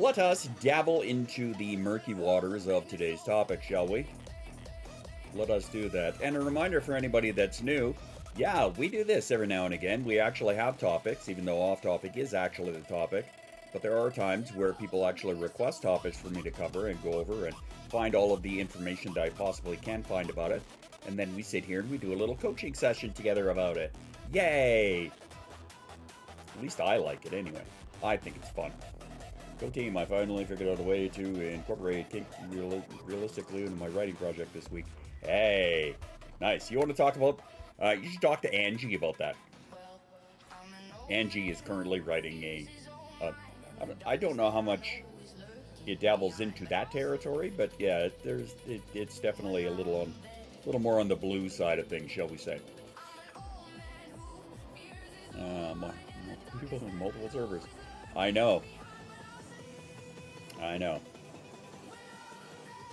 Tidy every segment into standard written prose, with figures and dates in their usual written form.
Let us dabble into the murky waters of today's topic, shall we? Let us do that. And a reminder for anybody that's new, yeah, we do this every now and again. We actually have topics, even though off topic is actually the topic. But there are times where people actually request topics for me to cover and go over and find all of the information that I possibly can find about it. And then we sit here and we do a little coaching session together about it. Yay! At least I like it anyway. I think it's fun. Go team, I finally figured out a way to incorporate kink realistically into my writing project this week. Hey, nice. You want to talk about, you should talk to Angie about that. Angie is currently writing I don't know how much it dabbles into that territory, but yeah, it's definitely a little more on the blue side of things, shall we say. People on multiple servers. I know.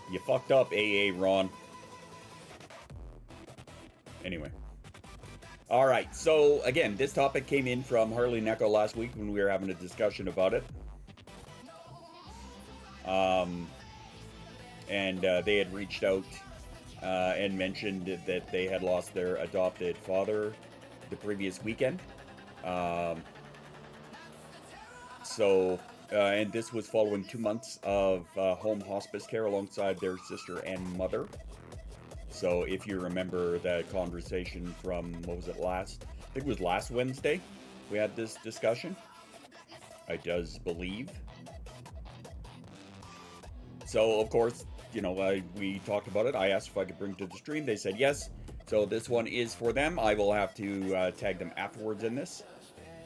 You fucked up, AA Ron. Anyway. Alright, so again, this topic came in from Harley Necco last week when we were having a discussion about it. They had reached out and mentioned that they had lost their adopted father the previous weekend. And this was following 2 months of home hospice care alongside their sister and mother. So if you remember that conversation from, what was it, I think it was last Wednesday, we had this discussion. I does believe. So, of course, we talked about it. I asked if I could bring it to the stream. They said yes. So this one is for them. I will have to tag them afterwards in this,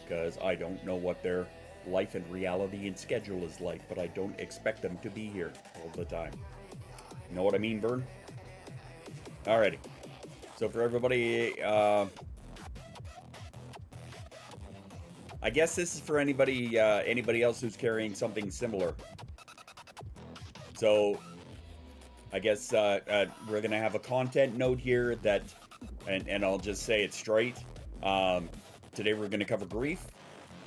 because I don't know what their life and reality and schedule is like, but I don't expect them to be here all the time. You know what I mean, Vern? Alrighty. So for everybody, I guess this is for anybody else who's carrying something similar. So I guess we're going to have a content note here that, and I'll just say it straight. Today we're going to cover grief.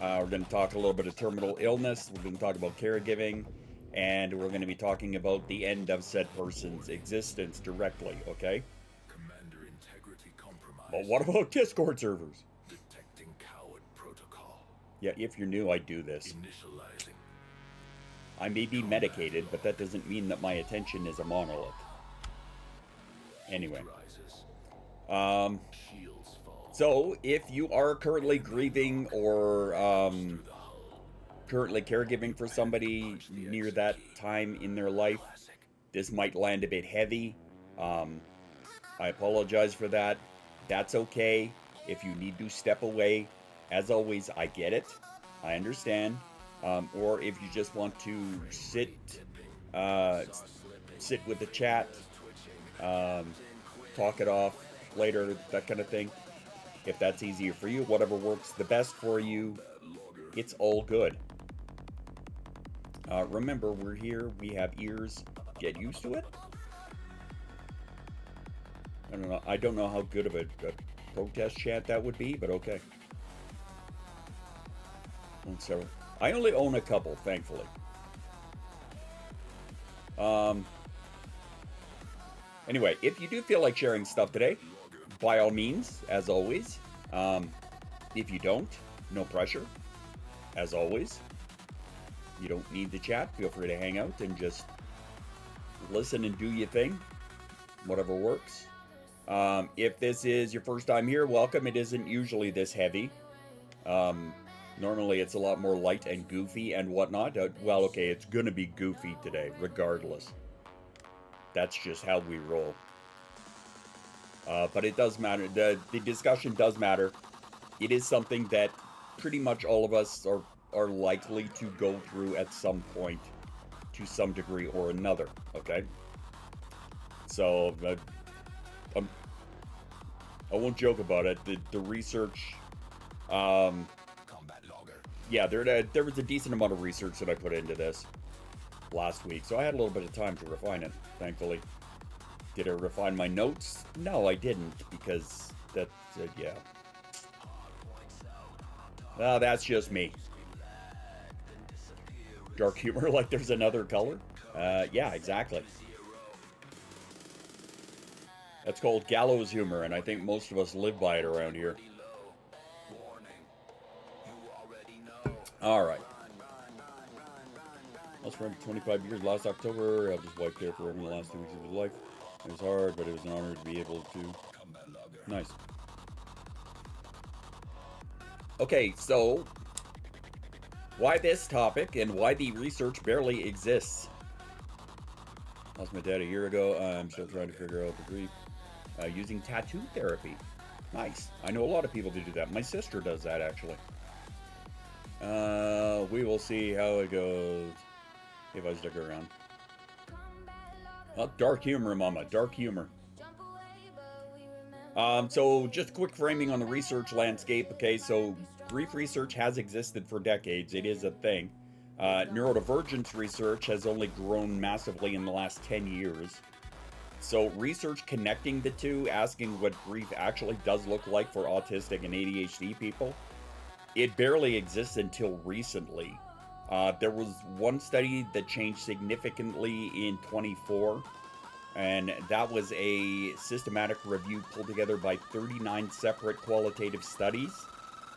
We're going to talk a little bit of terminal illness. We're going to talk about caregiving. And we're going to be talking about the end of said person's existence directly, okay? Commander integrity compromised. But what about Discord servers? Detecting coward protocol. Yeah, if you're new, I do this. Initializing. I may be medicated, but that doesn't mean that my attention is a monolith. Anyway. So, if you are currently grieving or currently caregiving for somebody near that time in their life, this might land a bit heavy. I apologize for that. That's okay. If you need to step away, as always, I get it. I understand. Or if you just want to sit with the chat, talk it off later, that kind of thing. If that's easier for you, whatever works the best for you, it's all good. Remember, we're here, we have ears, get used to it. I don't know how good of a protest chant that would be, but okay. So, I only own a couple, thankfully. Anyway, if you do feel like sharing stuff today, by all means, as always. If you don't, no pressure. As always, you don't need to chat. Feel free to hang out and just listen and do your thing. Whatever works. If this is your first time here, welcome. It isn't usually this heavy. Normally it's a lot more light and goofy and whatnot. Well, okay, it's gonna be goofy today, regardless. That's just how we roll. But it does matter. The discussion does matter. It is something that pretty much all of us are likely to go through at some point to some degree or another, okay? So, I won't joke about it. The research, Combat logger. yeah, there was a decent amount of research that I put into this last week, so I had a little bit of time to refine it, thankfully. Did I refine my notes? No, I didn't, because yeah. Well, that's just me. Dark humor, like there's another color? Yeah, exactly. That's called gallows humor, and I think most of us live by it around here. Alright. Lost friend for 25 years last October. I just wiped there for him in the last 2 weeks of his life. It was hard, but it was an honor to be able to. Nice. Okay, so why this topic and why the research barely exists? Lost my dad a year ago. I'm still trying to figure out the grief. Using tattoo therapy. Nice. I know a lot of people who do that. My sister does that, actually. We will see how it goes if I stick around. Oh, dark humor, mama. Dark humor. So just quick framing on the research landscape. Okay, so grief research has existed for decades. It is a thing. Neurodivergence research has only grown massively in the last 10 years. So research connecting the two, asking what grief actually does look like for autistic and ADHD people, it barely exists until recently. There was one study that changed significantly in 24, and that was a systematic review pulled together by 39 separate qualitative studies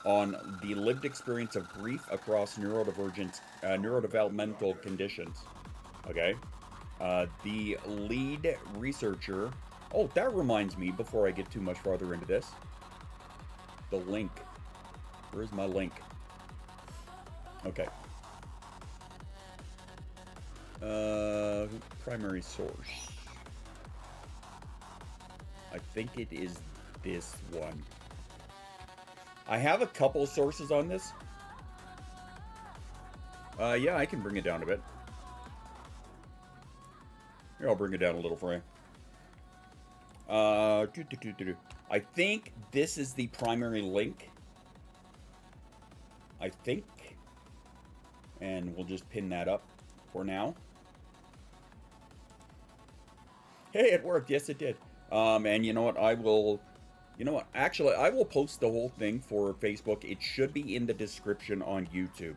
on the lived experience of grief across neurodevelopmental conditions. Okay? The lead researcher... Oh, that reminds me, before I get too much farther into this, the link. Where's my link? Okay. Primary source. I think it is this one. I have a couple sources on this. Yeah, I can bring it down a bit. Here, I'll bring it down a little for you. I think this is the primary link. I think. And we'll just pin that up for now. Hey, it worked. Yes, it did. And you know what? Actually, I will post the whole thing for Facebook. It should be in the description on YouTube.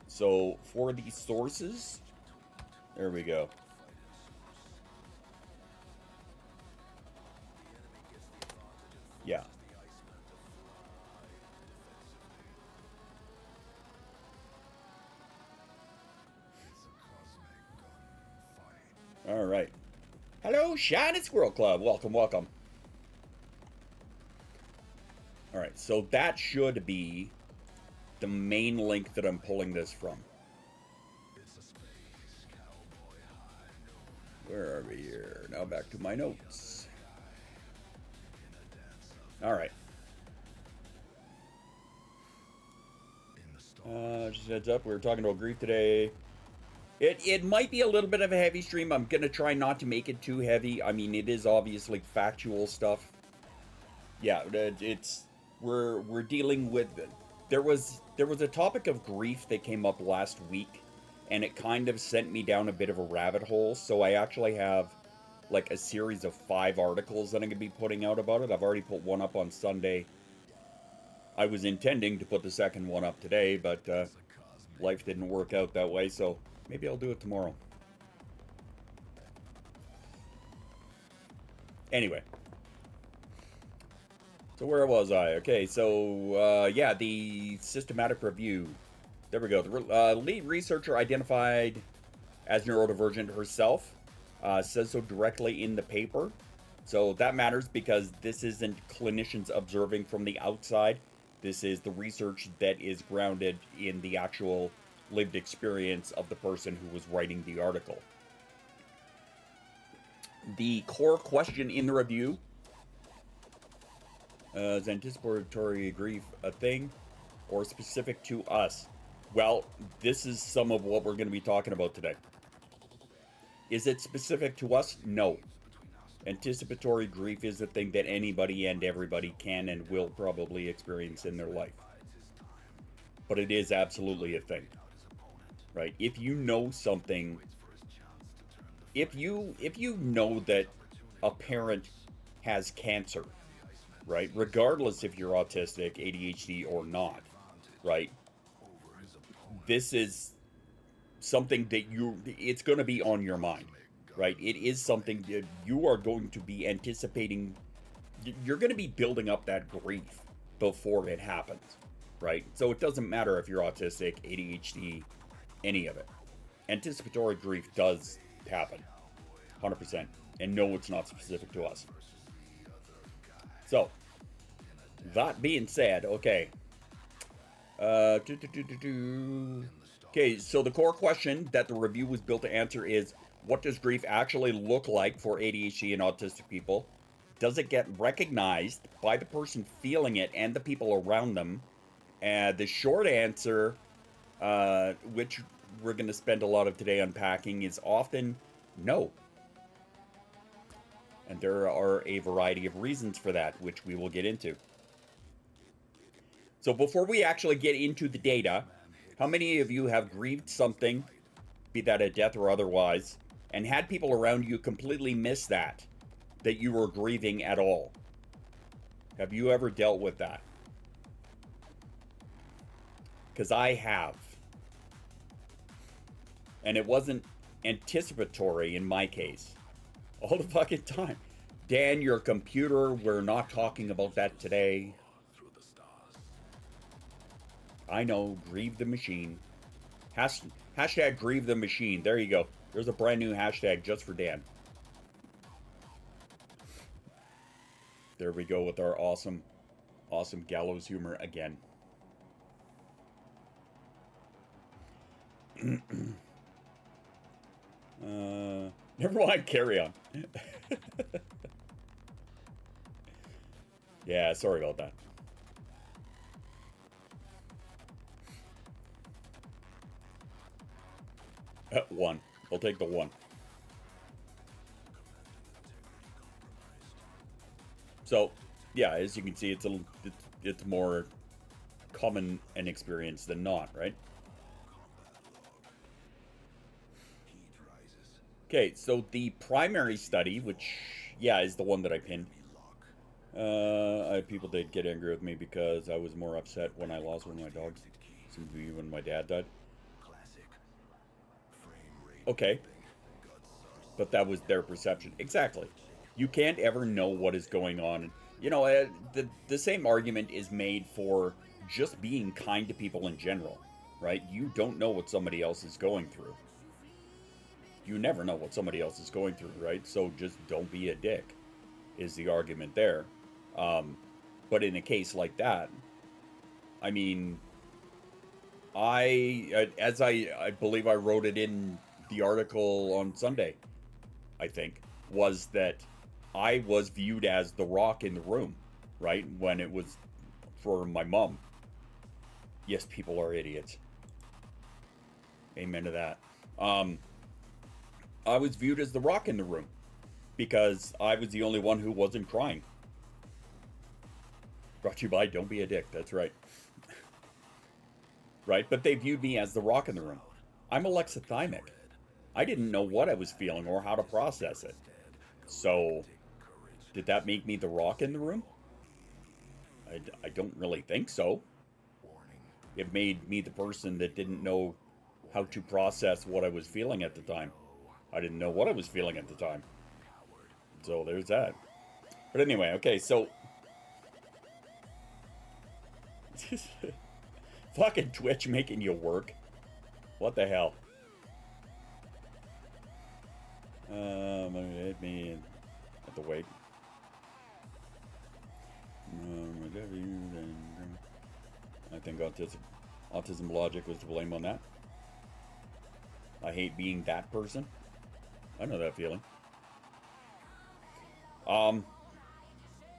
So, for the sources, there we go. Yeah. All right. Hello, Shiny Squirrel Club. Welcome, welcome. All right, so that should be the main link that I'm pulling this from. Where are we here? Now back to my notes. All right. Just heads up, we were talking about grief today. It might be a little bit of a heavy stream. I'm gonna try not to make it too heavy. I mean, it is obviously factual stuff. Yeah, we're dealing with. There was a topic of grief that came up last week, and it kind of sent me down a bit of a rabbit hole. So I actually have like a series of 5 articles that I'm gonna be putting out about it. I've already put one up on Sunday. I was intending to put the second one up today, but life didn't work out that way, so maybe I'll do it tomorrow. Anyway. So where was I? Okay, so, yeah, the systematic review. There we go. The lead researcher identified as neurodivergent herself. Says so directly in the paper. So that matters because this isn't clinicians observing from the outside. This is the research that is grounded in the actual lived experience of the person who was writing the article. The core question in the review is anticipatory grief a thing or specific to us? Well, this is some of what we're going to be talking about today. Is it specific to us? No. Anticipatory grief is a thing that anybody and everybody can and will probably experience in their life. But it is absolutely a thing. Right? If you know something, if you know that a parent has cancer, right? Regardless if you're autistic, ADHD or not, right? This is something that it's going to be on your mind, right? It is something that you are going to be anticipating. You're going to be building up that grief before it happens, right? So it doesn't matter if you're autistic, ADHD, any of it. Anticipatory grief does happen, 100%. And no, it's not specific to us. So, that being said, okay. Okay, so the core question that the review was built to answer is, what does grief actually look like for ADHD and autistic people? Does it get recognized by the person feeling it and the people around them? The short answer, which we're going to spend a lot of today unpacking, is often no. And there are a variety of reasons for that, which we will get into. So before we actually get into the data, how many of you have grieved something, be that a death or otherwise, and had people around you completely miss that you were grieving at all? Have you ever dealt with that? Because I have. And it wasn't anticipatory in my case. All the fucking time. Dan, your computer, we're not talking about that today. I know, grieve the machine. Hashtag grieve the machine. There you go. There's a brand new hashtag just for Dan. There we go with our awesome gallows humor again. Never mind, carry on. Yeah, sorry about that. One. I'll take the one. So, yeah, as you can see, it's more common an experience than not, right? Okay, so the primary study, which, yeah, is the one that I pinned. People did get angry with me because I was more upset when I lost one of my dogs. Seemed to be when my dad died. Okay. But that was their perception. Exactly. You can't ever know what is going on. You know, the same argument is made for just being kind to people in general, right? You don't know what somebody else is going through. You never know what somebody else is going through, right? So just don't be a dick, is the argument there. But in a case like that, I mean, as I believe I wrote it in the article on Sunday, I think, was that I was viewed as the rock in the room, right? When it was for my mom. Yes, people are idiots. Amen to that. I was viewed as the rock in the room because I was the only one who wasn't crying. Brought to you by Don't Be a Dick. That's right. Right? But they viewed me as the rock in the room. I'm alexithymic. I didn't know what I was feeling or how to process it. So, did that make me the rock in the room? I don't really think so. It made me the person that didn't know how to process what I was feeling at the time. I didn't know what I was feeling at the time. So there's that. But anyway, okay, so... Fucking Twitch making you work. What the hell? Hit me at the wake. I think autism logic was to blame on that. I hate being that person. I know that feeling.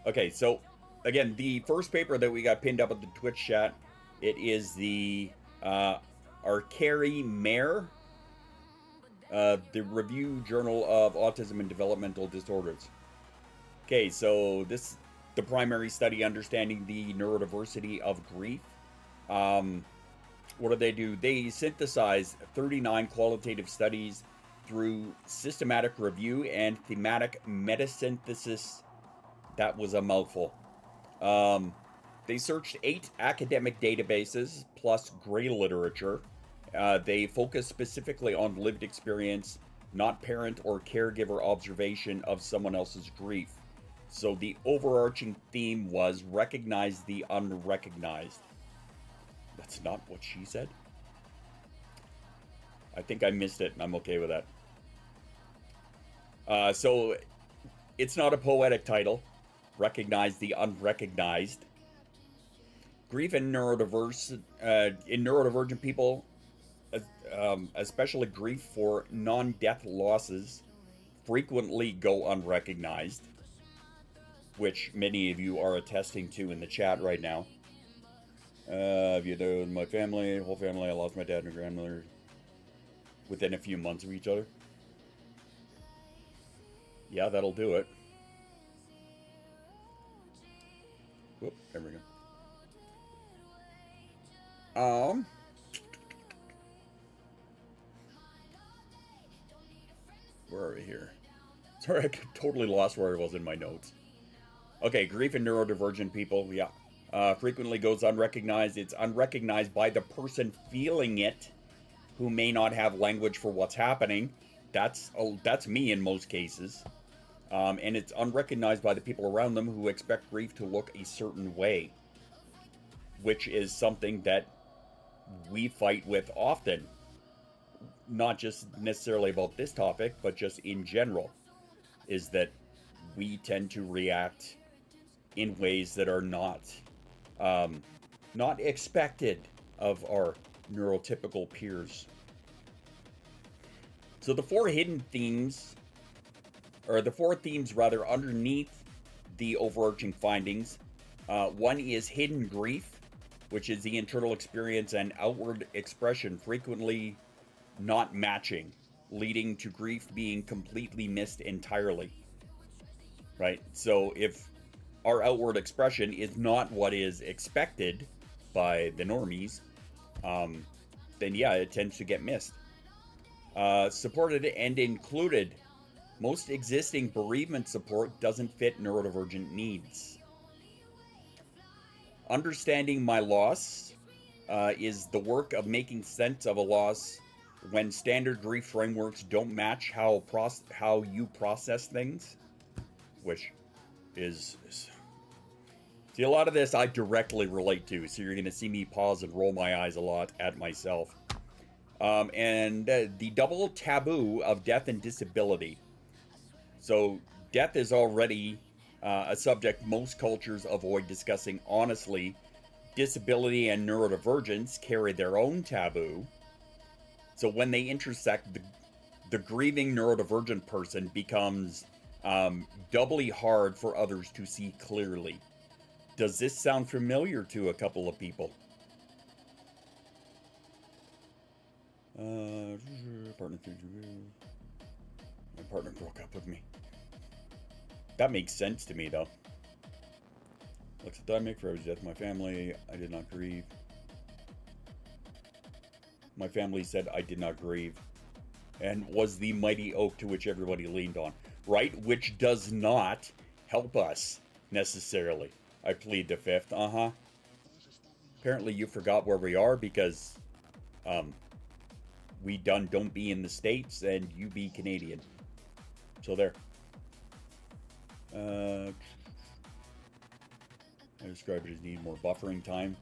Okay, so again, the first paper that we got pinned up at the Twitch chat, it is the Arcari Mayer, the Review Journal of Autism and Developmental Disorders. Okay, so this the primary study understanding the neurodiversity of grief. What do? They synthesize 39 qualitative studies through systematic review and thematic metasynthesis. That was a mouthful. They searched 8 academic databases plus gray literature They focus specifically on lived experience, not parent or caregiver observation of someone else's grief. So the overarching theme was recognize the unrecognized. That's not what she said. I think I missed it, and I'm okay with that. So it's not a poetic title. Recognize the unrecognized. Grief in neurodivergent people, especially grief for non-death losses, frequently go unrecognized, which many of you are attesting to in the chat right now. You know, my family, whole family, I lost my dad and grandmother within a few months of each other. Yeah, that'll do it. Whoop, there we go. Where are we here? Sorry, I totally lost where I was in my notes. Okay, grief in neurodivergent people, yeah. Frequently goes unrecognized. It's unrecognized by the person feeling it who may not have language for what's happening. That's me in most cases. And it's unrecognized by the people around them who expect grief to look a certain way, which is something that we fight with often. Not just necessarily about this topic, but just in general, is that we tend to react in ways that are not expected of our neurotypical peers. So the four themes rather underneath the overarching findings. One is hidden grief, which is the internal experience and outward expression frequently not matching, leading to grief being completely missed entirely. Right? So if our outward expression is not what is expected by the normies, then yeah, it tends to get missed. Supported and included. Most existing bereavement support doesn't fit neurodivergent needs. Understanding my loss is the work of making sense of a loss when standard grief frameworks don't match how you process things, which is... See, a lot of this I directly relate to, so you're going to see me pause and roll my eyes a lot at myself. And the double taboo of death and disability. So death is already a subject most cultures avoid discussing honestly. Disability and neurodivergence carry their own taboo. So when they intersect, the grieving neurodivergent person becomes doubly hard for others to see clearly. Does this sound familiar to a couple of people? My partner broke up with me. That makes sense to me, though. Looks at dynamic for death. My family, I did not grieve. My family said I did not grieve, and was the mighty oak to which everybody leaned on. Right? Which does not help us necessarily. I plead the fifth. Apparently you forgot where we are because we don't be in the States and you be Canadian. So there. I described it as need more buffering time.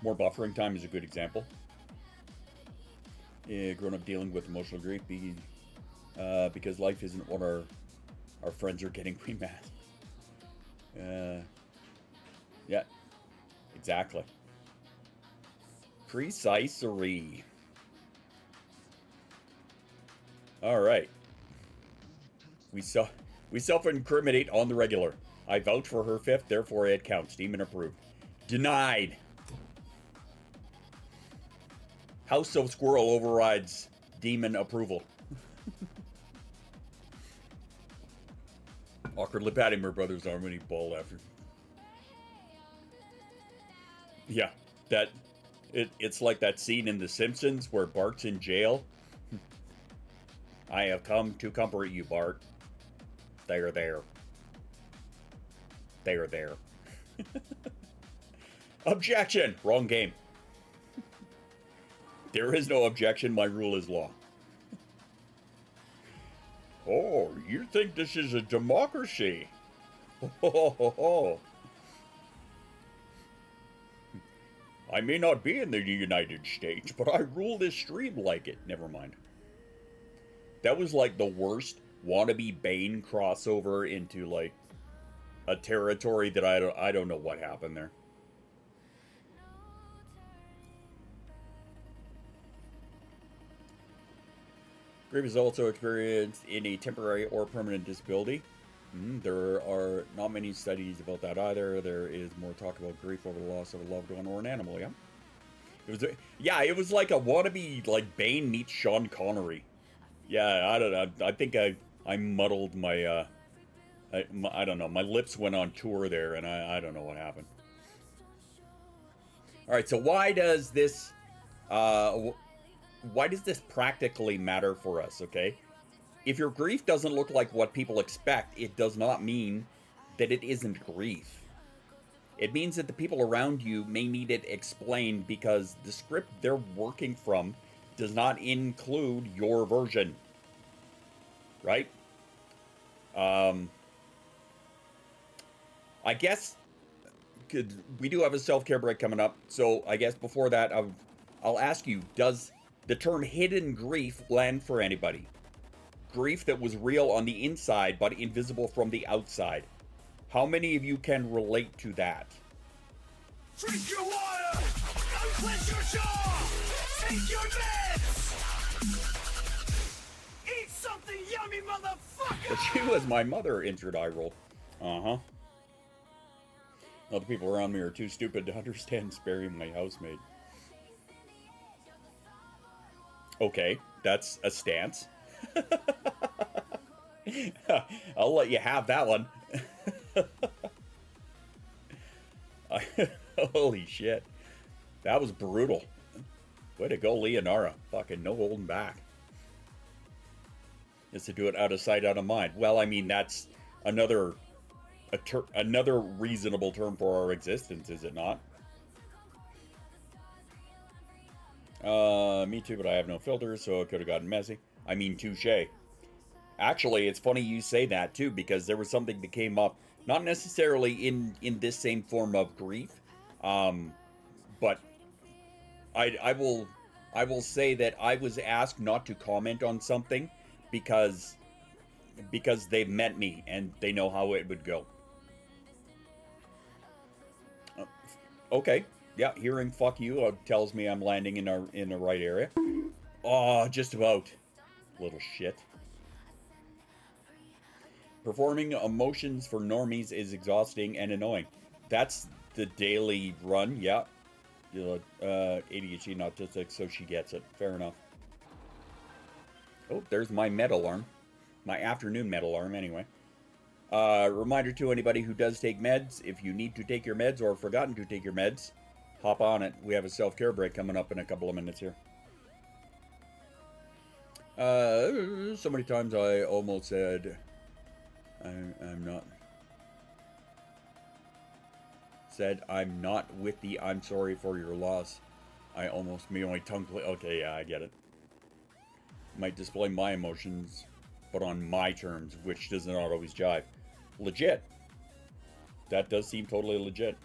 More buffering time is a good example. Grown up dealing with emotional grief because life isn't what our friends are getting pre-mad. Yeah, exactly. Precisely. All right. We self-incriminate on the regular. I vouch for her fifth, therefore it counts. Demon approved. Denied. House of Squirrel overrides demon approval. Awkwardly patting my brother's arm when he ball after. Yeah, it's like that scene in The Simpsons where Bart's in jail. I have come to comfort you, Bart. They are there. They are there. Objection! Wrong game. There is no objection. My rule is law. Oh, you think this is a democracy? I may not be in the United States, but I rule this stream like it. Never mind. That was like the worst wannabe Bane crossover into like a territory that I don't know what happened there. Grief is also experienced in a temporary or permanent disability. There are not many studies about that either. There is more talk about grief over the loss of a loved one or an animal. It was like a wannabe like Bane meets Sean Connery. Yeah, I don't know. I think I muddled my I don't know. My lips went on tour there, and I don't know what happened. All right, so why does this practically matter for us? Okay, if your grief doesn't look like what people expect, it does not mean that it isn't grief. It means that the people around you may need it explained because the script they're working from does not include your version. Right? I guess we do have a self-care break coming up, so I guess before that, I'll ask you, does the term hidden grief land for anybody? Grief that was real on the inside but invisible from the outside. How many of you can relate to that? Drink your water! Unclench your jaw! Take your meds! Eat something yummy, motherfucker! But she was my mother, injured eye roll. Uh-huh. Other people around me are too stupid to understand sparing my housemaid. Okay, that's a stance. I'll let you have that one. Holy shit. That was brutal. Way to go, Leonara. Fucking no holding back. Is to do it out of sight, out of mind. Well, I mean, that's another reasonable term for our existence, is it not? Me too, but I have no filters, so it could have gotten messy. I mean, touche. Actually, it's funny you say that too, because there was something that came up, not necessarily in this same form of grief, but I will say that I was asked not to comment on something because they've met me and they know how it would go. Okay, yeah, hearing "fuck you" tells me I'm landing in the right area. Oh, just about. Little shit. Performing emotions for normies is exhausting and annoying. That's the daily run, yeah. ADHD and autistic, so she gets it. Fair enough. Oh, there's my med alarm. My afternoon med alarm, anyway. Reminder to anybody who does take meds, if you need to take your meds or have forgotten to take your meds, hop on it. We have a self-care break coming up in a couple of minutes here. So many times I almost said, I'm not. Said, I'm not with the "I'm sorry for your loss." I almost me only tongue play. Okay, yeah, I get it. Might display my emotions, but on my terms, which does not always jive. Legit. That does seem totally legit.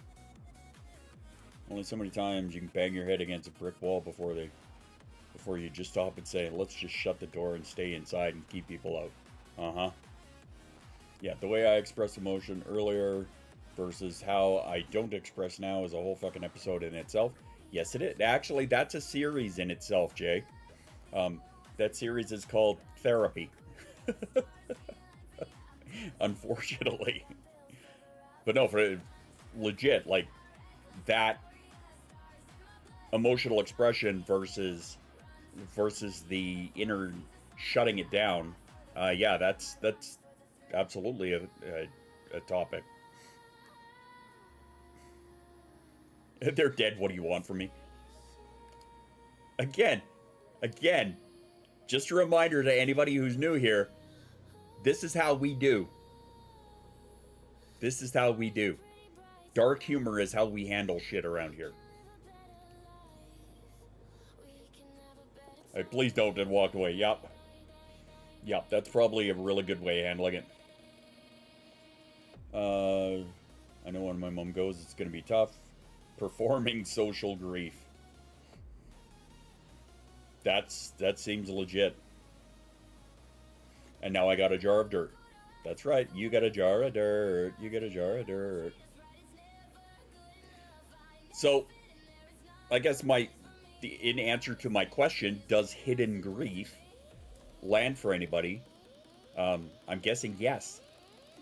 Only so many times you can bang your head against a brick wall before you just stop and say, let's just shut the door and stay inside and keep people out. Uh-huh. Yeah, the way I expressed emotion earlier versus how I don't express now is a whole fucking episode in itself. Yes, it is. Actually, that's a series in itself, Jay. That series is called Therapy. Unfortunately. But no, for legit, like that emotional expression versus the inner shutting it down. Yeah, that's absolutely a topic. They're dead. What do you want from me? Again, just a reminder to anybody who's new here, this is how we do. This is how we do. Dark humor is how we handle shit around here. Hey, please don't, and walked away. Yup. Yup, that's probably a really good way of handling it. I know when my mom goes, it's going to be tough. Performing social grief. That seems legit. And now I got a jar of dirt. That's right, you got a jar of dirt. You got a jar of dirt. So, I guess in answer to my question, does hidden grief land for anybody? I'm guessing yes.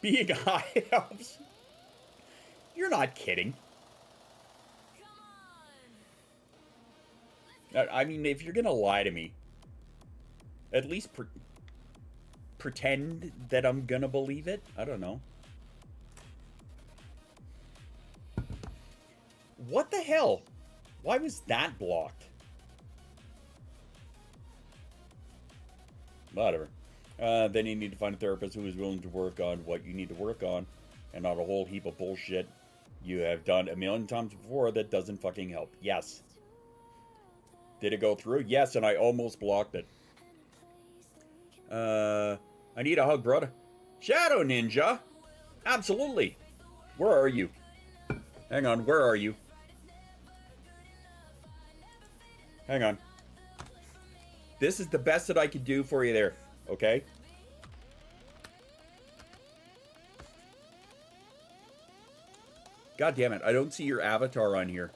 Being high helps. You're not kidding. I mean, if you're gonna lie to me, at least pretend that I'm gonna believe it. I don't know. What the hell? Why was that blocked? Whatever. Then you need to find a therapist who is willing to work on what you need to work on, and not a whole heap of bullshit you have done a million times before that doesn't fucking help. Yes. Did it go through? Yes, and I almost blocked it. I need a hug, brother. Shadow Ninja! Absolutely. Where are you? Hang on, where are you? Hang on. This is the best that I could do for you there, okay? God damn it, I don't see your avatar on here.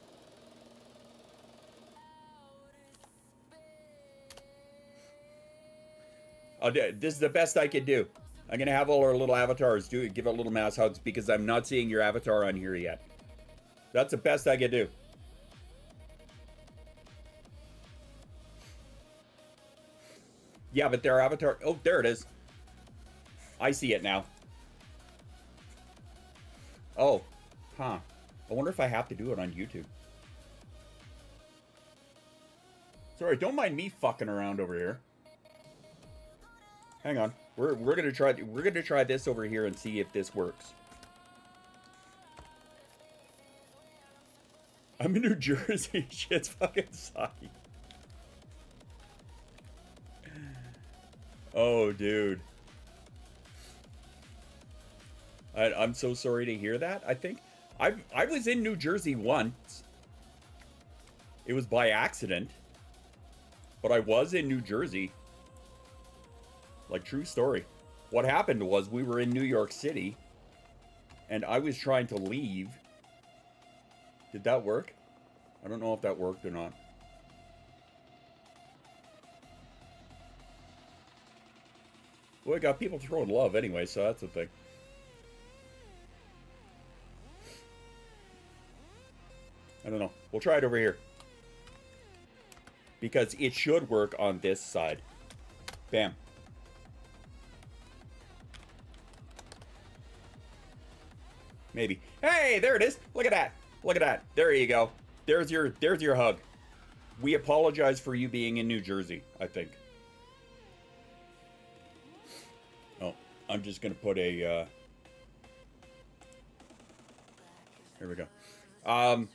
This is the best I could do. I'm gonna have all our little avatars give it little mass hugs because I'm not seeing your avatar on here yet. That's the best I could do. Yeah, but their avatar... Oh, there it is. I see it now. Oh. Huh. I wonder if I have to do it on YouTube. Sorry, don't mind me fucking around over here. Hang on. We're gonna try this over here and see if this works. I'm in New Jersey. Shit's fucking sucky. Oh, dude. I'm so sorry to hear that. I think I was in New Jersey once. It was by accident, but I was in New Jersey. Like, true story. What happened was we were in New York City, and I was trying to leave. Did that work? I don't know if that worked or not. Well, I got people throwing love anyway, so that's the thing. I don't know. We'll try it over here. Because it should work on this side. Bam. Maybe. Hey, there it is. Look at that. Look at that. There you go. There's your hug. We apologize for you being in New Jersey, I think. Oh, I'm just going to put a... Here we go. All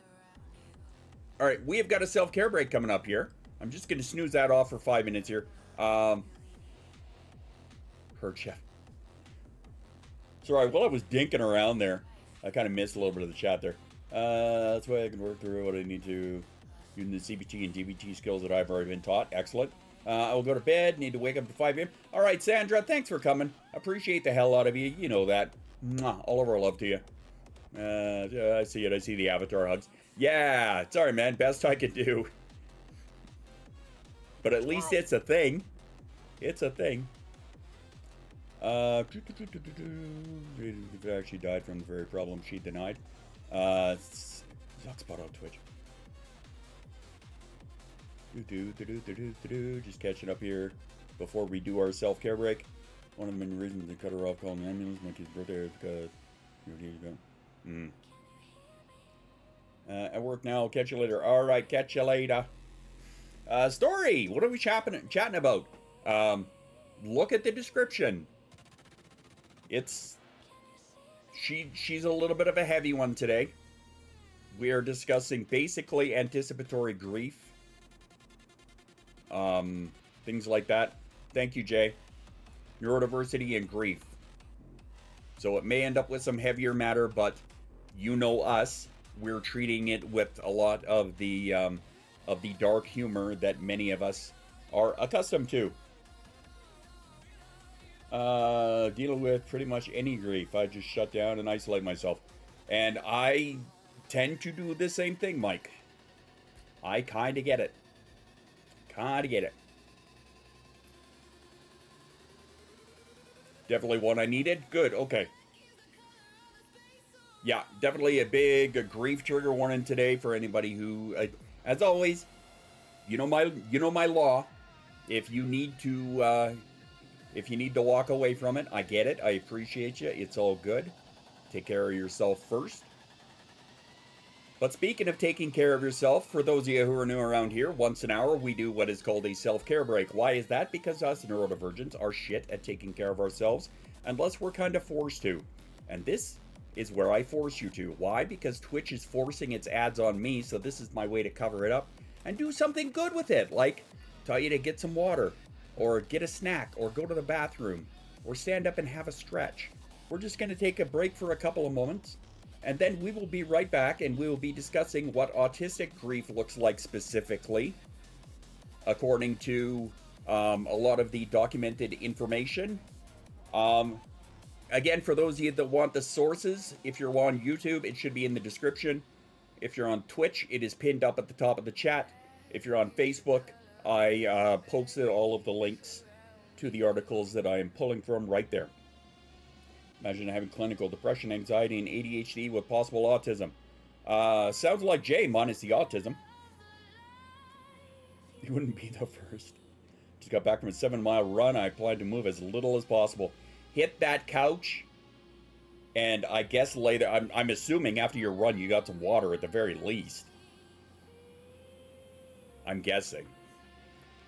right, we have got a self-care break coming up here. I'm just going to snooze that off for 5 minutes here. Heard chef. Sorry, while I was dinking around there, I kind of missed a little bit of the chat there. That's why I can work through what I need to using the CBT and DBT skills that I've already been taught. Excellent. I will go to bed. Need to wake up at 5 a.m. All right, Sandra, thanks for coming. Appreciate the hell out of you. You know that. Mwah, all of our love to you. I see it. I see the avatar hugs. Yeah, sorry, man. Best I can do. But at least it's a thing. It's a thing. Actually died from the very problem she denied. Suckspot on Twitch. Just catching up here before we do our self-care break. One of the main reasons they cut her off calling the ambulance my kid's birthday is because at work now. Catch you later. All right, catch you later. Story. What are we chatting about? Look at the description. She's a little bit of a heavy one today. We are discussing basically anticipatory grief. things like that. Thank you, Jay. Neurodiversity and grief. So it may end up with some heavier matter, but you know us. We're treating it with a lot of the dark humor that many of us are accustomed to. Dealing with pretty much any grief. I just shut down and isolate myself. And I tend to do the same thing, Mike. I kind of get it. Definitely one I needed. Good, okay. Yeah, definitely a big grief trigger warning today for anybody who, as always, you know my law. If you need to walk away from it, I get it. I appreciate you. It's all good. Take care of yourself first. But speaking of taking care of yourself, for those of you who are new around here, once an hour we do what is called a self-care break. Why is that? Because us neurodivergents are shit at taking care of ourselves, unless we're kind of forced to. And this is where I force you to. Why? Because Twitch is forcing its ads on me, so this is my way to cover it up and do something good with it, like tell you to get some water, or get a snack, or go to the bathroom, or stand up and have a stretch. We're just going to take a break for a couple of moments, and then we will be right back, and we will be discussing what autistic grief looks like specifically, according to a lot of the documented information. Again, for those of you that want the sources, if you're on YouTube, it should be in the description. If you're on Twitch, it is pinned up at the top of the chat. If you're on Facebook, I posted all of the links to the articles that I am pulling from right there. Imagine having clinical depression, anxiety, and ADHD with possible autism. Sounds like Jay minus the autism. You wouldn't be the first. Just got back from a 7-mile run. I plan to move as little as possible. Hit that couch, and I guess later, I'm assuming after your run you got some water at the very least. I'm guessing.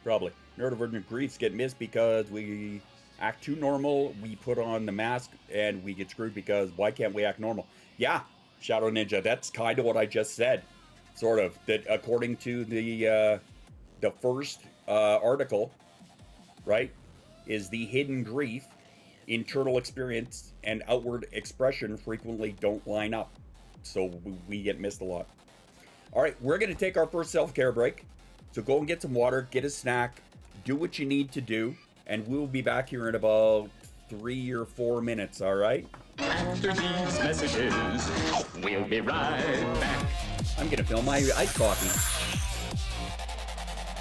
Probably. Neurodivergent griefs get missed because we act too normal, we put on the mask, and we get screwed because why can't we act normal? Yeah, Shadow Ninja, that's kind of what I just said. Sort of. That according to the first article, right, is the hidden grief, internal experience, and outward expression frequently don't line up. So we get missed a lot. All right, we're going to take our first self-care break. So go and get some water, get a snack, do what you need to do, and we'll be back here in about 3 or 4 minutes, all right? After these messages, we'll be right back. I'm going to fill my iced coffee.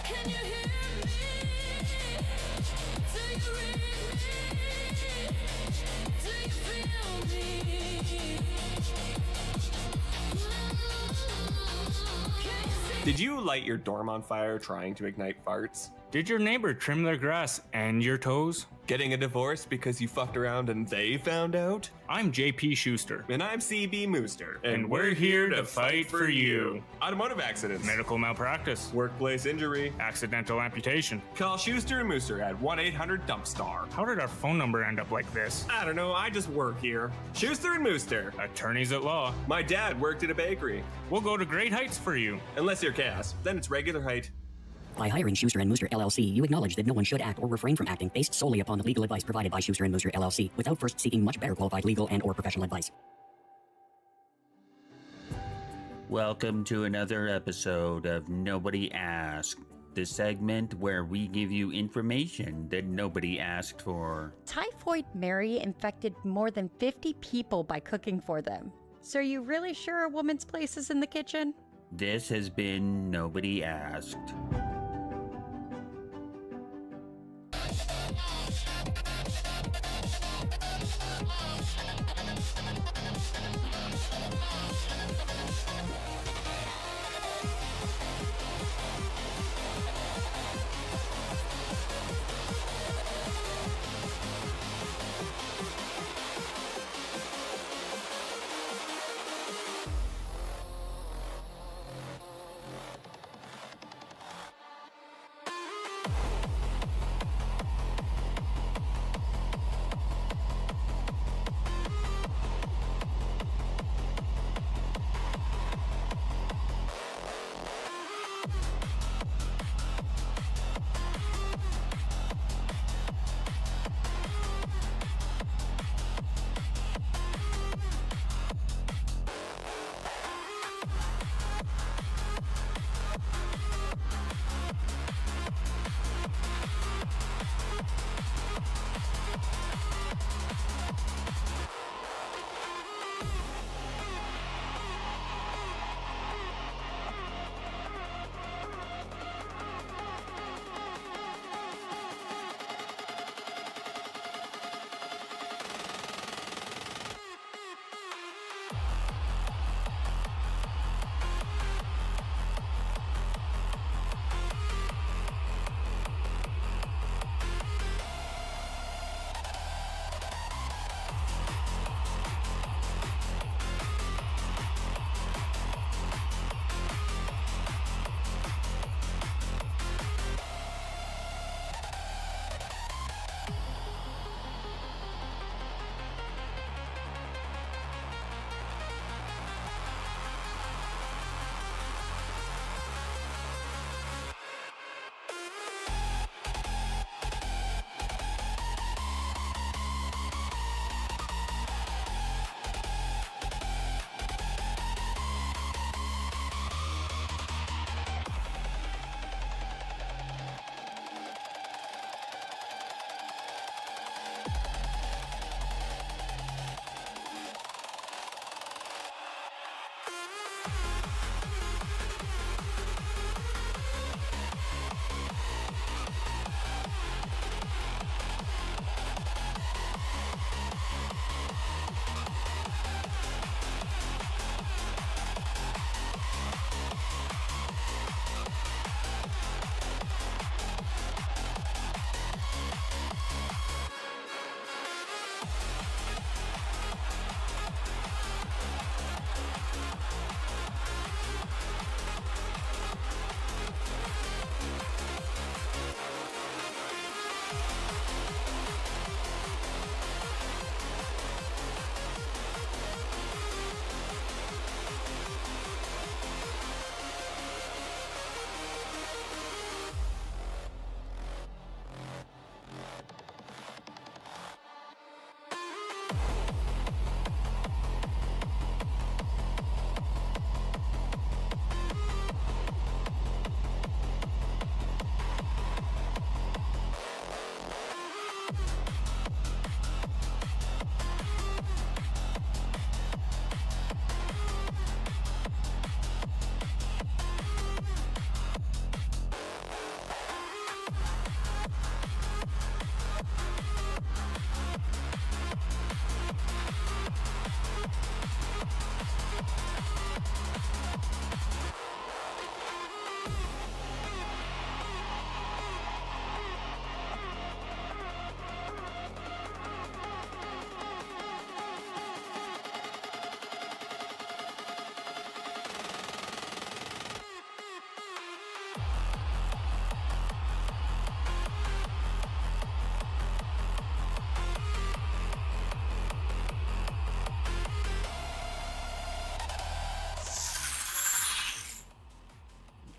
Can you hear me? Do you read me? Do you feel me? Can you see? Did you light your dorm on fire trying to ignite farts? Did your neighbor trim their grass and your toes? Getting a divorce because you fucked around and they found out? I'm JP Schuster, And I'm CB Mooster. and we're here to fight for you. Automotive accidents. Medical malpractice, Workplace injury. accidental amputation. Call Schuster and Mooster at 1-800-DUMP-STAR. How did our phone number end up like this? I don't know, I just work here. Schuster and Mooster. Attorneys at law. My dad worked at a bakery. We'll go to great heights for you. Unless you're Cass, then it's regular height. By hiring Schuster and Mooster LLC, you acknowledge that no one should act or refrain from acting based solely upon the legal advice provided by Schuster and Mooster LLC, without first seeking much better qualified legal and/or professional advice. Welcome to another episode of Nobody Asked, the segment where we give you information that nobody asked for. Typhoid Mary infected more than 50 people by cooking for them. So are you really sure a woman's place is in the kitchen? This has been Nobody Asked.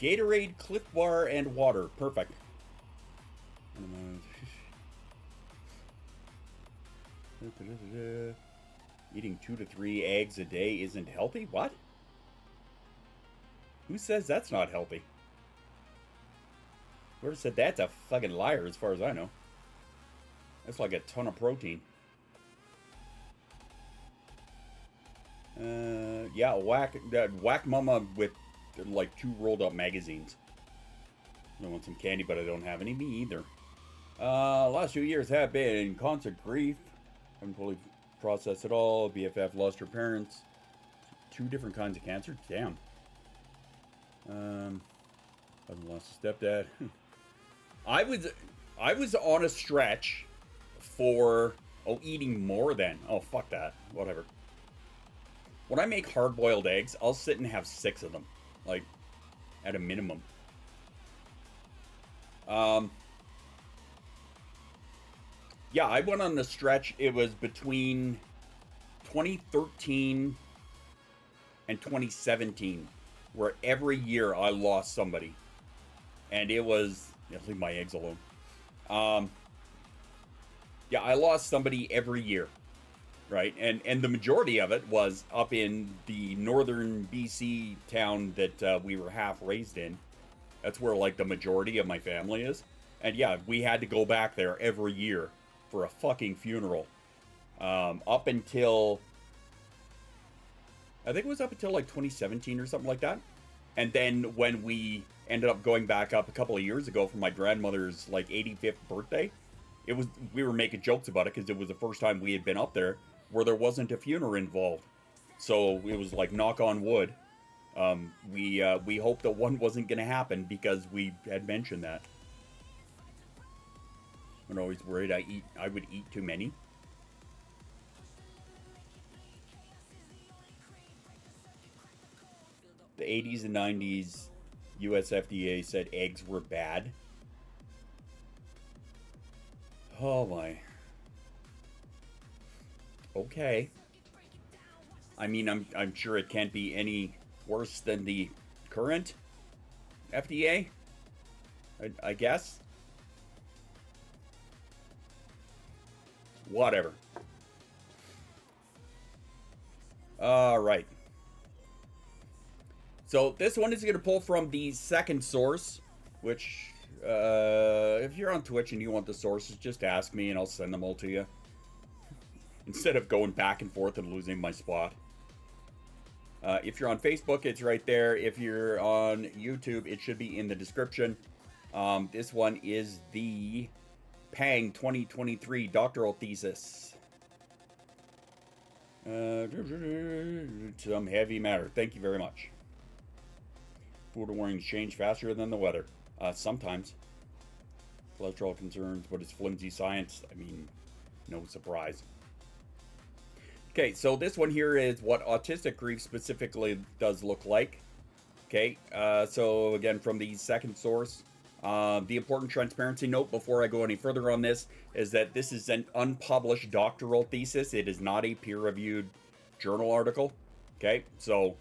Gatorade, Cliff Bar, and water. Perfect. Eating 2 to 3 eggs a day isn't healthy? What? Who says that's not healthy? Whoever said that's a fucking liar as far as I know. That's like a ton of protein. Yeah, whack mama with like 2 rolled up magazines. I want some candy, but I don't have any. Me either. Last 2 years have been constant grief. Haven't fully processed it all. BFF lost her parents. 2 different kinds of cancer. Damn. Haven't lost a stepdad. I was on a stretch for eating more than. Oh, fuck that. Whatever. When I make hard-boiled eggs, I'll sit and have 6 of them, like, at a minimum. Yeah, I went on the stretch. It was between 2013 and 2017, where every year I lost somebody. And it was... Yeah, leave my eggs alone. Yeah, I lost somebody every year, right? And the majority of it was up in the northern BC town that we were half raised in. That's where, like, the majority of my family is. And yeah, we had to go back there every year for a fucking funeral. Up until... I think it was up until, like, 2017 or something like that. And then when we ended up going back up a couple of years ago for my grandmother's, like, 85th birthday, we were making jokes about it because it was the first time we had been up there where there wasn't a funeral involved. So it was like, knock on wood. We hoped that one wasn't going to happen because we had mentioned that. I'm always worried I would eat too many. The 80s and 90s, US FDA said eggs were bad. Oh my. Okay. I mean, I'm sure it can't be any worse than the current FDA, I guess. Whatever. All right. So this one is going to pull from the second source, which, if you're on Twitch and you want the sources, just ask me and I'll send them all to you. Instead of going back and forth and losing my spot. If you're on Facebook, it's right there. If you're on YouTube, it should be in the description. This one is the Pang 2023 doctoral thesis. Some heavy matter. Thank you very much. Food warnings change faster than the weather. Sometimes. Cholesterol concerns, but it's flimsy science. I mean, no surprise. Okay, so this one here is what autistic grief specifically does look like. Okay, so again, from the second source, the important transparency note before I go any further on this is that this is an unpublished doctoral thesis. It is not a peer-reviewed journal article. Okay, so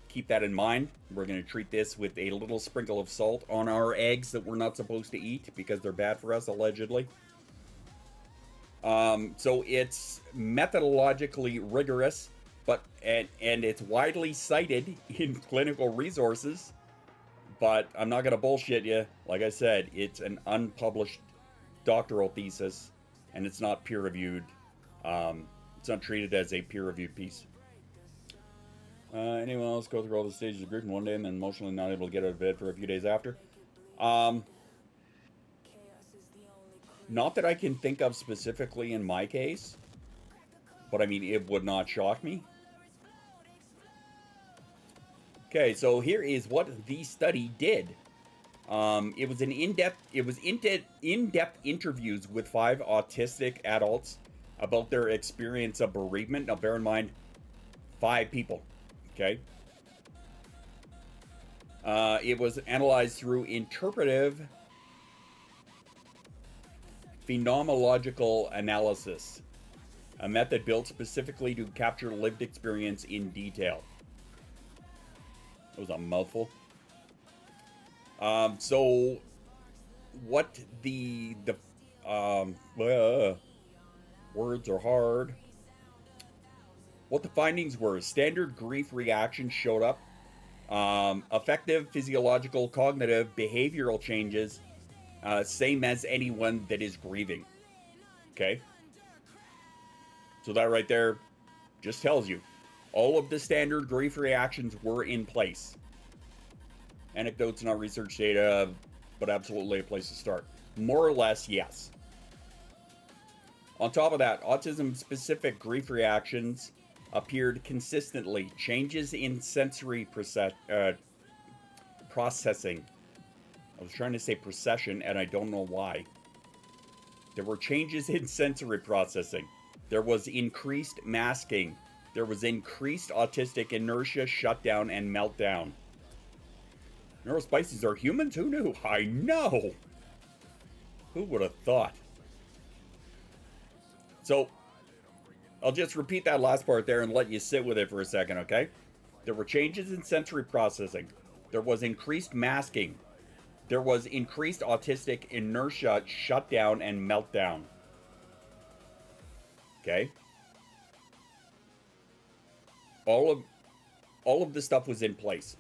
keep that in mind. We're going to treat this with a little sprinkle of salt on our eggs that we're not supposed to eat because they're bad for us, allegedly. So it's methodologically rigorous, but and it's widely cited in clinical resources. But I'm not going to bullshit you. Like I said, it's an unpublished doctoral thesis, and it's not peer-reviewed. It's not treated as a peer-reviewed piece. Anyone else go through all the stages of grief in one day and then emotionally not able to get out of bed for a few days after? Not that I can think of specifically in my case, but I mean, it would not shock me. Okay, so here is what the study did. It was an in-depth interviews with 5 autistic adults about their experience of bereavement. Now, bear in mind, 5 people. Okay. It was analyzed through interpretive phenomenological analysis, a method built specifically to capture lived experience in detail. That was a mouthful. So what words are hard. What the findings were: standard grief reactions showed up, effective physiological, cognitive, behavioral changes, same as anyone that is grieving. Okay? So that right there just tells you all of the standard grief reactions were in place. Anecdotes, not research data, but absolutely a place to start. More or less, yes. On top of that, autism-specific grief reactions appeared consistently. Changes in sensory processing. I was trying to say procession, and I don't know why. There were changes in sensory processing. There was increased masking. There was increased autistic inertia, shutdown, and meltdown. Neurospices are humans? Who knew? I know! Who would have thought? So, I'll just repeat that last part there and let you sit with it for a second, okay? There were changes in sensory processing. There was increased masking. There was increased autistic inertia, shutdown, and meltdown. Okay? All of the stuff was in place.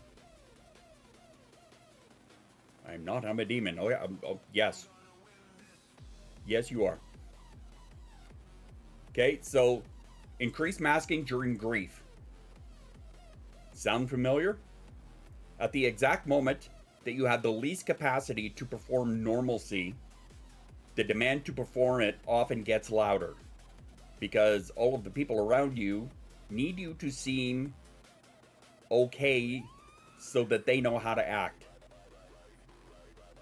I'm not. I'm a demon. Oh, yeah. Yes. Yes, you are. Okay, so increased masking during grief. Sound familiar? At the exact moment that you have the least capacity to perform normalcy, the demand to perform it often gets louder because all of the people around you need you to seem okay so that they know how to act.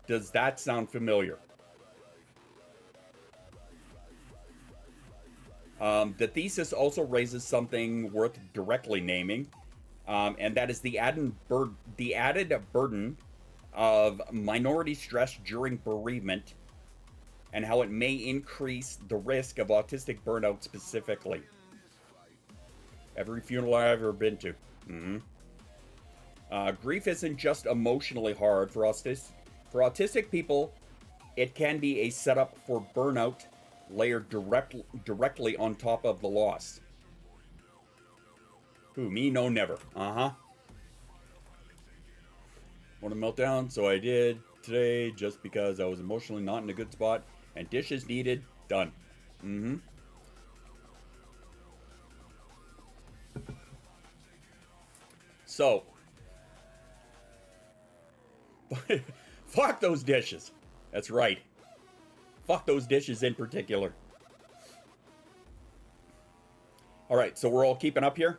Does that sound familiar? The thesis also raises something worth directly naming, and that is the added burden of minority stress during bereavement and how it may increase the risk of autistic burnout specifically. Every funeral I've ever been to. Grief isn't just emotionally hard for autistic people. It can be a setup for burnout layered directly on top of the loss. Who, me? No, never. Want to melt down? So I did today just because I was emotionally not in a good spot and dishes needed. Done. So, fuck those dishes. That's right. Fuck those dishes in particular. All right, so we're all keeping up here?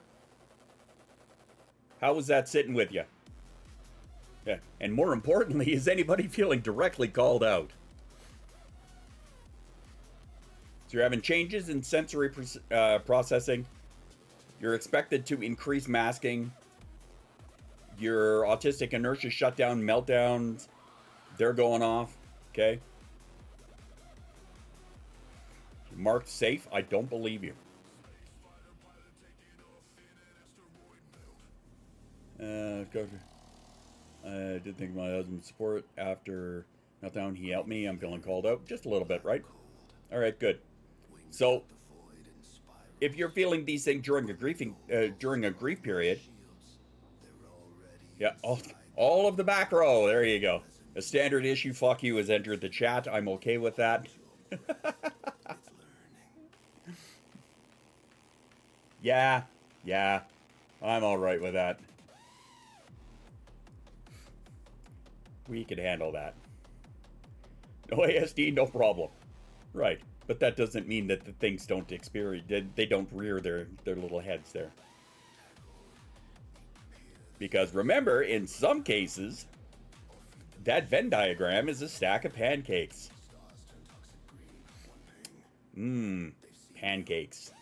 How was that sitting with you? Yeah. And more importantly, is anybody feeling directly called out? So you're having changes in sensory processing. You're expected to increase masking. Your autistic inertia shutdown, meltdowns, they're going off. Okay. Marked safe? I don't believe you. I did think my husband's support after meltdown. He helped me. I'm feeling called out just a little bit, right? All right, good. So, if you're feeling these things during a grief period, yeah, all of the back row. There you go. A standard issue. Fuck you has entered the chat. I'm okay with that. Yeah, I'm all right with that. We can handle that. No ASD, no problem. Right, but that doesn't mean that the things don't experience, they don't rear their little heads there. Because remember, in some cases, that Venn diagram is a stack of pancakes. Pancakes.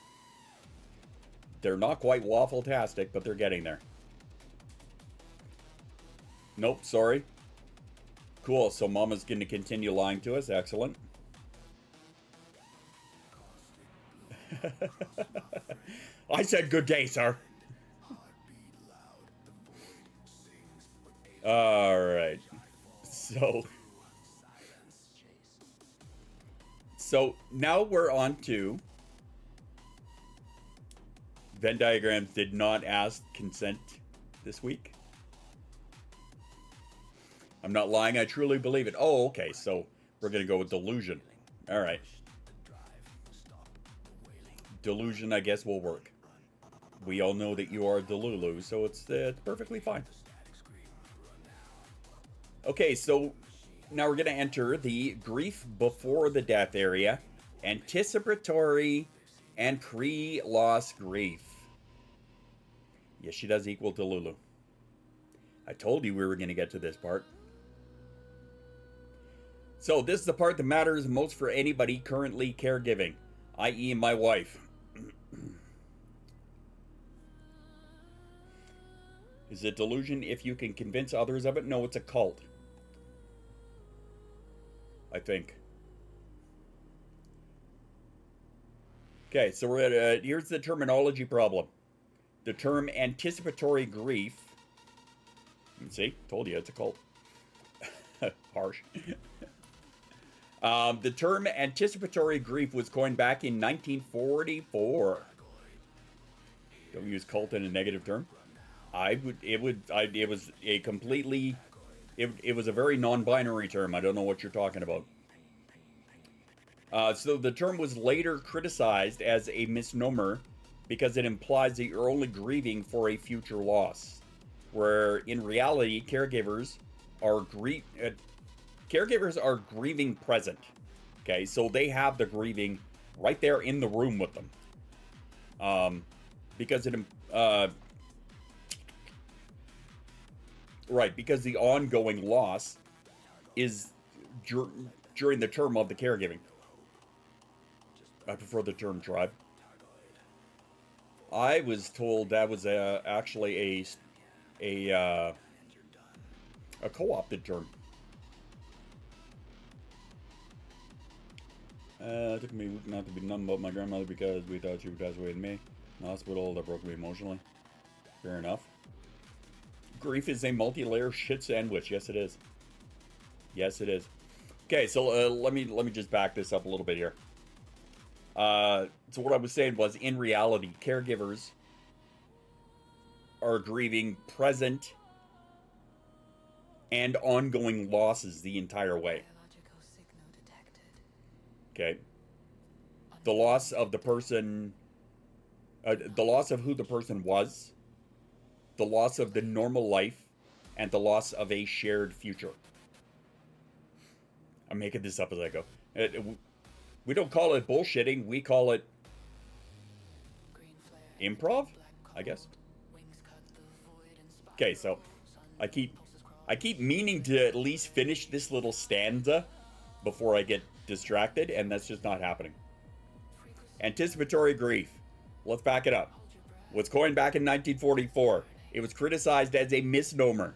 They're not quite waffle-tastic, but they're getting there. Nope, sorry. Cool, so Mama's going to continue lying to us. Excellent. I said good day, sir. All right. So now we're on to Venn diagrams did not ask consent this week. I'm not lying, I truly believe it. Oh, okay, so we're gonna go with delusion. All right. Delusion, I guess, will work. We all know that you are Delulu, so it's perfectly fine. Okay, so now we're going to enter the grief before the death area, anticipatory and pre-loss grief. Yes, she does equal Delulu. I told you we were going to get to this part. So this is the part that matters most for anybody currently caregiving, i.e. my wife. Is it delusion if you can convince others of it? No, it's a cult. I think. Okay, so we're at here's the terminology problem. The term anticipatory grief. See, told you it's a cult. Harsh. The term anticipatory grief was coined back in 1944. Don't use cult in a negative term. It was a completely, it was a very non-binary term. I don't know what you're talking about. So the term was later criticized as a misnomer because it implies that you're only grieving for a future loss, where in reality, caregivers are grieving present. Okay, so they have the grieving right there in the room with them. Because because the ongoing loss is during the term of the caregiving. I prefer the term tribe. I was told that was actually a co-opted term. It took me not to be numb about my grandmother because we thought she would pass away in May. In the hospital, that broke me emotionally. Fair enough. Grief is a multi-layer shit sandwich. Yes, it is. Yes, it is. Okay, so let me just back this up a little bit here. So what I was saying was, in reality, caregivers are grieving present and ongoing losses the entire way. Okay. The loss of the person, the loss of who the person was, the loss of the normal life, and the loss of a shared future. I'm making this up as I go. We don't call it bullshitting, we call it improv, I guess. Okay, so I keep meaning to at least finish this little stanza before I get distracted, and that's just not happening. Anticipatory grief. Let's back it up. Was coined back in 1944. It was criticized as a misnomer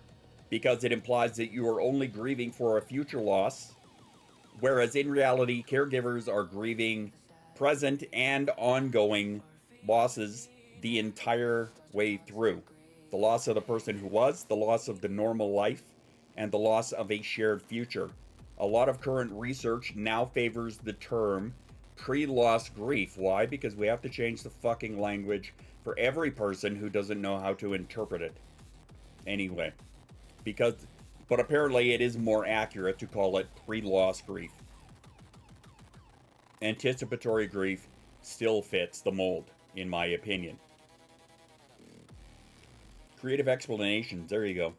because it implies that you are only grieving for a future loss, whereas in reality, caregivers are grieving present and ongoing losses the entire way through. The loss of the person who was, the loss of the normal life, and the loss of a shared future. A lot of current research now favors the term pre-loss grief. Why? Because we have to change the fucking language for every person who doesn't know how to interpret it. Anyway, but apparently it is more accurate to call it pre-loss grief. Anticipatory grief still fits the mold, in my opinion. Creative explanations, there you go.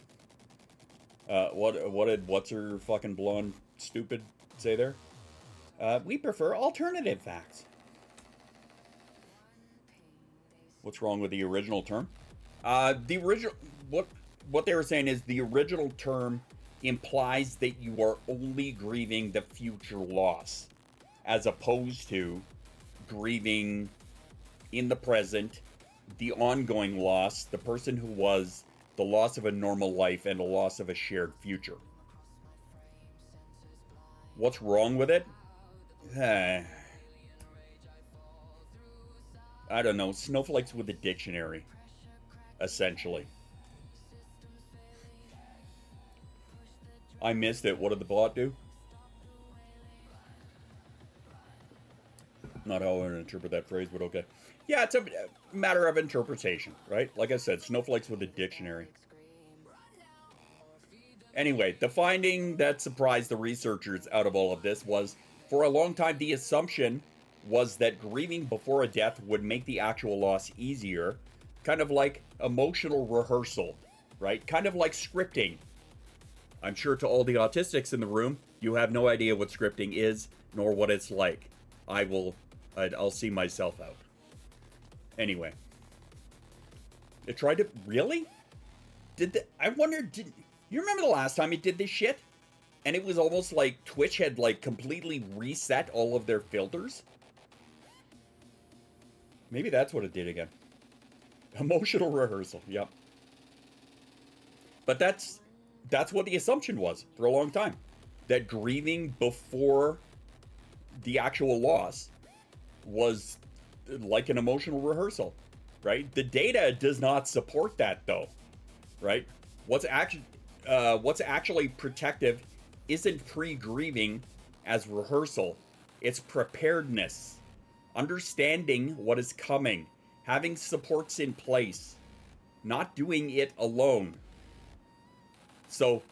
What did what's her fucking blonde stupid say there? We prefer alternative facts. What's wrong with the original term? The original what they were saying is the original term implies that you are only grieving the future loss, as opposed to grieving in the present the ongoing loss, the person who was, the loss of a normal life, and the loss of a shared future. What's wrong with it? I don't know, snowflakes with a dictionary, essentially. I missed it. What did the bot do? Not how I would interpret that phrase, but okay. Yeah, it's a matter of interpretation, right? Like I said, snowflakes with a dictionary. Anyway, the finding that surprised the researchers out of all of this was, for a long time, the assumption was that grieving before a death would make the actual loss easier, kind of like emotional rehearsal, right? Kind of like scripting. I'm sure to all the autistics in the room, you have no idea what scripting is, nor what it's like. I'll see myself out. Anyway. It tried to... Really? I wonder, you remember the last time it did this shit? And it was almost like Twitch had, like, completely reset all of their filters? Maybe that's what it did again. Emotional rehearsal, yep. But that's what the assumption was for a long time. That grieving before the actual loss was like an emotional rehearsal, right? The data does not support that, though, right? What's actually protective isn't pre-grieving as rehearsal. It's preparedness, understanding what is coming, having supports in place, not doing it alone. So,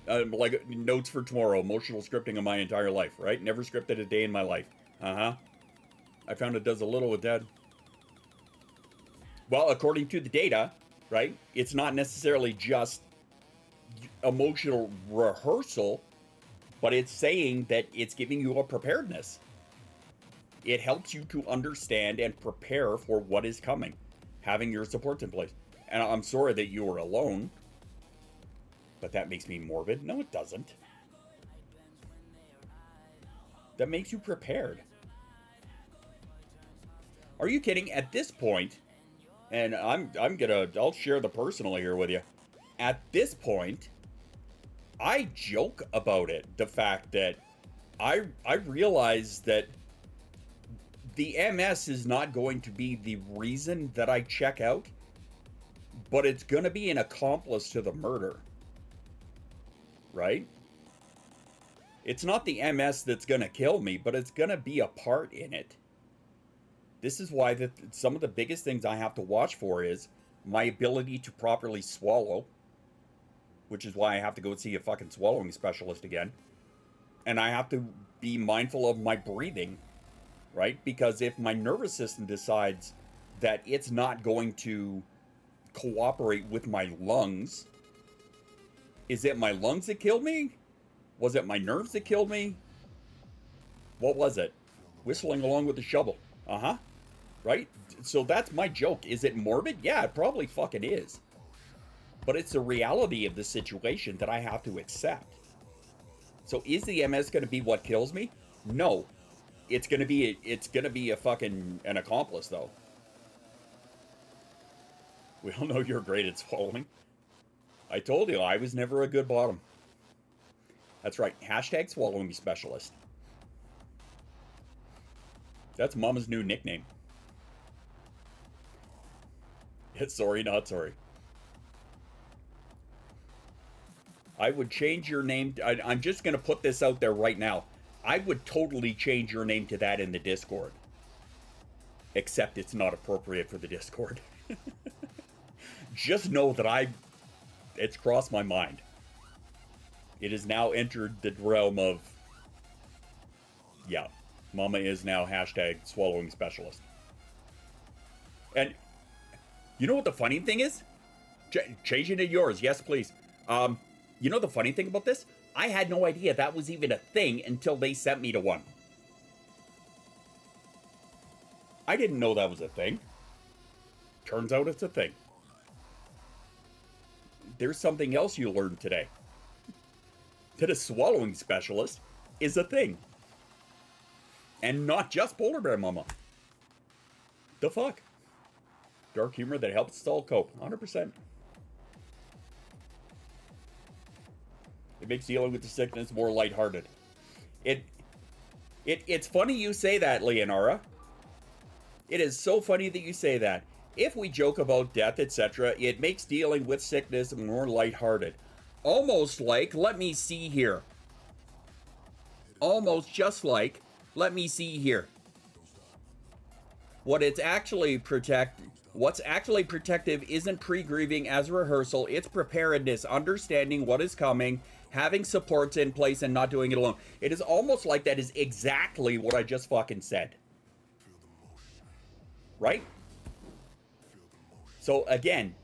like notes for tomorrow, emotional scripting of my entire life, right? Never scripted a day in my life. I found it does a little with Dad. Well, according to the data, right, it's not necessarily just emotional rehearsal, but it's saying that it's giving you a preparedness. It helps you to understand and prepare for what is coming, having your supports in place. And I'm sorry that you were alone, but that makes me morbid. No, it doesn't. That makes you prepared. Are you kidding? At this point, and I'll share the personal here with you. At this point, I joke about it. The fact that I realize that the MS is not going to be the reason that I check out, but it's going to be an accomplice to the murder. Right? It's not the MS that's going to kill me, but it's going to be a part in it. This is why some of the biggest things I have to watch for is my ability to properly swallow, which is why I have to go see a fucking swallowing specialist again. And I have to be mindful of my breathing, right? Because if my nervous system decides that it's not going to cooperate with my lungs, is it my lungs that killed me? Was it my nerves that killed me? What was it? Whistling along with the shovel. Right? So that's my joke. Is it morbid? Yeah, it probably fucking is. But it's the reality of the situation that I have to accept. So is the MS going to be what kills me? No. It's going to be a fucking an accomplice, though. We all know you're great at swallowing. I told you, I was never a good bottom. That's right. Hashtag swallowing specialist. That's Mama's new nickname. It's sorry, not sorry. I would change your name. I'm just going to put this out there right now. I would totally change your name to that in the Discord. Except it's not appropriate for the Discord. Just know that it's crossed my mind. It has now entered the realm of, yeah, Mama is now hashtag swallowing specialist. And you know what the funny thing is? Changing to yours, yes please. You know the funny thing about this? I had no idea that was even a thing until they sent me to one. I didn't know that was a thing. Turns out it's a thing. There's something else you learned today. That a swallowing specialist is a thing. And not just polar bear mama. The fuck? Dark humor that helps us all cope. 100%. It makes dealing with the sickness more lighthearted. It's funny you say that, Leonora. It is so funny that you say that. If we joke about death, etc., it makes dealing with sickness more lighthearted. almost like, let me see here. Almost just like, let me see here. What's actually protective isn't pre-grieving as rehearsal, it's preparedness, understanding what is coming, having supports in place and not doing it alone. It is almost like that is exactly what I just fucking said. Right? So again,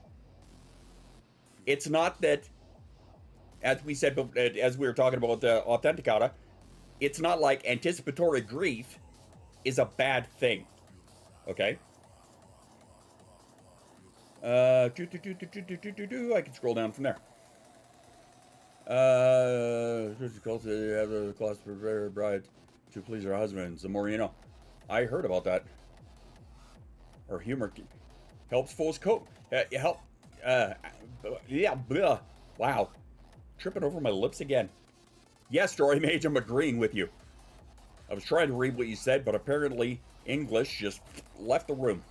it's not that, as we said, as we were talking about the authenticata, it's not like anticipatory grief is a bad thing. Okay? I can scroll down from there. It's called to have the class prepare bride to please her husband. The more you know. I heard about that. Or humor helps folks cope. Yeah, blah. Wow. Tripping over my lips again. Yes, Story Mage, I'm agreeing with you. I was trying to read what you said, but apparently English just left the room.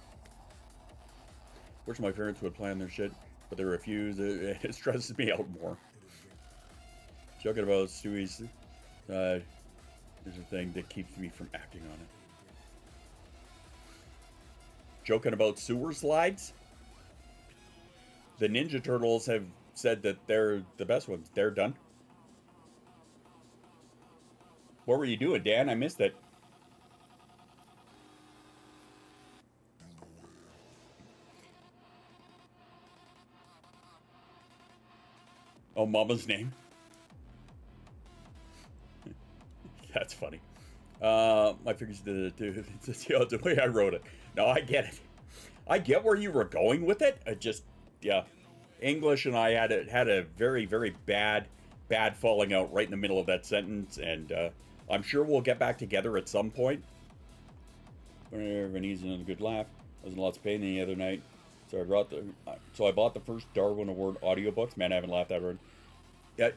Wish my parents would plan their shit, but they refuse. It stresses me out more. Joking about Stewie's is a thing that keeps me from acting on it. Joking about sewer slides? The Ninja Turtles have said that they're the best ones. They're done. What were you doing, Dan? I missed it. Oh, Mama's name? That's funny. My fingers the way I wrote it. No, I get it. I get where you were going with it. I just, yeah. English and I had a very, very bad falling out right in the middle of that sentence, and I'm sure we'll get back together at some point. Everyone needs another good laugh. I was in lots of pain the other night, so I bought the first Darwin Award audiobooks. Man, I haven't laughed that hard. Yeah,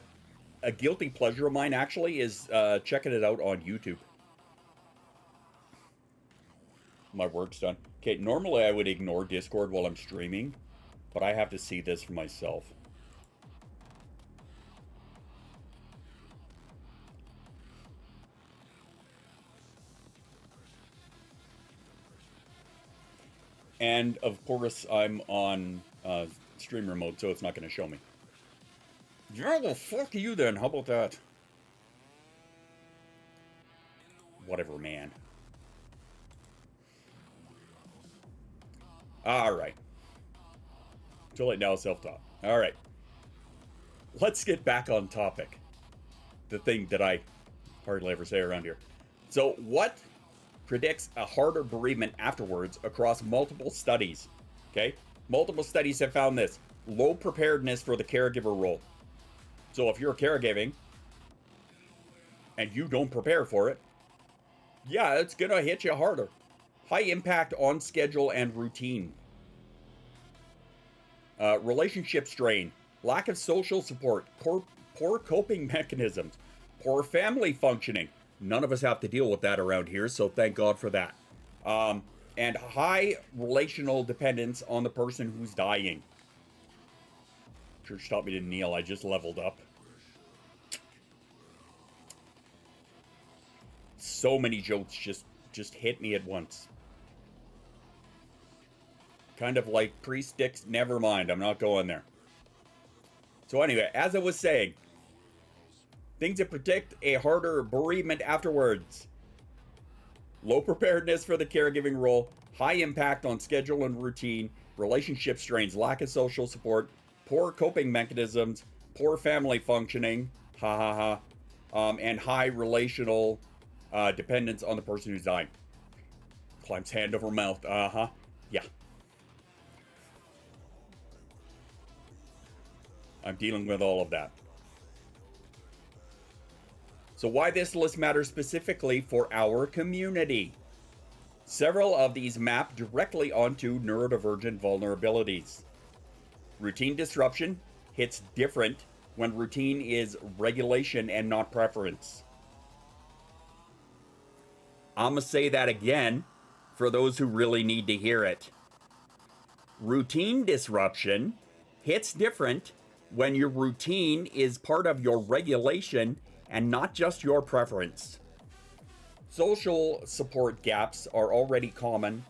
a guilty pleasure of mine actually is checking it out on YouTube. My work's done. Okay, normally I would ignore Discord while I'm streaming, but I have to see this for myself. And of course, I'm on streamer mode, so it's not going to show me. Yeah, well, fuck you then. How about that? Whatever, man. All right. Too late now, self-talk. All right. Let's get back on topic. The thing that I hardly ever say around here. So, what predicts a harder bereavement afterwards across multiple studies? Okay? Multiple studies have found this. Low preparedness for the caregiver role. So, if you're caregiving and you don't prepare for it, yeah, it's going to hit you harder. High impact on schedule and routine. Relationship strain, lack of social support, poor coping mechanisms, poor family functioning. None of us have to deal with that around here, so thank God for that. And high relational dependence on the person who's dying. Church taught me to kneel. I just leveled up. So many jokes just hit me at once. Kind of like priest sticks. Never mind. I'm not going there. So anyway, as I was saying, things that predict a harder bereavement afterwards. Low preparedness for the caregiving role, high impact on schedule and routine, relationship strains, lack of social support, poor coping mechanisms, poor family functioning, and high relational dependence on the person who's dying. Climbs hand over mouth. Yeah. I'm dealing with all of that. So why this list matters specifically for our community. Several of these map directly onto neurodivergent vulnerabilities. Routine disruption hits different when routine is regulation and not preference. I'm going to say that again for those who really need to hear it. Routine disruption hits different when your routine is part of your regulation and not just your preference. Social support gaps are already common,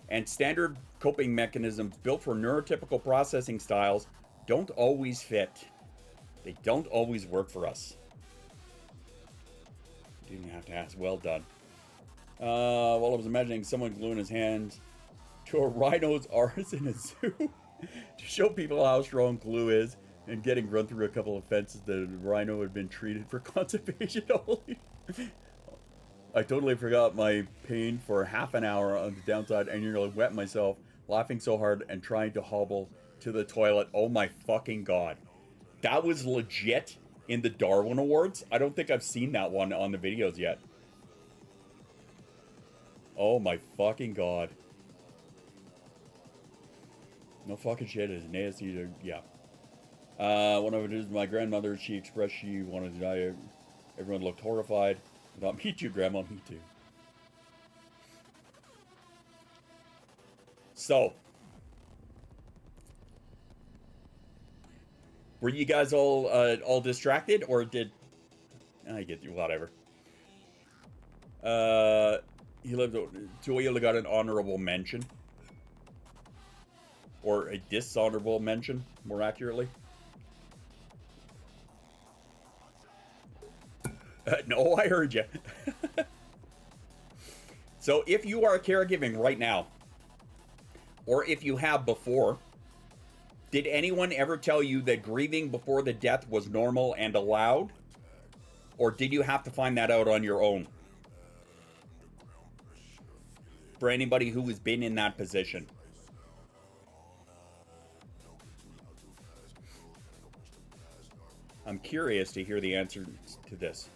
and standard coping mechanisms built for neurotypical processing styles don't always fit. They don't always work for us. Didn't have to ask. Well done. Well, I was imagining someone gluing his hands to a rhino's arse in a zoo to show people how strong glue is, and getting run through a couple of fences. The rhino had been treated for conservation only. I totally forgot my pain for half an hour on the downside and nearly wet myself, laughing so hard and trying to hobble to the toilet. Oh my fucking god. That was legit in the Darwin Awards. I don't think I've seen that one on the videos yet. Oh my fucking god. No fucking shit. It's nasty to, yeah. One of it is my grandmother. She expressed she wanted to die. Everyone looked horrified. I thought, me too, Grandma, me too. So, were you guys all distracted, or did I get you? Whatever. He lived. Tuola got an honorable mention, or a dishonorable mention, more accurately. No, I heard you. So if you are caregiving right now, or if you have before, did anyone ever tell you that grieving before the death was normal and allowed? Or did you have to find that out on your own? For anybody who has been in that position. I'm curious to hear the answer to this.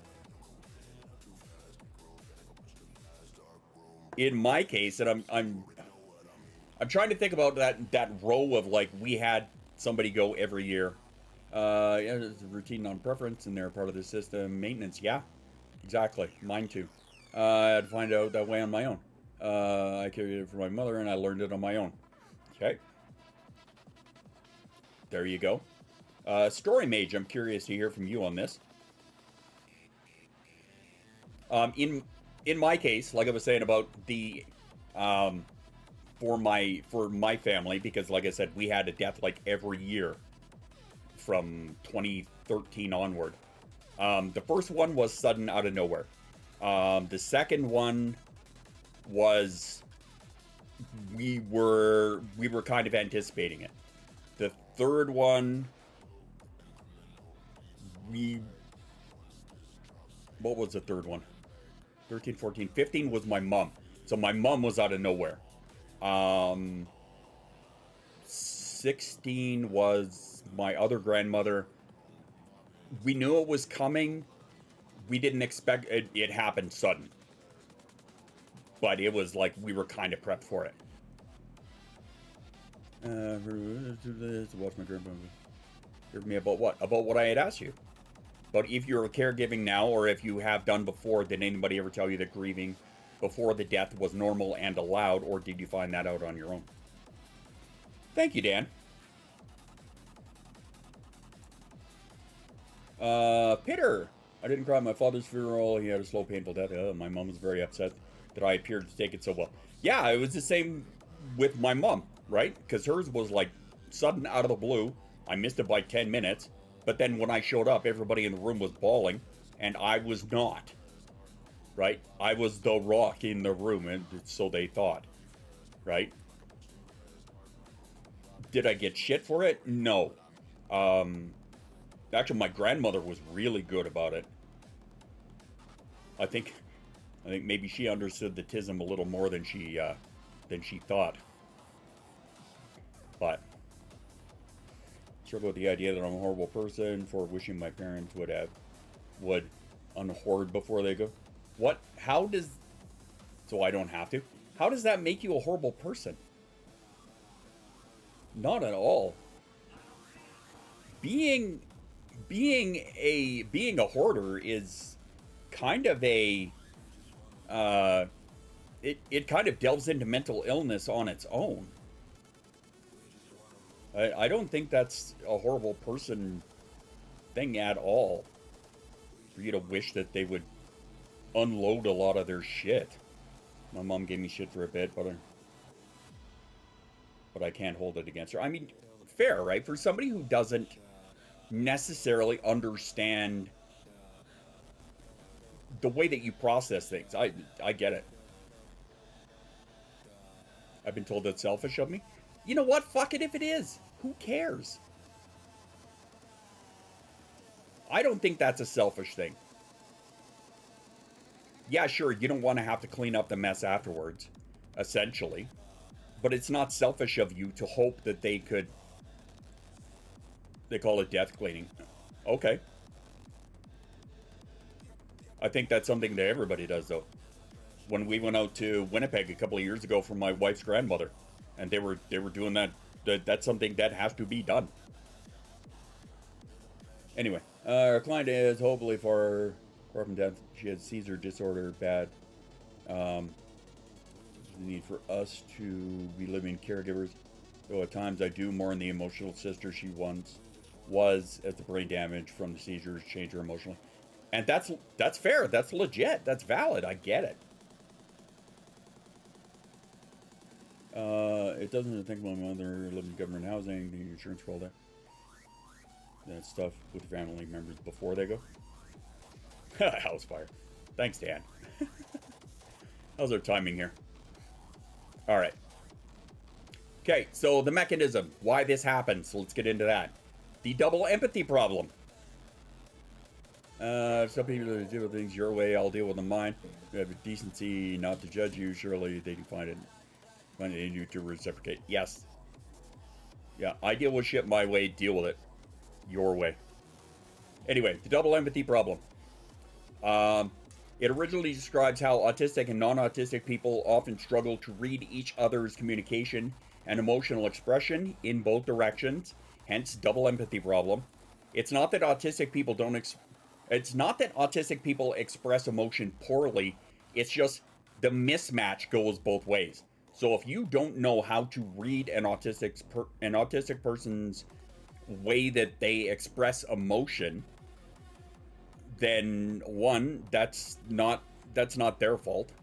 In my case, and I'm trying to think about that row of, like, we had somebody go every year. Yeah, it's a routine non-preference, and they're part of the system. Maintenance, yeah, exactly. Mine too. I had to find out that way on my own. I carried it for my mother, and I learned it on my own. Okay. There you go. Story Mage, I'm curious to hear from you on this. In my case, like I was saying about the for my family, because like I said, we had a death like every year from 2013 onward. The first one was sudden out of nowhere. The second one was we were kind of anticipating it. The third one, what was the third one? 13, 14, 15 was my mom. So my mom was out of nowhere. 16 was my other grandmother. We knew it was coming. We didn't expect it. It happened sudden. But it was like we were kind of prepped for it. Watch my grandmother. Hear me about what? About what I had asked you. But if you're caregiving now, or if you have done before, did anybody ever tell you that grieving before the death was normal and allowed, or did you find that out on your own? Thank you, Dan. Pitter. I didn't cry at my father's funeral. He had a slow, painful death. My mom was very upset that I appeared to take it so well. Yeah, it was the same with my mom, right? Because hers was like sudden out of the blue. I missed it by 10 minutes. But then when I showed up, everybody in the room was bawling, and I was not, right? I was the rock in the room, and so they thought, right? Did I get shit for it? No. Actually, my grandmother was really good about it. I think maybe she understood the tism a little more than she thought. But struggle with the idea that I'm a horrible person for wishing my parents would unhoard before they go. What? How does? So I don't have to. How does that make you a horrible person? Not at all. Being a hoarder is kind of a it kind of delves into mental illness on its own. I don't think that's a horrible person thing at all. For you to wish that they would unload a lot of their shit. My mom gave me shit for a bit, but I can't hold it against her. I mean, fair, right? For somebody who doesn't necessarily understand the way that you process things, I get it. I've been told that's selfish of me. You know what? Fuck it if it is. Who cares? I don't think that's a selfish thing. Yeah, sure, you don't want to have to clean up the mess afterwards, essentially. But it's not selfish of you to hope that they could... They call it death cleaning. Okay. I think that's something that everybody does, though. When we went out to Winnipeg a couple of years ago for my wife's grandmother, and they were doing that, that's something that has to be done. Anyway, our client is hopefully far from death. She has seizure disorder, bad. The need for us to be living caregivers. Though at times I do more in the emotional sister she once was, as the brain damage from the seizures change her emotionally. And that's fair. That's legit. That's valid. I get it. It doesn't think my mother lived in government housing, the insurance for all that. That stuff with family members before they go. House fire. Thanks, Dan. How's our timing here? All right. Okay, so the mechanism, why this happens. Let's get into that. The double empathy problem. Some people deal with things your way, I'll deal with them mine. We have a decency not to judge you. Surely they can find it in you to reciprocate. Yes. Yeah, I deal with shit my way, deal with it your way. Anyway, the double empathy problem. It originally describes how autistic and non-autistic people often struggle to read each other's communication and emotional expression in both directions, hence double empathy problem. It's not that autistic people express emotion poorly, it's just the mismatch goes both ways. So if you don't know how to read an autistic person's way that they express emotion, then one, that's not their fault.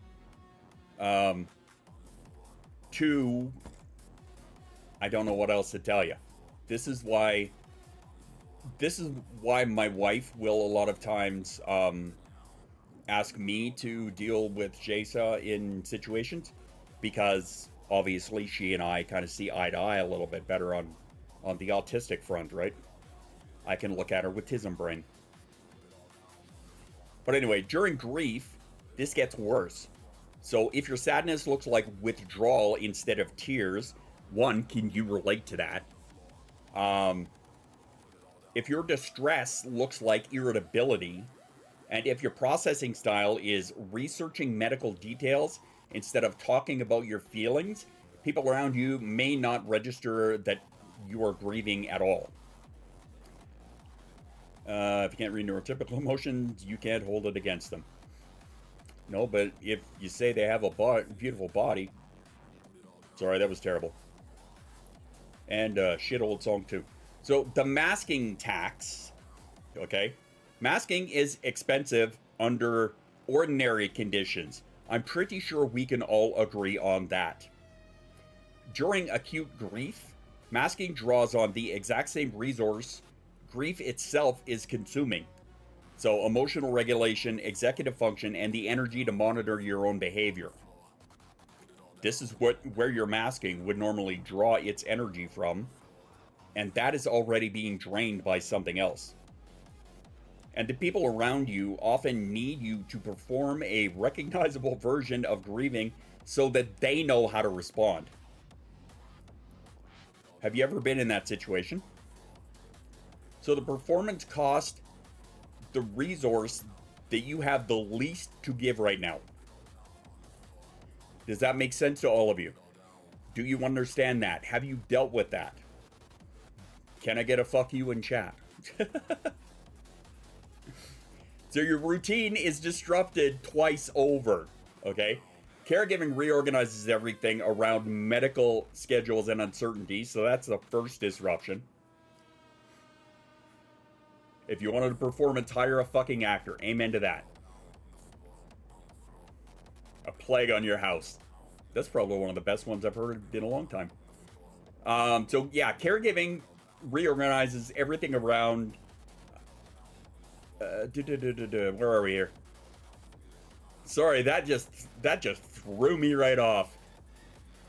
Two, I don't know what else to tell you. This is why my wife will a lot of times ask me to deal with Jasa in situations, because obviously she and I kind of see eye to eye a little bit better on the autistic front, right? I can look at her with autism brain. But anyway, during grief, this gets worse. So if your sadness looks like withdrawal instead of tears, one, can you relate to that? If your distress looks like irritability, and if your processing style is researching medical details instead of talking about your feelings, people around you may not register that you are grieving at all. If you can't read neurotypical emotions, you can't hold it against them. No, but if you say they have a beautiful body... Sorry, that was terrible. And shit old song too. So the masking tax, okay? Masking is expensive under ordinary conditions. I'm pretty sure we can all agree on that. During acute grief, masking draws on the exact same resource grief itself is consuming. So emotional regulation, executive function, and the energy to monitor your own behavior. This is where your masking would normally draw its energy from, and that is already being drained by something else. And the people around you often need you to perform a recognizable version of grieving so that they know how to respond. Have you ever been in that situation? So the performance cost the resource that you have the least to give right now. Does that make sense to all of you? Do you understand that? Have you dealt with that? Can I get a fuck you in chat? So your routine is disrupted twice over, okay? Caregiving reorganizes everything around medical schedules and uncertainty, so that's the first disruption. If you wanted a performance, hire a fucking actor. Amen to that. A plague on your house. That's probably one of the best ones I've heard in a long time. So yeah, caregiving reorganizes everything around. Where are we here? Sorry, that just threw me right off.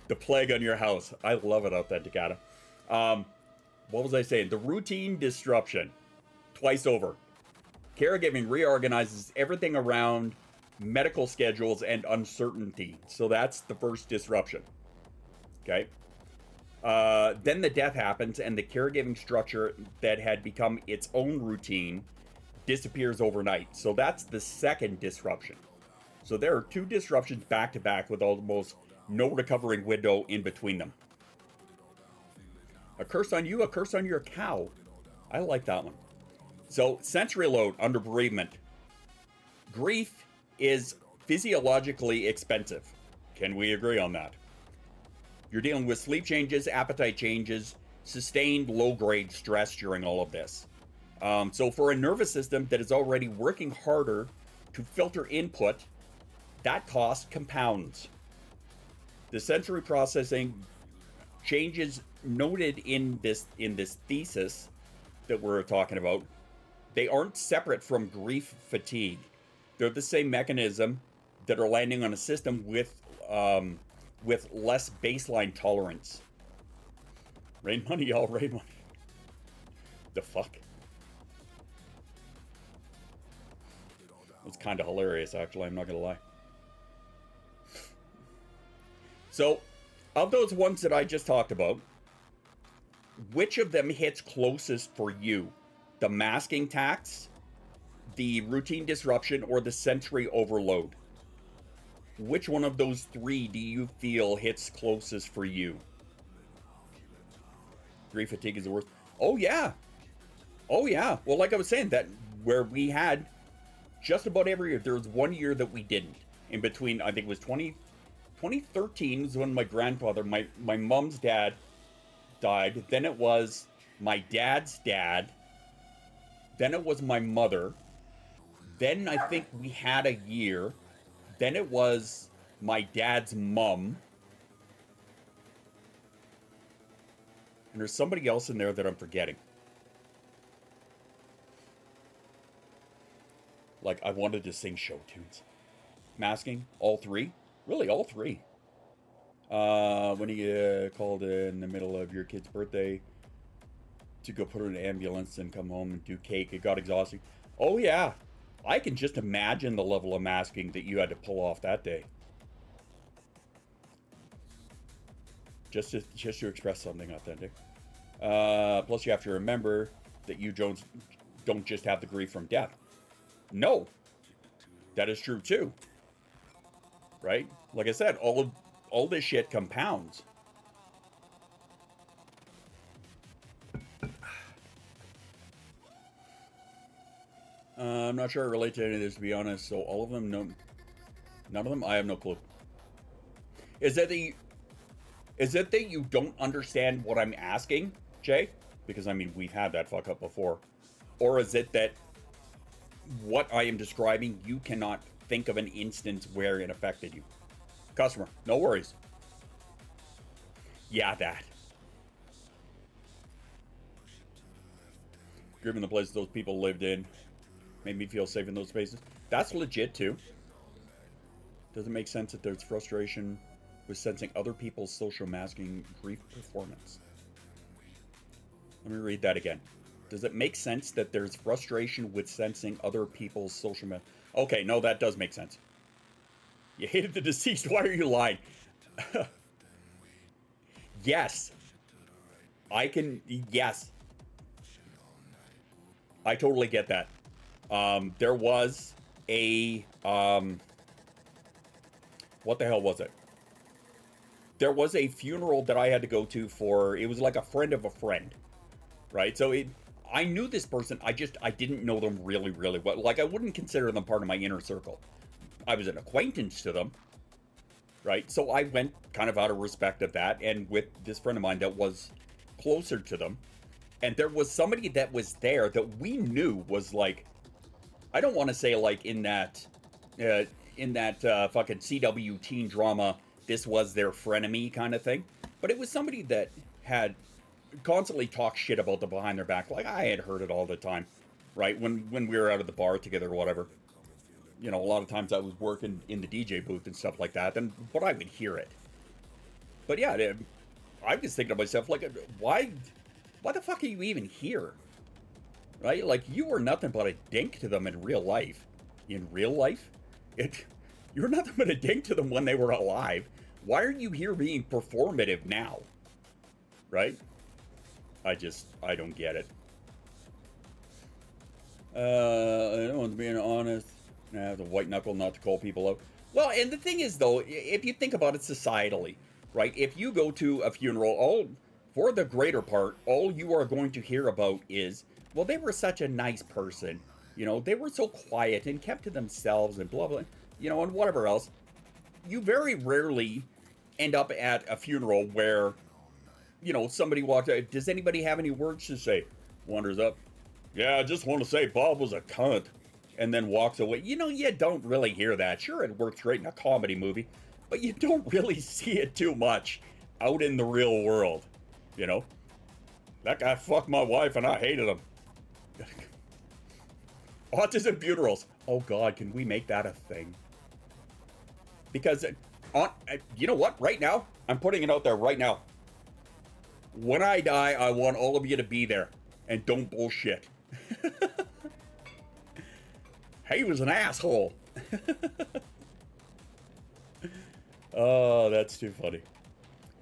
The plague on your house. I love it, Authenticata. What was I saying? The routine disruption. Twice over. Caregiving reorganizes everything around medical schedules and uncertainty. So that's the first disruption. Okay. Then the death happens and the caregiving structure that had become its own routine disappears overnight. So that's the second disruption. So there are two disruptions back to back with almost no recovering window in between them. A curse on you, a curse on your cow. I like that one. So sensory load under bereavement. Grief is physiologically expensive. Can we agree on that? You're dealing with sleep changes, appetite changes, sustained low-grade stress during all of this. So for a nervous system that is already working harder to filter input, that cost compounds. The sensory processing changes noted in this thesis that we're talking about, they aren't separate from grief fatigue. They're the same mechanism that are landing on a system with less baseline tolerance. Rain money, y'all, rain money. The fuck? It's kind of hilarious, actually, I'm not gonna lie. So, of those ones that I just talked about, which of them hits closest for you? The masking tax, the routine disruption, or the sensory overload? Which one of those three do you feel hits closest for you? Grief fatigue is the worst. Oh yeah. Oh yeah. Well, like I was saying, that where we had just about every year, there was 1 year that we didn't. In between, I think it was 2013 was when my grandfather, my mom's dad died. Then it was my dad's dad. Then it was my mother. Then I think we had a year. Then it was my dad's mom. And there's somebody else in there that I'm forgetting. Like, I wanted to sing show tunes. Masking, all three. Really, all three. When he called in the middle of your kid's birthday to go put her in an ambulance and come home and do cake, it got exhausting. Oh yeah, I can just imagine the level of masking that you had to pull off that day. Just to express something authentic. Plus you have to remember that you Jones don't just have the grief from death. No, that is true too. Right? Like I said, all this shit compounds. I'm not sure I relate to any of this, to be honest. So all of them, no, none of them. I have no clue. Is it that you don't understand what I'm asking, Jay? Because I mean, we've had that fuck up before. Or is it that what I am describing, you cannot think of an instance where it affected you? Customer, no worries. Yeah, that. Grieving the place those people lived in made me feel safe in those spaces. That's legit too. Does it make sense that there's frustration with sensing other people's social masking grief performance? Let me read that again. Does it make sense that there's frustration with sensing other people's social masking? Okay, no, that does make sense. You hated the deceased. Why are you lying? Yes. Yes. I totally get that. There was a, what the hell was it? There was a funeral that I had to go to for, it was like a friend of a friend, right? So I knew this person, I didn't know them really, really well. Like, I wouldn't consider them part of my inner circle. I was an acquaintance to them, right? So I went kind of out of respect of that, and with this friend of mine that was closer to them, and there was somebody that was there that we knew was like, I don't want to say like in that fucking CW teen drama, this was their frenemy kind of thing, but it was somebody that had constantly talked shit about them behind their back. Like, I had heard it all the time, right? When we were out at the bar together or whatever. You know, a lot of times I was working in the DJ booth and stuff like that, but I would hear it. But yeah, I was thinking to myself, like, why the fuck are you even here? Right? Like, you were nothing but a dink to them in real life. In real life? You're nothing but a dink to them when they were alive. Why are you here being performative now? Right? I don't get it. I don't want to be honest. The white knuckle not to call people out. Well, and the thing is, though, if you think about it societally, right? If you go to a funeral, for the greater part, all you are going to hear about is, well, they were such a nice person. You know, they were so quiet and kept to themselves and blah, blah, you know, and whatever else. You very rarely end up at a funeral where, you know, somebody walks out. Does anybody have any words to say? Wanders up. Yeah, I just want to say Bob was a cunt. And then walks away. You know, you don't really hear that. Sure, it works great in a comedy movie, but you don't really see it too much out in the real world. You know? That guy fucked my wife and I hated him. Autism funerals. Oh God, can we make that a thing? Because, you know what? Right now, I'm putting it out there right now. When I die, I want all of you to be there. And don't bullshit. He was an asshole. Oh, that's too funny.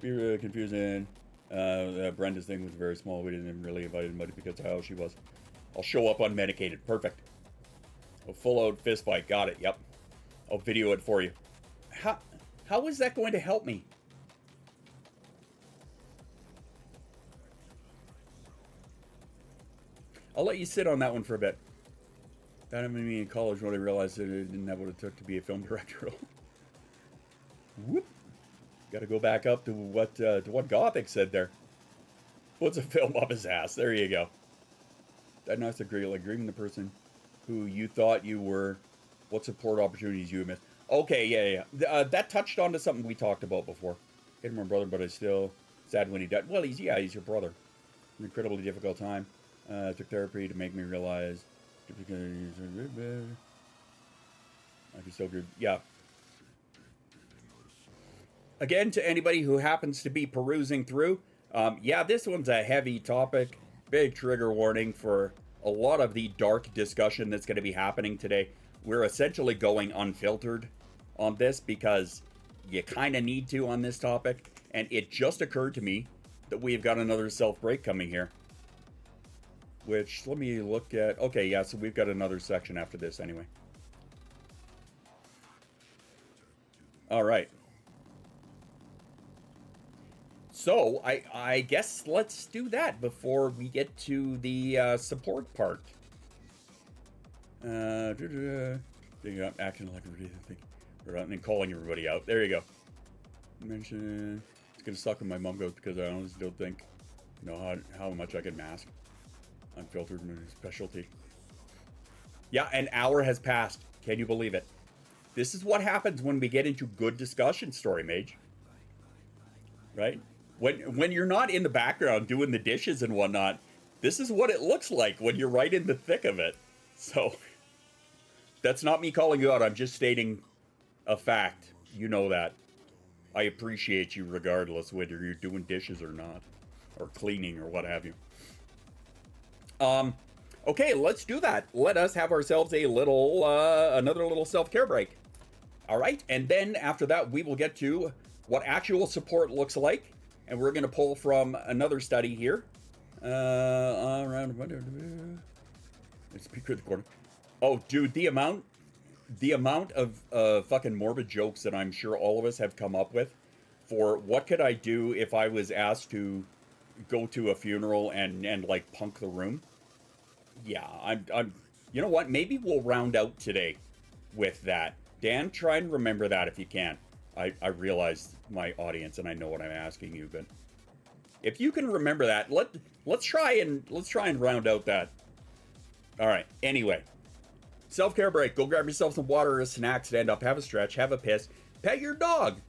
Be really confusing. Brenda's thing was very small. We didn't really invite anybody because of how she was. I'll show up unmedicated. Perfect. A full-out fist fight. Got it. Yep. I'll video it for you. How is that going to help me? I'll let you sit on that one for a bit. That happened to me in college when I realized that I didn't have what it took to be a film director. Whoop. Got to go back up to what Gothic said there. Puts a film up his ass. There you go. Diagnostic agree, like grieving the person who you thought you were. What support opportunities you have missed? Okay, yeah. That touched on to something we talked about before. Hate my brother, but I still sad when he died. Well, he's your brother. An incredibly difficult time. Took therapy to make me realize. I'd be so good. Yeah. Again, to anybody who happens to be perusing through, yeah, this one's a heavy topic. Big trigger warning for a lot of the dark discussion that's going to be happening today. We're essentially going unfiltered on this because you kind of need to on this topic. And it just occurred to me that we've got another self-break coming here. Which, let me look at... Okay, yeah, so we've got another section after this anyway. All right. So, I guess let's do that before we get to the support part. Acting like a thing. And calling everybody out. There you go. Mention... It's going to suck when my mom goes because I honestly don't think, you know, how much I can mask. Unfiltered specialty. Yeah, an hour has passed. Can you believe it? This is what happens when we get into good discussion, Story Mage. Right? When you're not in the background doing the dishes and whatnot, this is what it looks like when you're right in the thick of it. So, that's not me calling you out. I'm just stating a fact. You know that. I appreciate you regardless whether you're doing dishes or not. Or cleaning or what have you. Okay, let's do that. Let us have ourselves a little, another little self-care break. All right, and then after that, we will get to what actual support looks like, and we're going to pull from another study here. Around. Let's speak through the corner. Oh, dude, the amount of fucking morbid jokes that I'm sure all of us have come up with for what could I do if I was asked to go to a funeral and like punk the room. Yeah, I'm you know what? Maybe we'll round out today with that. Dan, try and remember that if you can. I realize my audience and I know what I'm asking you, but if you can remember that, let's try and round out that. All right. Anyway, self-care break. Go grab yourself some water or a snack, stand up, have a stretch, have a piss, pet your dog,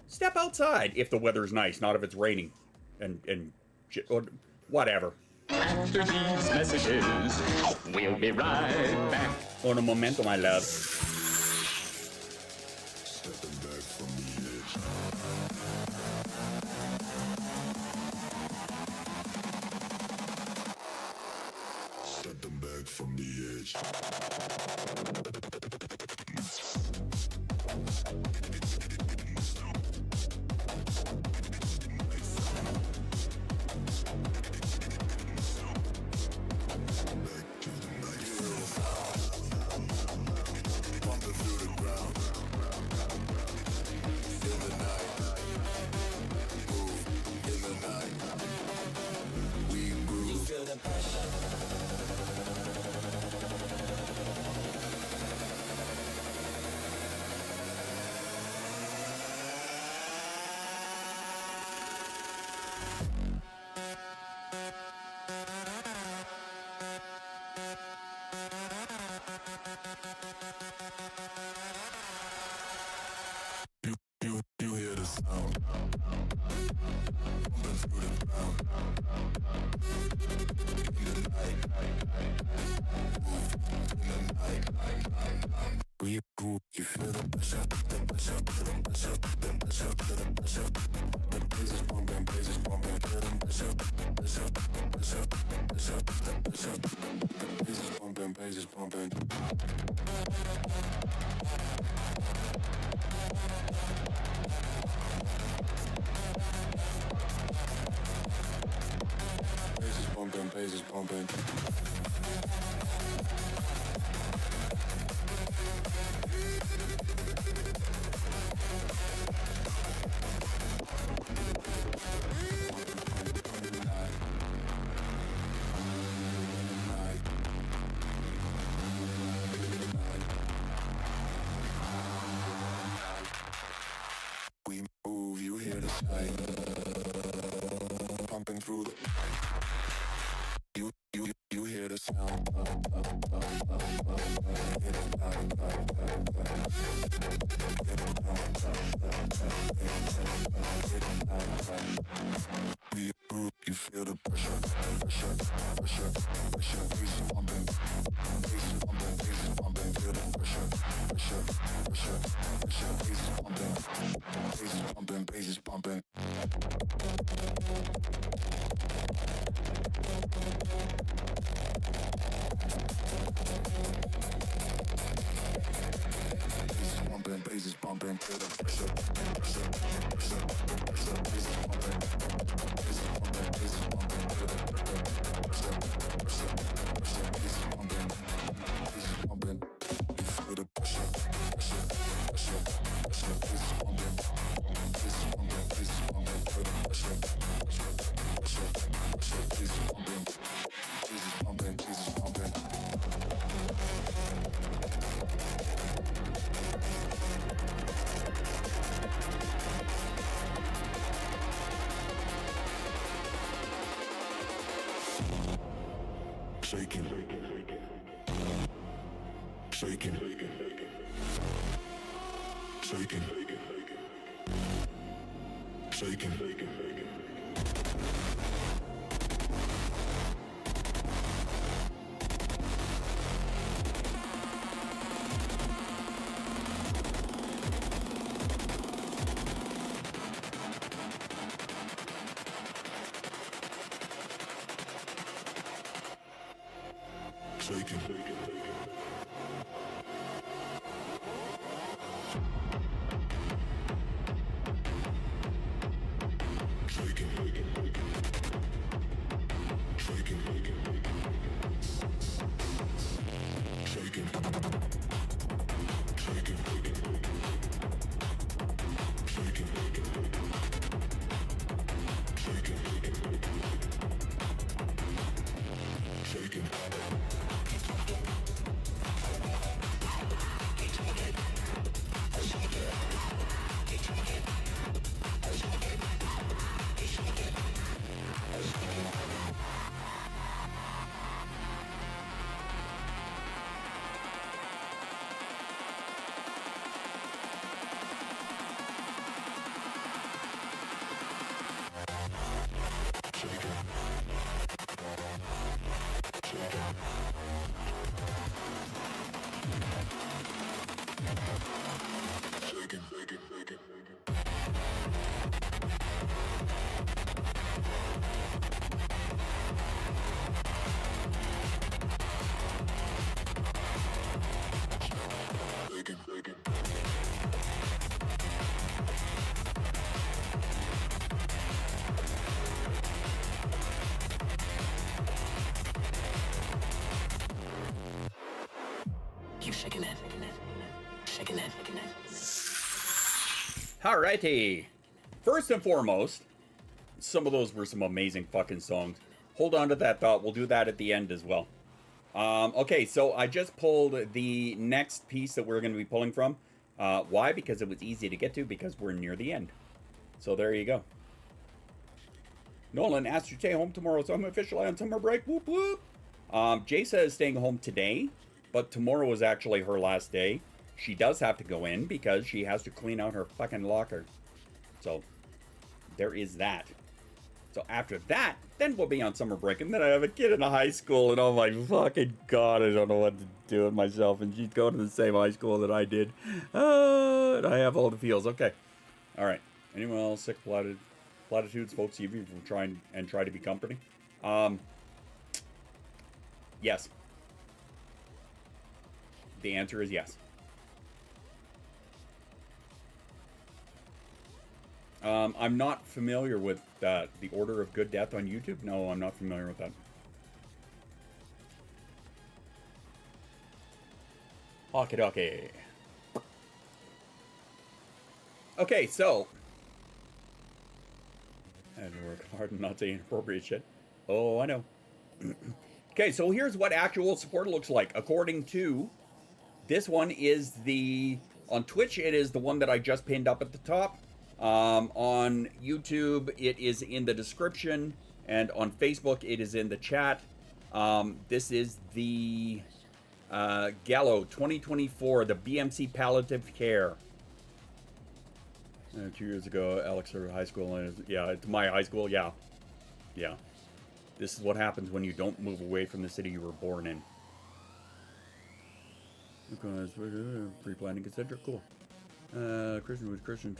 step outside if the weather's nice, not if it's raining, and shit, or whatever. After these messages, we'll be right back. On a momento, my love. Shaking. Shaking. Shaking. Shaking. Shaking. shaking, shaking, shaking. Shaking, shaking. Keep shaking it. Shaking it. Alrighty. First and foremost, some of those were some amazing fucking songs. Hold on to that thought. We'll do that at the end as well. Okay, so I just pulled the next piece that we're going to be pulling from. Why? Because it was easy to get to, because we're near the end. So there you go. Nolan asked you to stay home tomorrow, so I'm officially on summer break. Whoop whoop. Jasa is staying home today, but tomorrow is actually her last day. She does have to go in because she has to clean out her fucking locker. So there is that. So after that, then we'll be on summer break. And then I have a kid in a high school, and oh my fucking god, I don't know what to do with myself. And she's going to the same high school that I did. And I have all the feels. Okay. All right. Anyone else sick of platitudes, folks? Even if we're try to be comforting. Yes. The answer is yes. I'm not familiar with the order of good death on YouTube. No, I'm not familiar with that. Okie. Okay, so I had to work hard and not say inappropriate shit. Oh, I know. Okay, so here's what actual support looks like. According to this one is on Twitch, it is the one that I just pinned up at the top. On YouTube, it is in the description, and on Facebook, it is in the chat. This is the Gallo 2024, the BMC Palliative Care. 2 years ago, Alex started high school, and yeah, it's my high school, yeah. This is what happens when you don't move away from the city you were born in. Because pre-planning concentric, cool. Christian was Christian,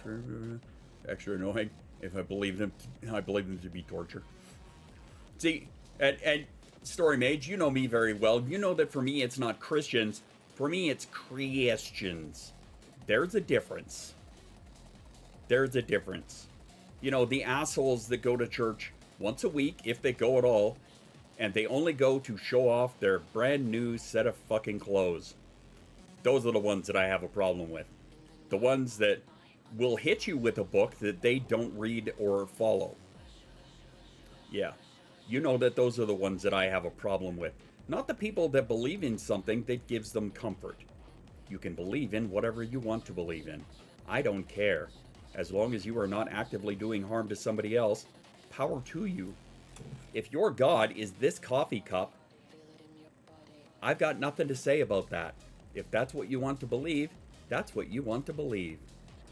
extra annoying. If I believe them to be torture. See, and Story Mage, you know me very well. You know that for me, it's not Christians. For me, it's Christians. There's a difference. You know, the assholes that go to church once a week, if they go at all, and they only go to show off their brand new set of fucking clothes. Those are the ones that I have a problem with. The ones that will hit you with a book that they don't read or follow. Yeah. You know that those are the ones that I have a problem with. Not the people that believe in something that gives them comfort. You can believe in whatever you want to believe in. I don't care. As long as you are not actively doing harm to somebody else, power to you. If your God is this coffee cup, I've got nothing to say about that. If that's what you want to believe, that's what you want to believe.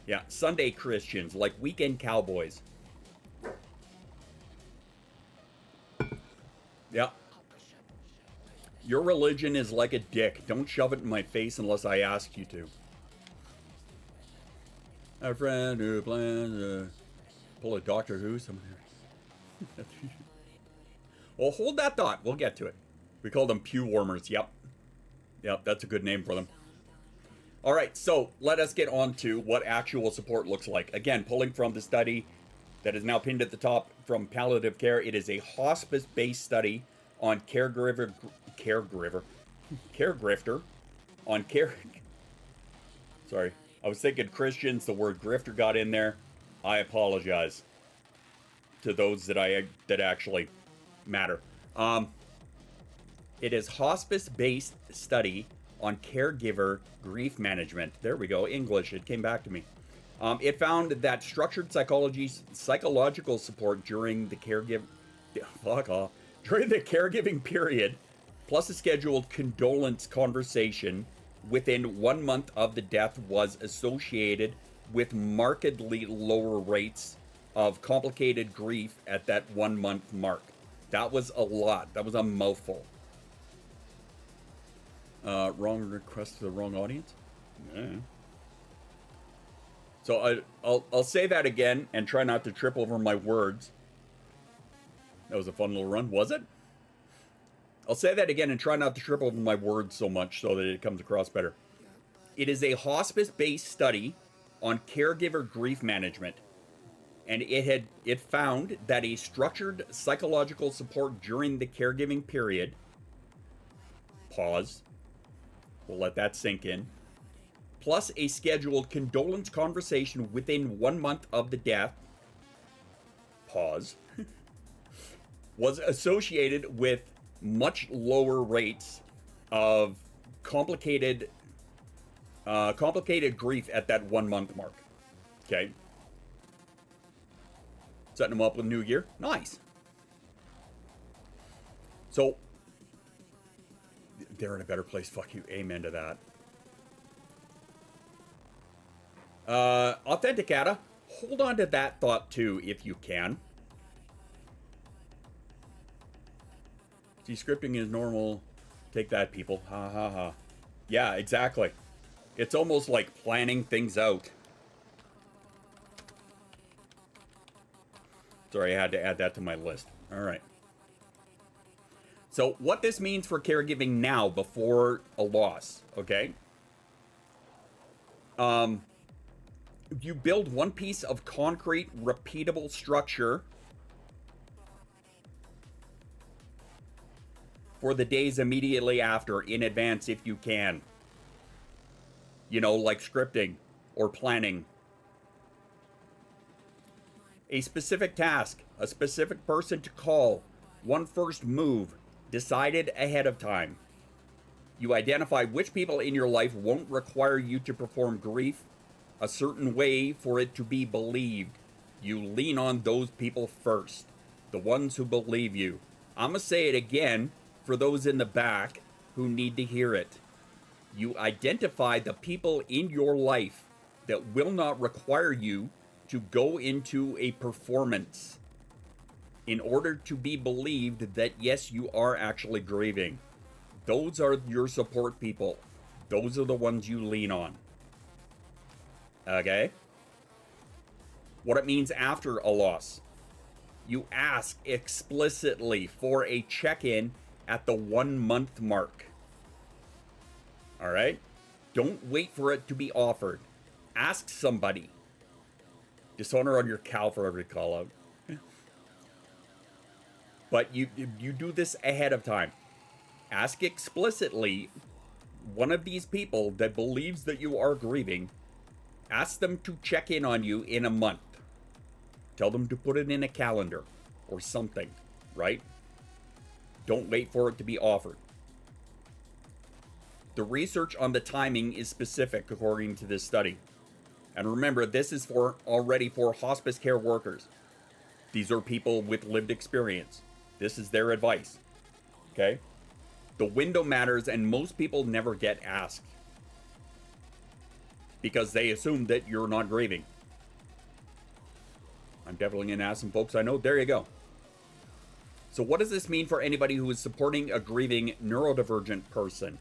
Yeah, Sunday Christians, like weekend cowboys. Yeah. Your religion is like a dick. Don't shove it in my face unless I ask you to. A friend who plans to pull a Doctor Who. Well, hold that thought. We'll get to it. We call them pew warmers. Yep, that's a good name for them. All right, so let us get on to what actual support looks like. Again, pulling from the study that is now pinned at the top from Palliative Care. It is a hospice-based study on caregrifter, sorry, I was thinking Christians, the word grifter got in there. I apologize to those that actually matter. It is hospice-based study on caregiver grief management. There we go, English, it came back to me. It found that structured psychological support during the caregiving period, plus a scheduled condolence conversation within 1 month of the death, was associated with markedly lower rates of complicated grief at that 1 month mark. That was a lot. That was a mouthful. Wrong request to the wrong audience? Yeah. So I'll say that again and try not to trip over my words. That was a fun little run, was it? I'll say that again and try not to trip over my words so much so that it comes across better. It is a hospice-based study on caregiver grief management. And it found that a structured psychological support during the caregiving period, pause, we'll let that sink in, plus a scheduled condolence conversation within 1 month of the death, pause, was associated with much lower rates of complicated grief at that 1 month mark. Okay. Setting them up with New Year. Nice. So, they're in a better place. Fuck you. Amen to that. Authenticata, hold on to that thought too, if you can. See, scripting is normal. Take that, people. Ha ha ha. Yeah, exactly. It's almost like planning things out. Sorry, I had to add that to my list. All right. So what this means for caregiving now before a loss, okay? You build one piece of concrete, repeatable structure for the days immediately after in advance if you can. You know, like scripting or planning. A specific task, a specific person to call, one first move, decided ahead of time. You identify which people in your life won't require you to perform grief a certain way for it to be believed. You lean on those people first, the ones who believe you. I'm gonna say it again for those in the back who need to hear it. You identify the people in your life that will not require you to go into a performance in order to be believed that yes, you are actually grieving. Those are your support people. Those are the ones you lean on. Okay? What it means after a loss. You ask explicitly for a check-in at the 1 month mark. All right? Don't wait for it to be offered. Ask somebody. Dishonor on your cow for every call out. But you do this ahead of time. Ask explicitly one of these people that believes that you are grieving. Ask them to check in on you in a month. Tell them to put it in a calendar or something, right? Don't wait for it to be offered. The research on the timing is specific according to this study. And remember, this is already for hospice care workers. These are people with lived experience. This is their advice. Okay? The window matters, and most people never get asked because they assume that you're not grieving. I'm definitely going to ask some folks I know. There you go. So what does this mean for anybody who is supporting a grieving neurodivergent person?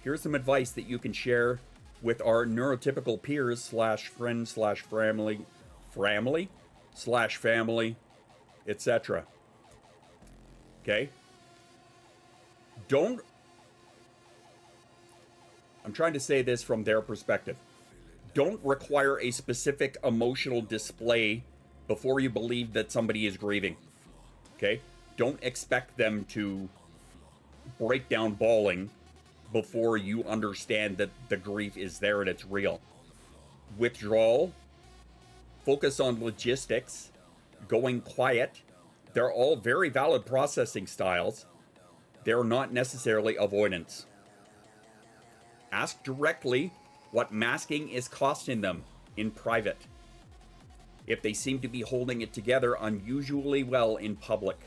Here's some advice that you can share with our neurotypical peers slash friends slash family, etc. Okay? I'm trying to say this from their perspective. Don't require a specific emotional display before you believe that somebody is grieving. Okay? Don't expect them to break down bawling before you understand that the grief is there and it's real. Withdrawal, focus on logistics, going quiet. They're all very valid processing styles. They're not necessarily avoidance. Ask directly what masking is costing them in private. If they seem to be holding it together unusually well in public.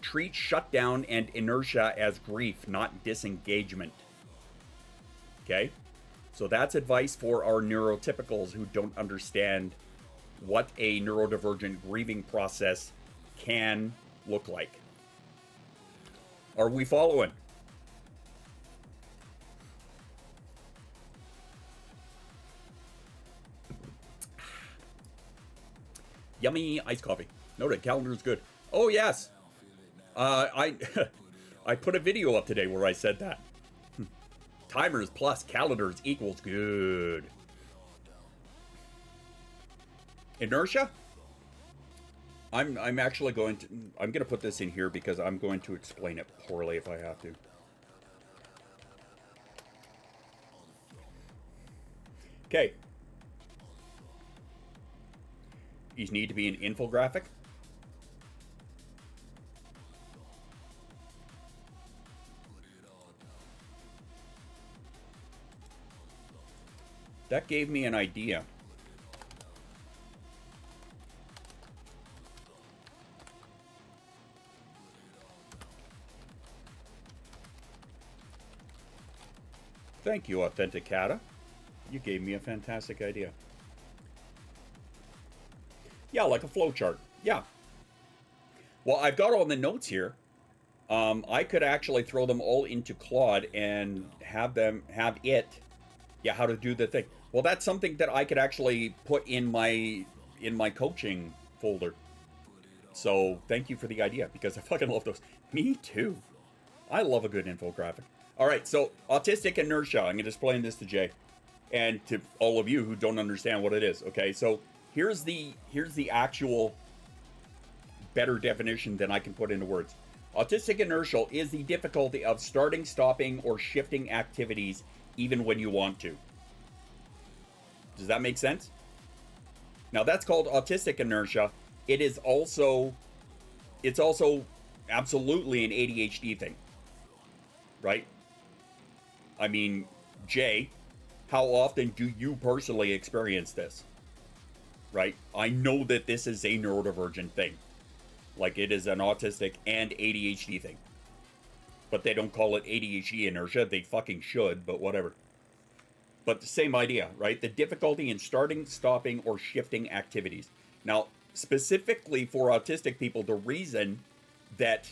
Treat shutdown and inertia as grief, not disengagement. Okay? So that's advice for our neurotypicals who don't understand what a neurodivergent grieving process can look like. Are we following? Yummy iced coffee. Noted, calendar is good. Oh, yes. I I put a video up today where I said that. Timers plus calendars equals good. Inertia? I'm actually going to put this in here because I'm going to explain it poorly if I have to. Okay. These need to be an infographic. That gave me an idea. Thank you, Authenticata. You gave me a fantastic idea. Yeah, like a flowchart. Yeah. Well, I've got all the notes here. I could actually throw them all into Claude and have it. Yeah, how to do the thing. Well, that's something that I could actually put in my coaching folder. So thank you for the idea because I fucking love those. Me too. I love a good infographic. All right, so autistic inertia. I'm going to explain this to Jay and to all of you who don't understand what it is. Okay, so here's the actual better definition than I can put into words. Autistic inertial is the difficulty of starting, stopping, or shifting activities even when you want to. Does that make sense? Now that's called autistic inertia. It's also absolutely an ADHD thing, right? I mean, Jay, how often do you personally experience this? Right? I know that this is a neurodivergent thing. Like it is an autistic and ADHD thing. But they don't call it ADHD inertia. They fucking should, but whatever. But the same idea, right? The difficulty in starting, stopping, or shifting activities. Now, specifically for autistic people, the reason that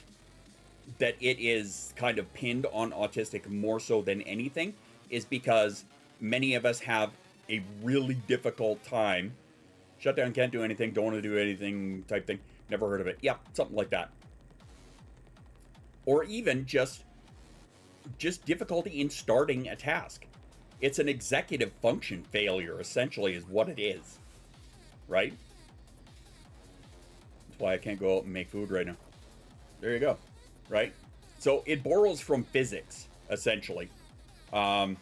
it is kind of pinned on autistic more so than anything is because many of us have a really difficult time. Shut down, can't do anything, don't want to do anything type thing. Never heard of it. Yeah, something like that. Or even just difficulty in starting a task. It's an executive function failure, essentially, is what it is. Right? That's why I can't go out and make food right now. There you go. Right? So it borrows from physics, essentially. An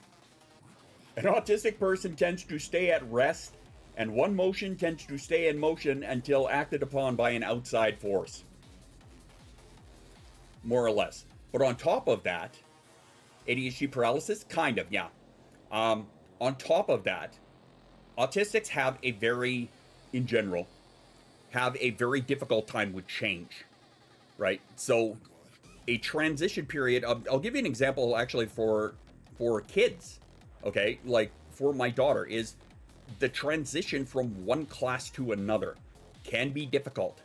autistic person tends to stay at rest, and one motion tends to stay in motion until acted upon by an outside force. More or less. But on top of that, ADHD paralysis? Kind of, yeah. On top of that, autistics have a very difficult time with change. Right? So a transition period of, I'll give you an example actually for kids, okay? Like for my daughter is the transition from one class to another can be difficult.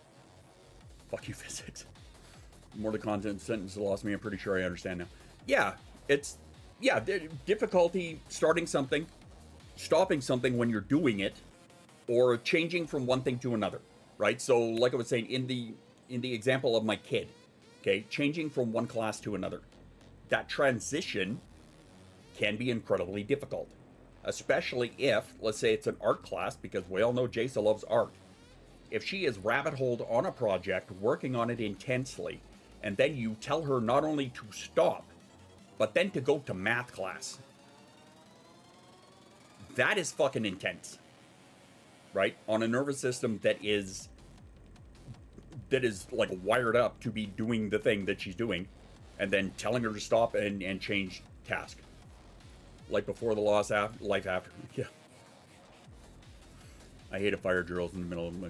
Fuck you, physics. More the content sentence lost me. I'm pretty sure I understand now. Yeah, difficulty starting something, stopping something when you're doing it, or changing from one thing to another, right? So like I was saying in the example of my kid, okay, changing from one class to another, that transition can be incredibly difficult, especially if, let's say it's an art class, because we all know Jasa loves art. If she is rabbit-holed on a project, working on it intensely, and then you tell her not only to stop, but then to go to math class, that is fucking intense, right? On a nervous system that is like wired up to be doing the thing that she's doing, and then telling her to stop and change task. Like before the loss, life after. Yeah. I hate fire drills in the middle of my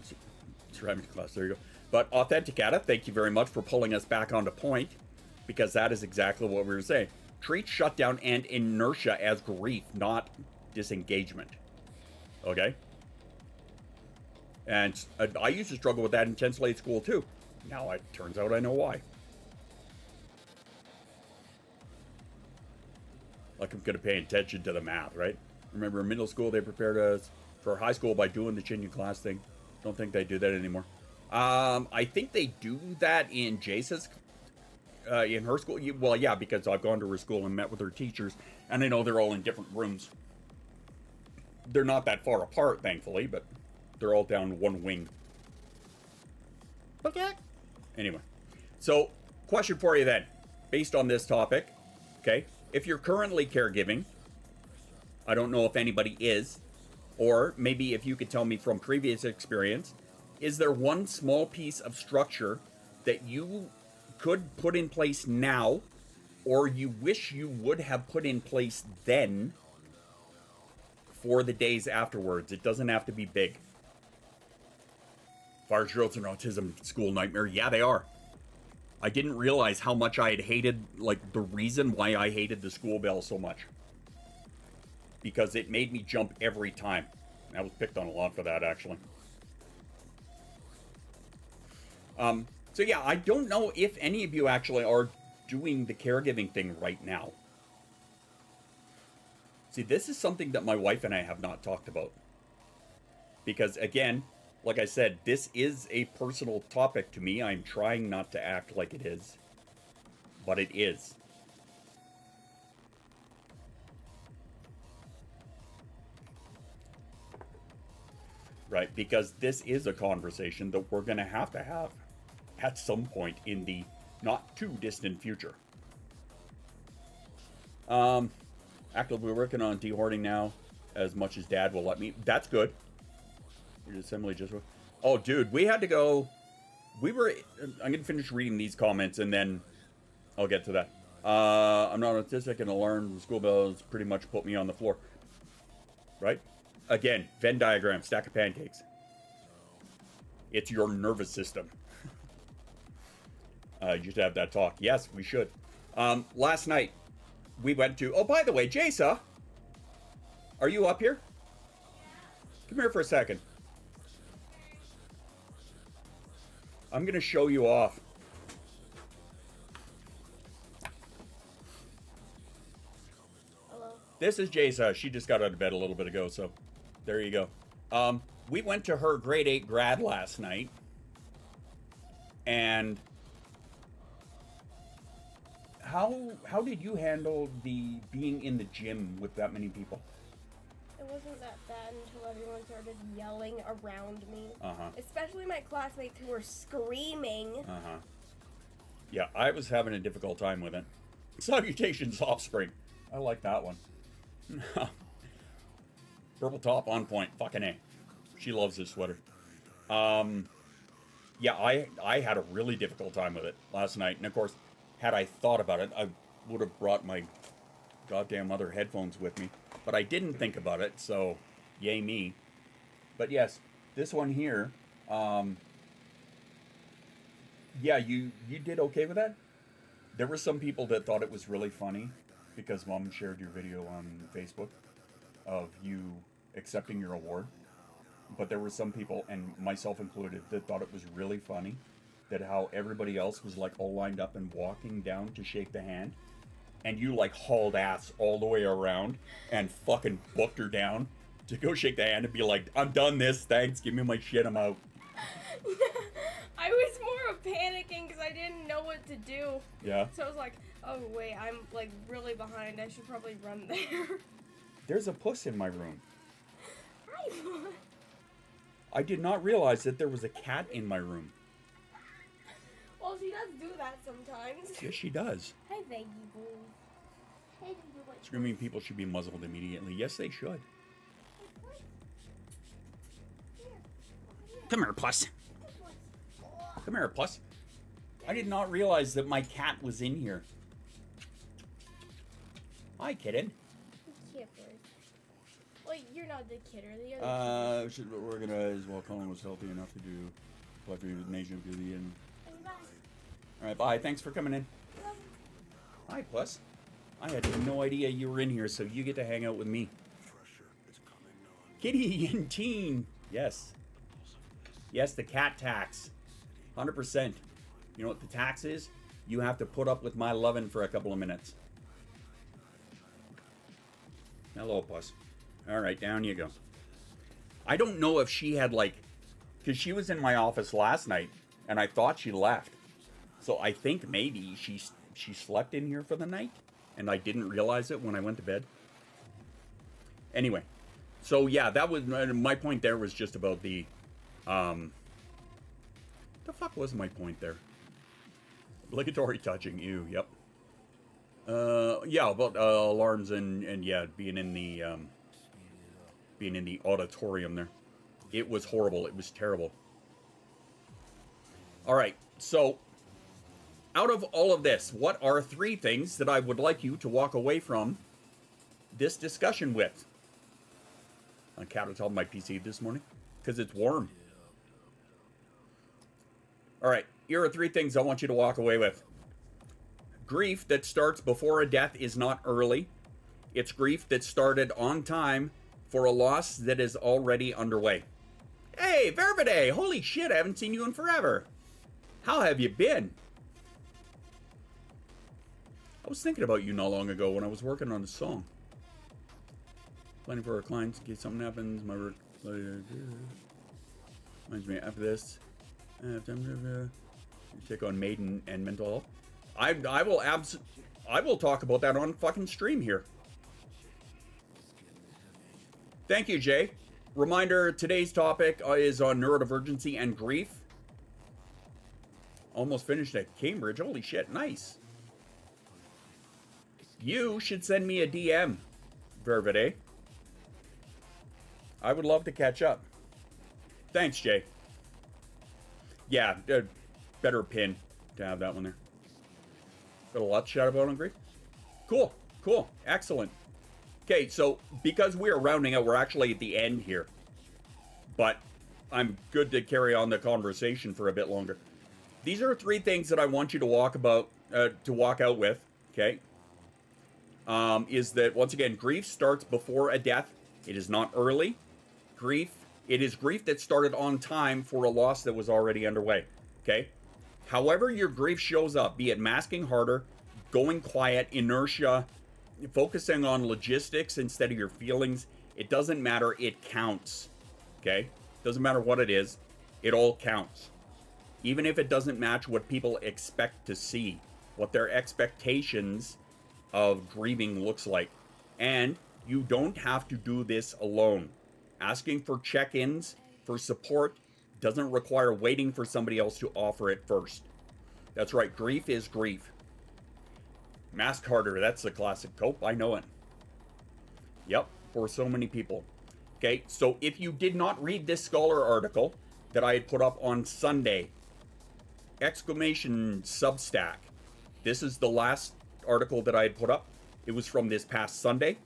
ceramics class. There you go. But Authenticata, thank you very much for pulling us back onto point, because that is exactly what we were saying. Treat shutdown and inertia as grief, not disengagement. Okay? And I used to struggle with that intensely at school too. Now it turns out I know why. Like I'm gonna pay attention to the math, right? Remember in middle school they prepared us for high school by doing the change in class thing. Don't think they do that anymore. I think they do that in Jace's, in her school. Well, yeah, because I've gone to her school and met with her teachers, and I know they're all in different rooms. They're not that far apart, thankfully, but they're all down one wing. Okay. Anyway, so question for you then, based on this topic, okay? If you're currently caregiving, I don't know if anybody is, or maybe if you could tell me from previous experience, is there one small piece of structure that you could put in place now, or you wish you would have put in place then for the days afterwards? It doesn't have to be big. Fire drills and autism school nightmare. Yeah, they are. I didn't realize how much I had hated, like, the reason why I hated the school bell so much. Because it made me jump every time. I was picked on a lot for that, actually. So yeah, I don't know if any of you actually are doing the caregiving thing right now. See, this is something that my wife and I have not talked about. Because again, like I said, this is a personal topic to me. I'm trying not to act like it is, but it is. Right, because this is a conversation that we're going to have at some point in the not too distant future. Actively working on de-hoarding now as much as Dad will let me. That's good. Assembly just... Oh, dude, we had to go... I'm going to finish reading these comments and then I'll get to that. I'm not autistic and alarm. The school bells pretty much put me on the floor. Right? Again, Venn diagram, stack of pancakes. It's your nervous system. You should have that talk. Yes, we should. Last night, we went to... Oh, by the way, Jasa, are you up here? Come here for a second. I'm going to show you off. Hello. This is Jasa. She just got out of bed a little bit ago, so there you go. We went to her grade 8 grad last night. And how did you handle the being in the gym with that many people? It wasn't that bad until everyone started yelling around me. Uh-huh. Especially my classmates who were screaming. Uh-huh. Yeah, I was having a difficult time with it. Salutations, Offspring. I like that one. Purple top on point. Fucking A. She loves this sweater. Yeah, I had a really difficult time with it last night. And of course, had I thought about it, I would have brought my goddamn other headphones with me. But I didn't think about it, so yay me. But yes, this one here, yeah, you did okay with that? There were some people that thought it was really funny because Mom shared your video on Facebook of you accepting your award. But there were some people, and myself included, that thought it was really funny that how everybody else was like all lined up and walking down to shake the hand. And you like hauled ass all the way around and fucking booked her down to go shake the hand and be like, I'm done this, thanks, give me my shit, I'm out. I was more of panicking because I didn't know what to do. Yeah? So I was like, oh wait, I'm like really behind. I should probably run there. There's a puss in my room. Hi. I did not realize that there was a cat in my room. Well, she does do that sometimes. Yes, she does. Hi, Veggie Boo. Hey, boy. Screaming people should be muzzled immediately. Yes, they should. Come here, Puss. Come here, Puss. I did not realize that my cat was in here. Hi, kitten. Kipper. Well, you're not the kidder. The other Should organize while Colin was healthy enough to do what we nation to the end. Alright, bye. Thanks for coming in. Hi, Puss. I had no idea you were in here, so you get to hang out with me. Kitty and Teen. Yes. Yes, the cat tax. 100%. You know what the tax is? You have to put up with my loving for a couple of minutes. Hello, puss. All right, down you go. I don't know if she had like, because she was in my office last night, and I thought she left. So I think maybe she slept in here for the night, and I didn't realize it when I went to bed. Anyway, so yeah, that was my point. There was just about the fuck was my point there? Obligatory touching. Ew. Yep. Yeah, about alarms and yeah, being in the auditorium there. It was horrible. It was terrible. All right. So, out of all of this, what are 3 things that I would like you to walk away from this discussion with? I cat on top of my PC this morning because it's warm. All right. Here are 3 things I want you to walk away with. Grief that starts before a death is not early. It's grief that started on time for a loss that is already underway. Hey, Vervide! Holy shit, I haven't seen you in forever. How have you been? I was thinking about you not long ago when I was working on a song. Planning for our clients in case something happens. My work reminds me after this. Check on Maiden and mental health. I will talk about that on fucking stream here. Thank you, Jay. Reminder, today's topic is on neurodivergency and grief. Almost finished at Cambridge. Holy shit, nice. You should send me a DM, Vervide. I would love to catch up. Thanks, Jay. Yeah, better pin to have that one there. Got a lot to shout about on grief. Cool, cool, excellent. Okay, so because we are rounding out, we're actually at the end here. But I'm good to carry on the conversation for a bit longer. These are 3 things that I want you to walk out with, okay? Is that, once again, grief starts before a death. It is not early. It is grief that started on time for a loss that was already underway, okay? However your grief shows up, be it masking harder, going quiet, inertia, focusing on logistics instead of your feelings, it doesn't matter, it counts, okay? Doesn't matter what it is, it all counts. Even if it doesn't match what people expect to see, what their expectations of grieving looks like. And you don't have to do this alone. Asking for check-ins, for support, doesn't require waiting for somebody else to offer it first. That's right, grief is grief. Mask harder, that's the classic cope, I know it. Yep, for so many people. Okay, so if you did not read this Scholar article that I had put up on Sunday, exclamation Substack. This is the last article that I had put up. It was from this past Sunday.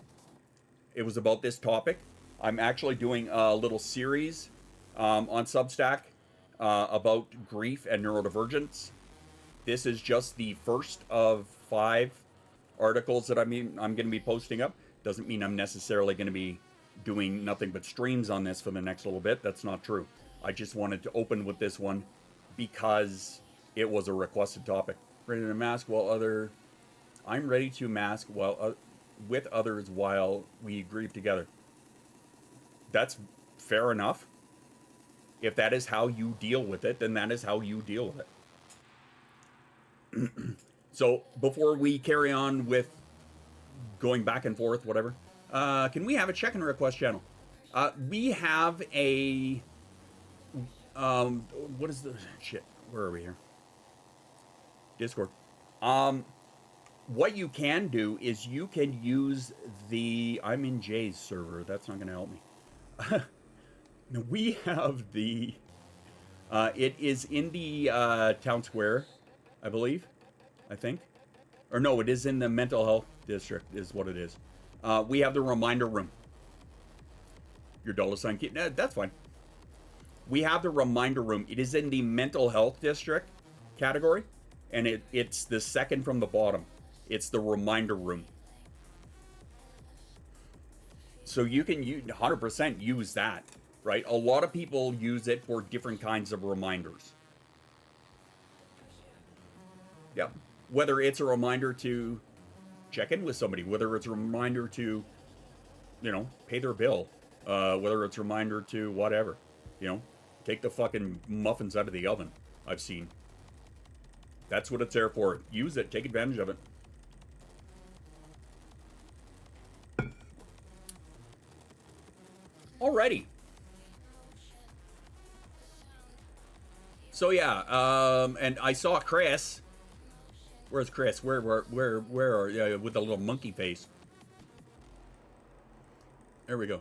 It was about this topic. I'm actually doing a little series on Substack about grief and neurodivergence. This is just the first of 5 articles that I'm going to be posting up. Doesn't mean I'm necessarily going to be doing nothing but streams on this for the next little bit. That's not true. I just wanted to open with this one because it was a requested topic. Ready to mask I'm ready to mask with others while we grieve together. That's fair enough. If that is how you deal with it, then that is how you deal with it. So before we carry on with going back and forth, whatever, can we have a check-in request channel? We have a, what is the shit? Where are we here? Discord. What you can do is you can use I'm in Jay's server. That's not going to help me. We have it is in the town square, I believe, I think. Or no, it is in the mental health district is what it is. We have the reminder room. Your $sign keep, that's fine. We have the reminder room. It is in the mental health district category, and it's the second from the bottom. It's the reminder room. So you can 100% use that, right? A lot of people use it for different kinds of reminders. Yeah. Whether it's a reminder to check in with somebody, whether it's a reminder to pay their bill, whether it's a reminder to whatever, take the fucking muffins out of the oven. I've seen. That's what it's there for. Use it. Take advantage of it. Alrighty. So yeah, and I saw Chris. Where's Chris? Where are you? With the little monkey face. There we go.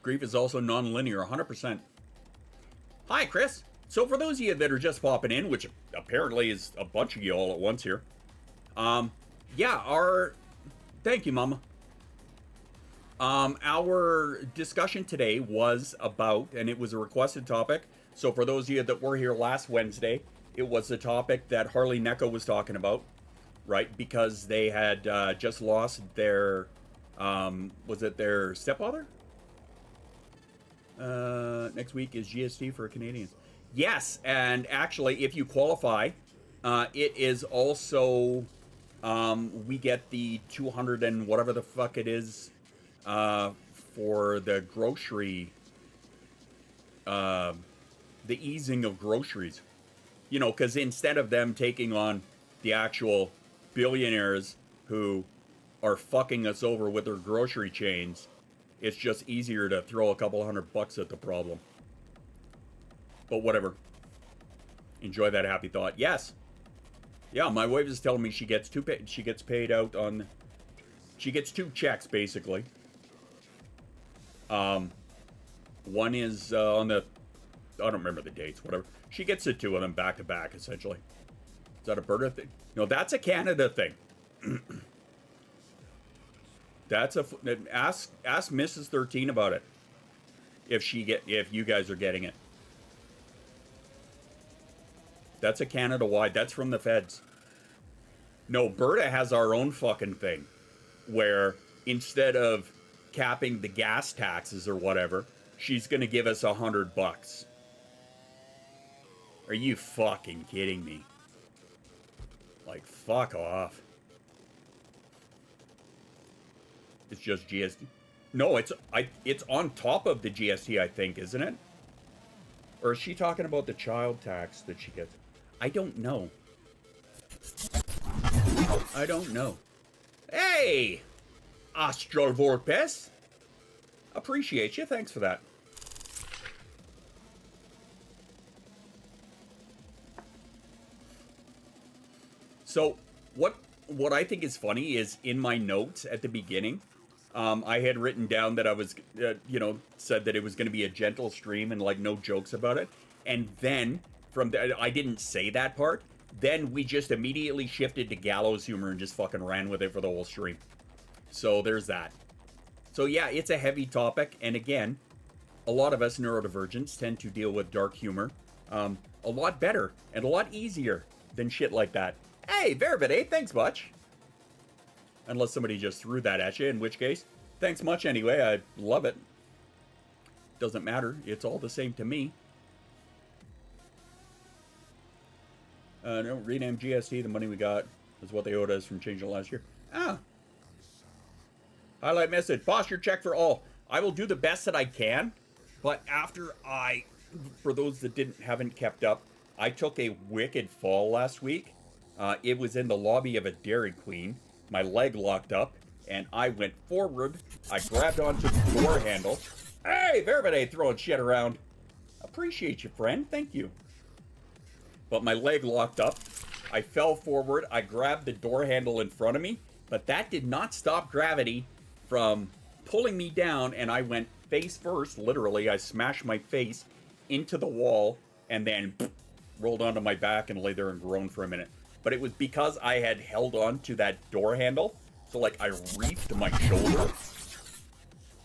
Grief is also non-linear, 100%. Hi, Chris. So for those of you that are just popping in, which apparently is a bunch of you all at once here, yeah, thank you, Mama. Our discussion today was about, and it was a requested topic. So for those of you that were here last Wednesday, it was the topic that Harley Necco was talking about, right? Because they had just lost their, was it their stepfather? Next week is GST for Canadians. Yes, and actually, if you qualify, it is also, we get the 200 and whatever the fuck it is, for the grocery, the easing of groceries. Because instead of them taking on the actual billionaires who are fucking us over with their grocery chains, it's just easier to throw a couple $100 at the problem. But whatever. Enjoy that happy thought. Yes. Yeah, my wife is telling me she gets paid out on. She gets 2 checks basically. One is on the. I don't remember the dates. Whatever. She gets the 2 of them back to back essentially. Is that a Berta thing? No, that's a Canada thing. That's ask Mrs. 13 about it. If you guys are getting it. That's a Canada-wide. That's from the feds. No, Berta has our own fucking thing. Where instead of capping the gas taxes or whatever, she's going to give us $100. Are you fucking kidding me? Like, fuck off. It's just GST. No, it's on top of the GST, I think, isn't it? Or is she talking about the child tax that she gets? I don't know. I don't know. Hey! Astral Vorpes! Appreciate you. Thanks for that. So, what I think is funny is in my notes at the beginning, I had written down that I was, said that it was going to be a gentle stream and like no jokes about it. And then I didn't say that part. Then we just immediately shifted to gallows humor and just fucking ran with it for the whole stream. So there's that. So yeah, it's a heavy topic. And again, a lot of us neurodivergents tend to deal with dark humor a lot better and a lot easier than shit like that. Hey, Veribit, thanks much. Unless somebody just threw that at you, in which case, thanks much anyway. I love it. Doesn't matter. It's all the same to me. No, rename GST. The money we got is what they owed us from changing it last year. Ah. Highlight message. Posture check for all. I will do the best that I can, but after for those that haven't kept up, I took a wicked fall last week. It was in the lobby of a Dairy Queen. My leg locked up, and I went forward. I grabbed onto the door handle. Hey, Veribit, throwing shit around. Appreciate you, friend. Thank you. But my leg locked up. I fell forward. I grabbed the door handle in front of me, but that did not stop gravity from pulling me down, and I went face first. Literally, I smashed my face into the wall, and then rolled onto my back and lay there and groaned for a minute. But it was because I had held on to that door handle. So like I reefed my shoulder.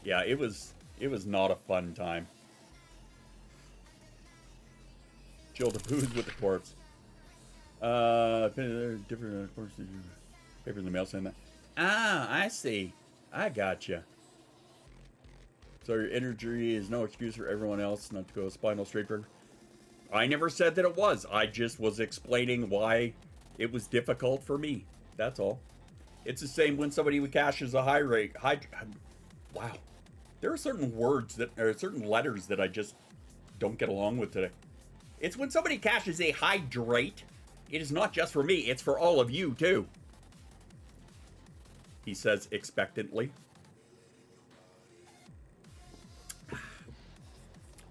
Yeah, it was not a fun time. Chill the booze with the corpse. Different of course. Papers in the mail saying that. Ah, I see. I gotcha. So your injury is no excuse for everyone else not to go spinal straight for. I never said that it was. I just was explaining why it was difficult for me. That's all. It's the same when somebody cashes a wow. There are certain words that are certain letters that I just don't get along with today. It's when somebody cashes a hydrate. It is not just for me, it's for all of you too. He says expectantly.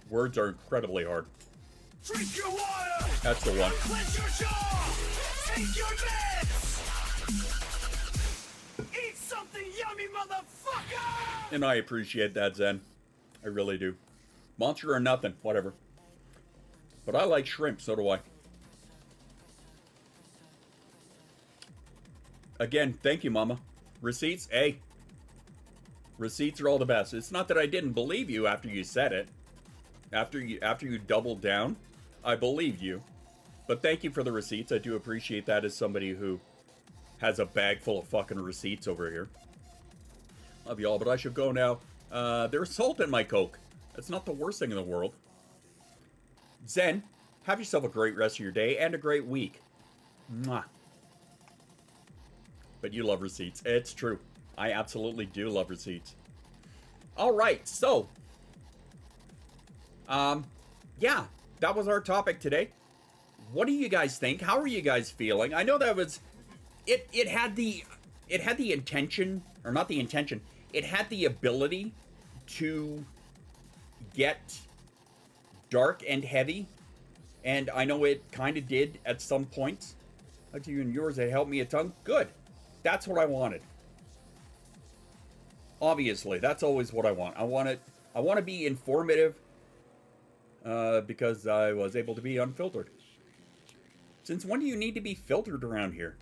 Words are incredibly hard. Drink your water. That's the one. Cleanse your jaw. Take your meds. Eat something yummy, motherfucker. And I appreciate that, Zen. I really do. Monster or nothing, whatever. But I like shrimp, so do I. Again, thank you, Mama. Receipts, hey. Receipts are all the best. It's not that I didn't believe you after you said it. After you doubled down, I believed you. But thank you for the receipts. I do appreciate that as somebody who has a bag full of fucking receipts over here. Love y'all, but I should go now. There's salt in my Coke. That's not the worst thing in the world. Zen, have yourself a great rest of your day and a great week. Mwah. But you love receipts. It's true. I absolutely do love receipts. All right, so yeah, that was our topic today. What do you guys think? How are you guys feeling? I know that was it had the intention, or not the intention. It had the ability to get dark and heavy, and I know it kind of did at some points. Like you and yours, it helped me a ton. Good. That's what I wanted. Obviously, that's always what I want. I want to be informative because I was able to be unfiltered. Since when do you need to be filtered around here?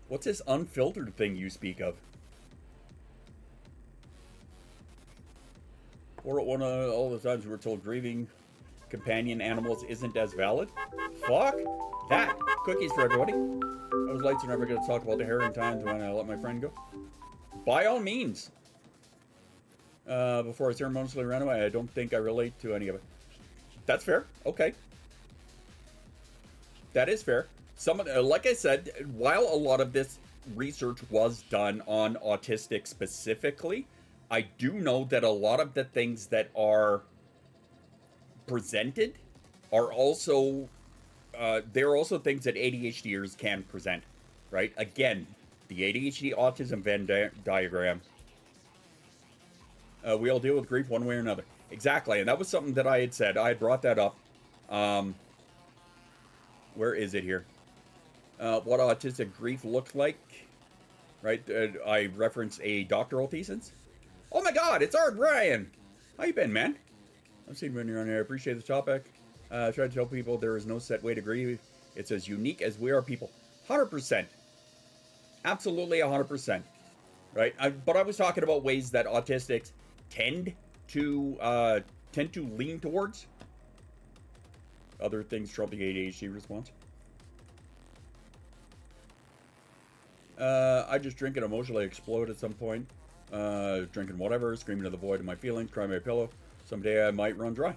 What's this unfiltered thing you speak of? Or one of all the times we were told grieving companion animals isn't as valid? Fuck that. Cookies for everybody. I was lights are never going to talk about the herring times when I let my friend go. By all means. Before I ceremoniously ran away, I don't think I relate to any of it. That's fair. Okay. That is fair. Like I said, while a lot of this research was done on autistic specifically, I do know that a lot of the things that are presented are also, there are also things that ADHDers can present, right? Again, the ADHD autism Venn diagram. We all deal with grief one way or another. Exactly, and that was something that I had said. I had brought that up. Where is it here? What autistic grief looks like, right? I reference a doctoral thesis. Oh my God, it's Art Ryan. How you been, man? I'm seeing when you're on here. I appreciate the topic. I try to tell people there is no set way to grieve. It's as unique as we are people. 100%. Absolutely 100%. Right? But I was talking about ways that autistics tend to lean towards. Other things trump the ADHD response. I just drink and emotionally explode at some point. Drinking whatever, screaming to the void of my feelings, crying my pillow. Someday I might run dry.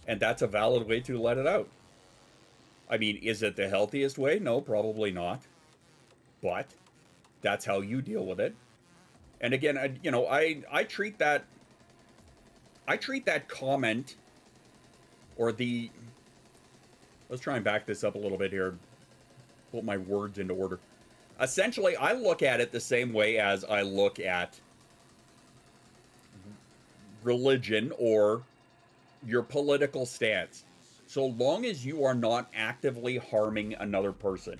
And that's a valid way to let it out. I mean, is it the healthiest way? No, probably not. But that's how you deal with it. And again, I treat that comment, or the, let's try and back this up a little bit here, put my words into order. Essentially, I look at it the same way as I look at religion or your political stance, so long as you are not actively harming another person.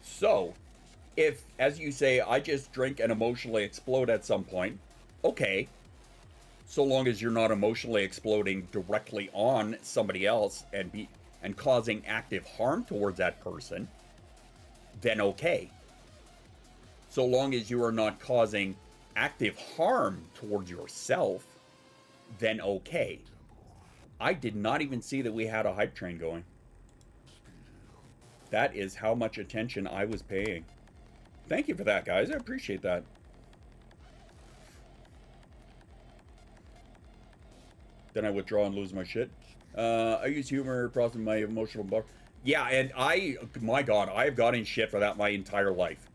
So, if, as you say, I just drink and emotionally explode at some point, okay, so long as you're not emotionally exploding directly on somebody else and causing active harm towards that person, then okay. So long as you are not causing active harm towards yourself, then okay. I did not even see that we had a hype train going. That is how much attention I was paying. Thank you for that, guys. I appreciate that. Then I withdraw and lose my shit. I use humor, process my emotional bar. Yeah, and my God, I've gotten shit for that my entire life.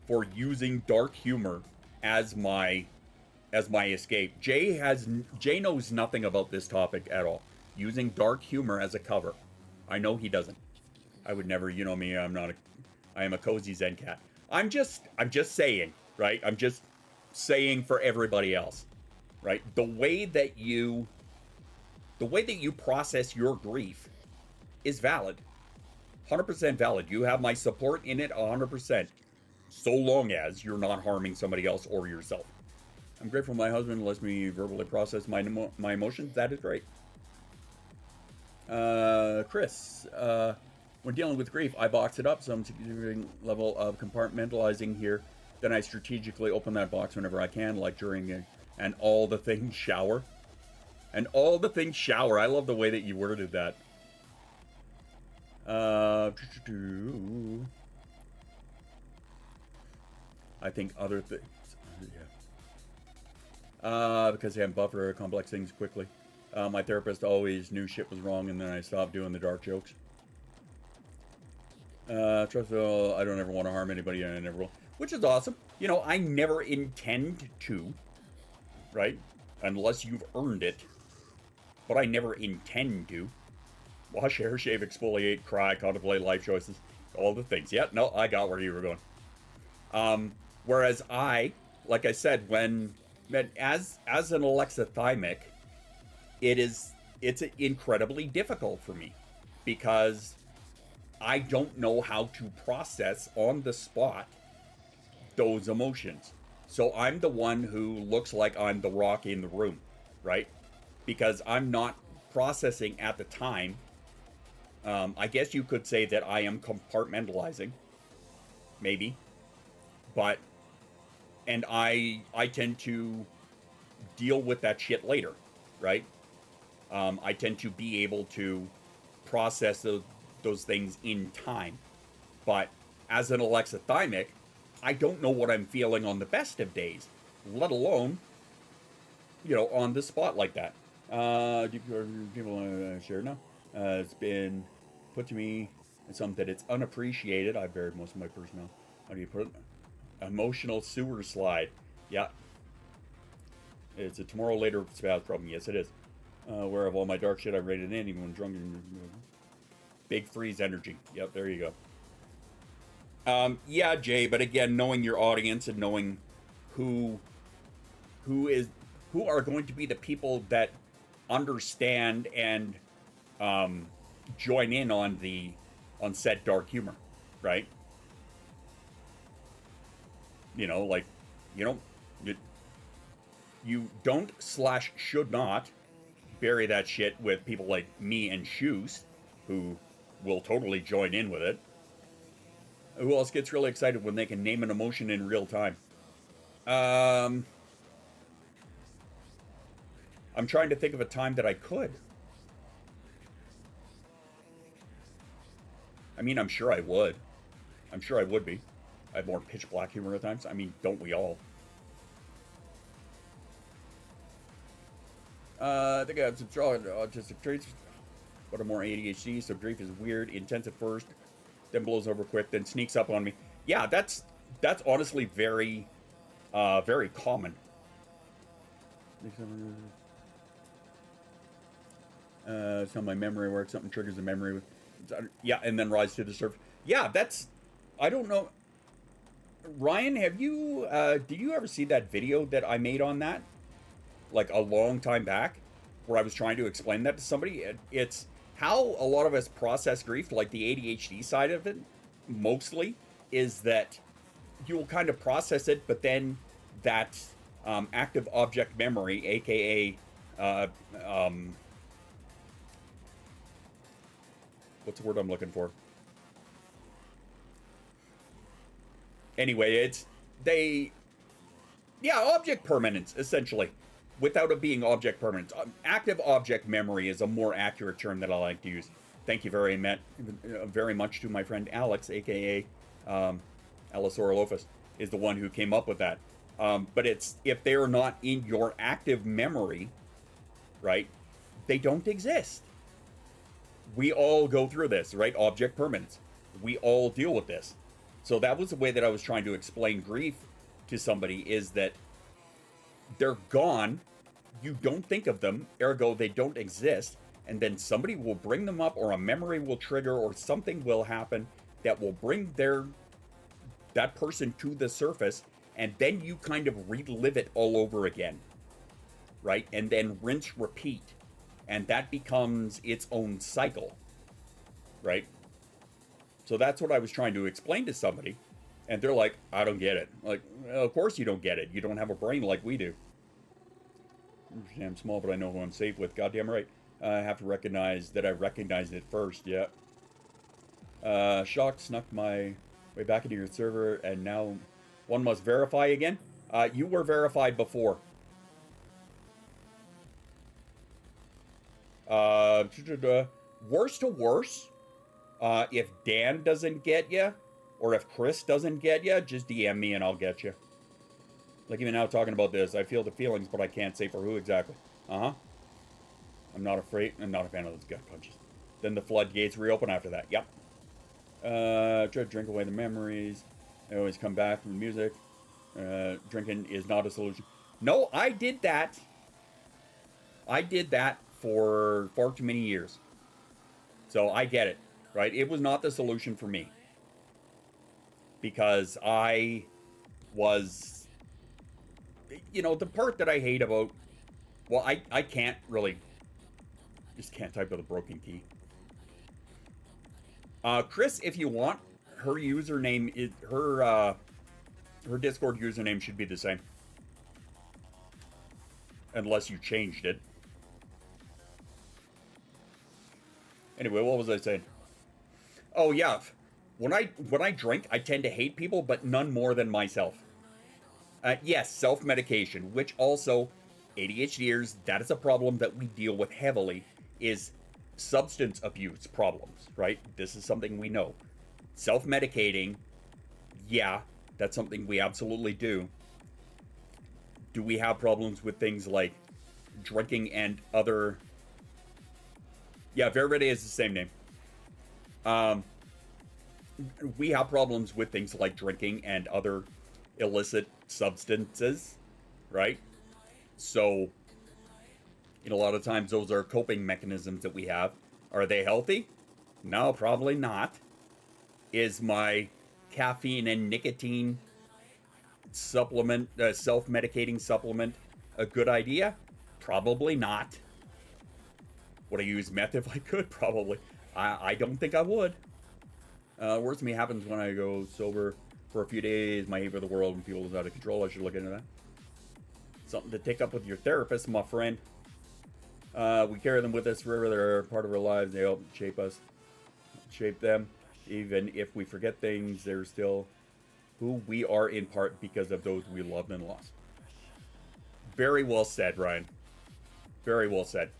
For using dark humor as my escape. Jay knows nothing about this topic at all. Using dark humor as a cover. I know he doesn't. I would never, you know me, I am a cozy Zen cat. I'm just saying, right? I'm just saying for everybody else, right? The way that you process your grief is valid. 100% valid. You have my support in it 100%. So long as you're not harming somebody else or yourself. I'm grateful my husband lets me verbally process my emotions. That is great. Chris, when dealing with grief, I box it up some significant level of compartmentalizing here. Then I strategically open that box whenever I can, like during an all the things shower. An all the things shower. I love the way that you worded that. I think other things. Yeah. Because I can buffer complex things quickly. My therapist always knew shit was wrong, and then I stopped doing the dark jokes. Trust me, I don't ever want to harm anybody, and I never will. Which is awesome. You know, I never intend to, right? Unless you've earned it. But I never intend to. Wash, hair, shave, exfoliate, cry, contemplate life choices. All the things. Yeah, no, I got where you were going. Whereas like I said, as an alexithymic, it's incredibly difficult for me because I don't know how to process on the spot those emotions. So I'm the one who looks like I'm the rock in the room, right? Because I'm not processing at the time. I guess you could say that I am compartmentalizing, maybe, and I tend to deal with that shit later, right? I tend to be able to process those things in time, but as an alexithymic, I don't know what I'm feeling on the best of days, let alone, you know, on the spot like that. Do people share now? It's been put to me as something that it's unappreciated. I buried most of my personnel. How do you put it? Emotional sewer slide. Yeah. It's a tomorrow later spaz problem. Yes, it is. Where of all my dark shit I rated in, even when drunk. Big freeze energy. Yep, there you go. Yeah, Jay, but again, knowing your audience and knowing who are going to be the people that understand and join in on said dark humor, right? You know, like, you know, you don't / should not bury that shit with people like me and Shoes, who will totally join in with it. Who else gets really excited when they can name an emotion in real time? I'm trying to think of a time that I could. I mean, I'm sure I would. I'm sure I would be. I have more pitch black humor at times. I mean, don't we all? I think I have some autistic traits, but I'm more ADHD, so grief is weird, intense at first, then blows over quick, then sneaks up on me. Yeah, that's honestly very, very common. It's how my memory works. Something triggers the memory. Yeah, and then rise to the surface. Yeah, I don't know. Ryan, have you, did you ever see that video that I made on that? Like a long time back, where I was trying to explain that to somebody. It's how a lot of us process grief, like the ADHD side of it, mostly, is that you will kind of process it, but then that active object memory, aka what's the word I'm looking for? Anyway, object permanence, essentially, without it being object permanence. Active object memory is a more accurate term that I like to use. Thank you very much to my friend Alex, aka Allosaurolophus, is the one who came up with that. But it's, if they're not in your active memory, right, they don't exist. we all go through this, right? Object permanence. We all deal with this. So that was the way that I was trying to explain grief to somebody, is that they're gone. You don't think of them, ergo they don't exist. And then somebody will bring them up, or a memory will trigger, or something will happen that will bring that person to the surface. And then you kind of relive it all over again, right? And then rinse, repeat. And that becomes its own cycle, right? So that's what I was trying to explain to somebody. And they're like, I don't get it. Like, well, of course you don't get it. You don't have a brain like we do. I'm small, but I know who I'm safe with. Goddamn right. I have to recognize that I recognized it first. Yeah. Shock snuck my way back into your server, and now one must verify again. You were verified before. Worse to worse, if Dan doesn't get you, or if Chris doesn't get you, just DM me and I'll get you. Like, even now talking about this, I feel the feelings, but I can't say for who exactly. I'm not afraid. I'm not a fan of those gut punches. Then the floodgates reopen after that. Yep. Try to drink away the memories. I always come back from the music. Drinking is not a solution. No, I did that. I did that for far too many years. So I get it, right? It was not the solution for me. Because I was, you know, the part that I hate about, well, I can't really, just can't type with a broken key. Chris, if you want, her username is, her Discord username should be the same. Unless you changed it. Anyway, what was I saying? Oh yeah, when I drink, I tend to hate people, but none more than myself. Yes, self-medication, which also, ADHDers, that is a problem that we deal with heavily, is substance abuse problems, right? This is something we know. Self-medicating, yeah, that's something we absolutely do. Do we have problems with things like drinking and other... Yeah, Verity is the same name. We have problems with things like drinking and other illicit substances, right? So, you know, a lot of times those are coping mechanisms that we have. Are they healthy? No, probably not. Is my caffeine and nicotine supplement, self-medicating supplement, a good idea? Probably not. Would I use meth if I could? Probably. I don't think I would. Worst to me happens when I go sober for a few days. My hate for the world and people is out of control. I should look into that. Something to take up with your therapist, my friend. We carry them with us forever. They're part of our lives. They help shape us, shape them. Even if we forget things, they're still who we are in part because of those we loved and lost. Very well said, Ryan. Very well said.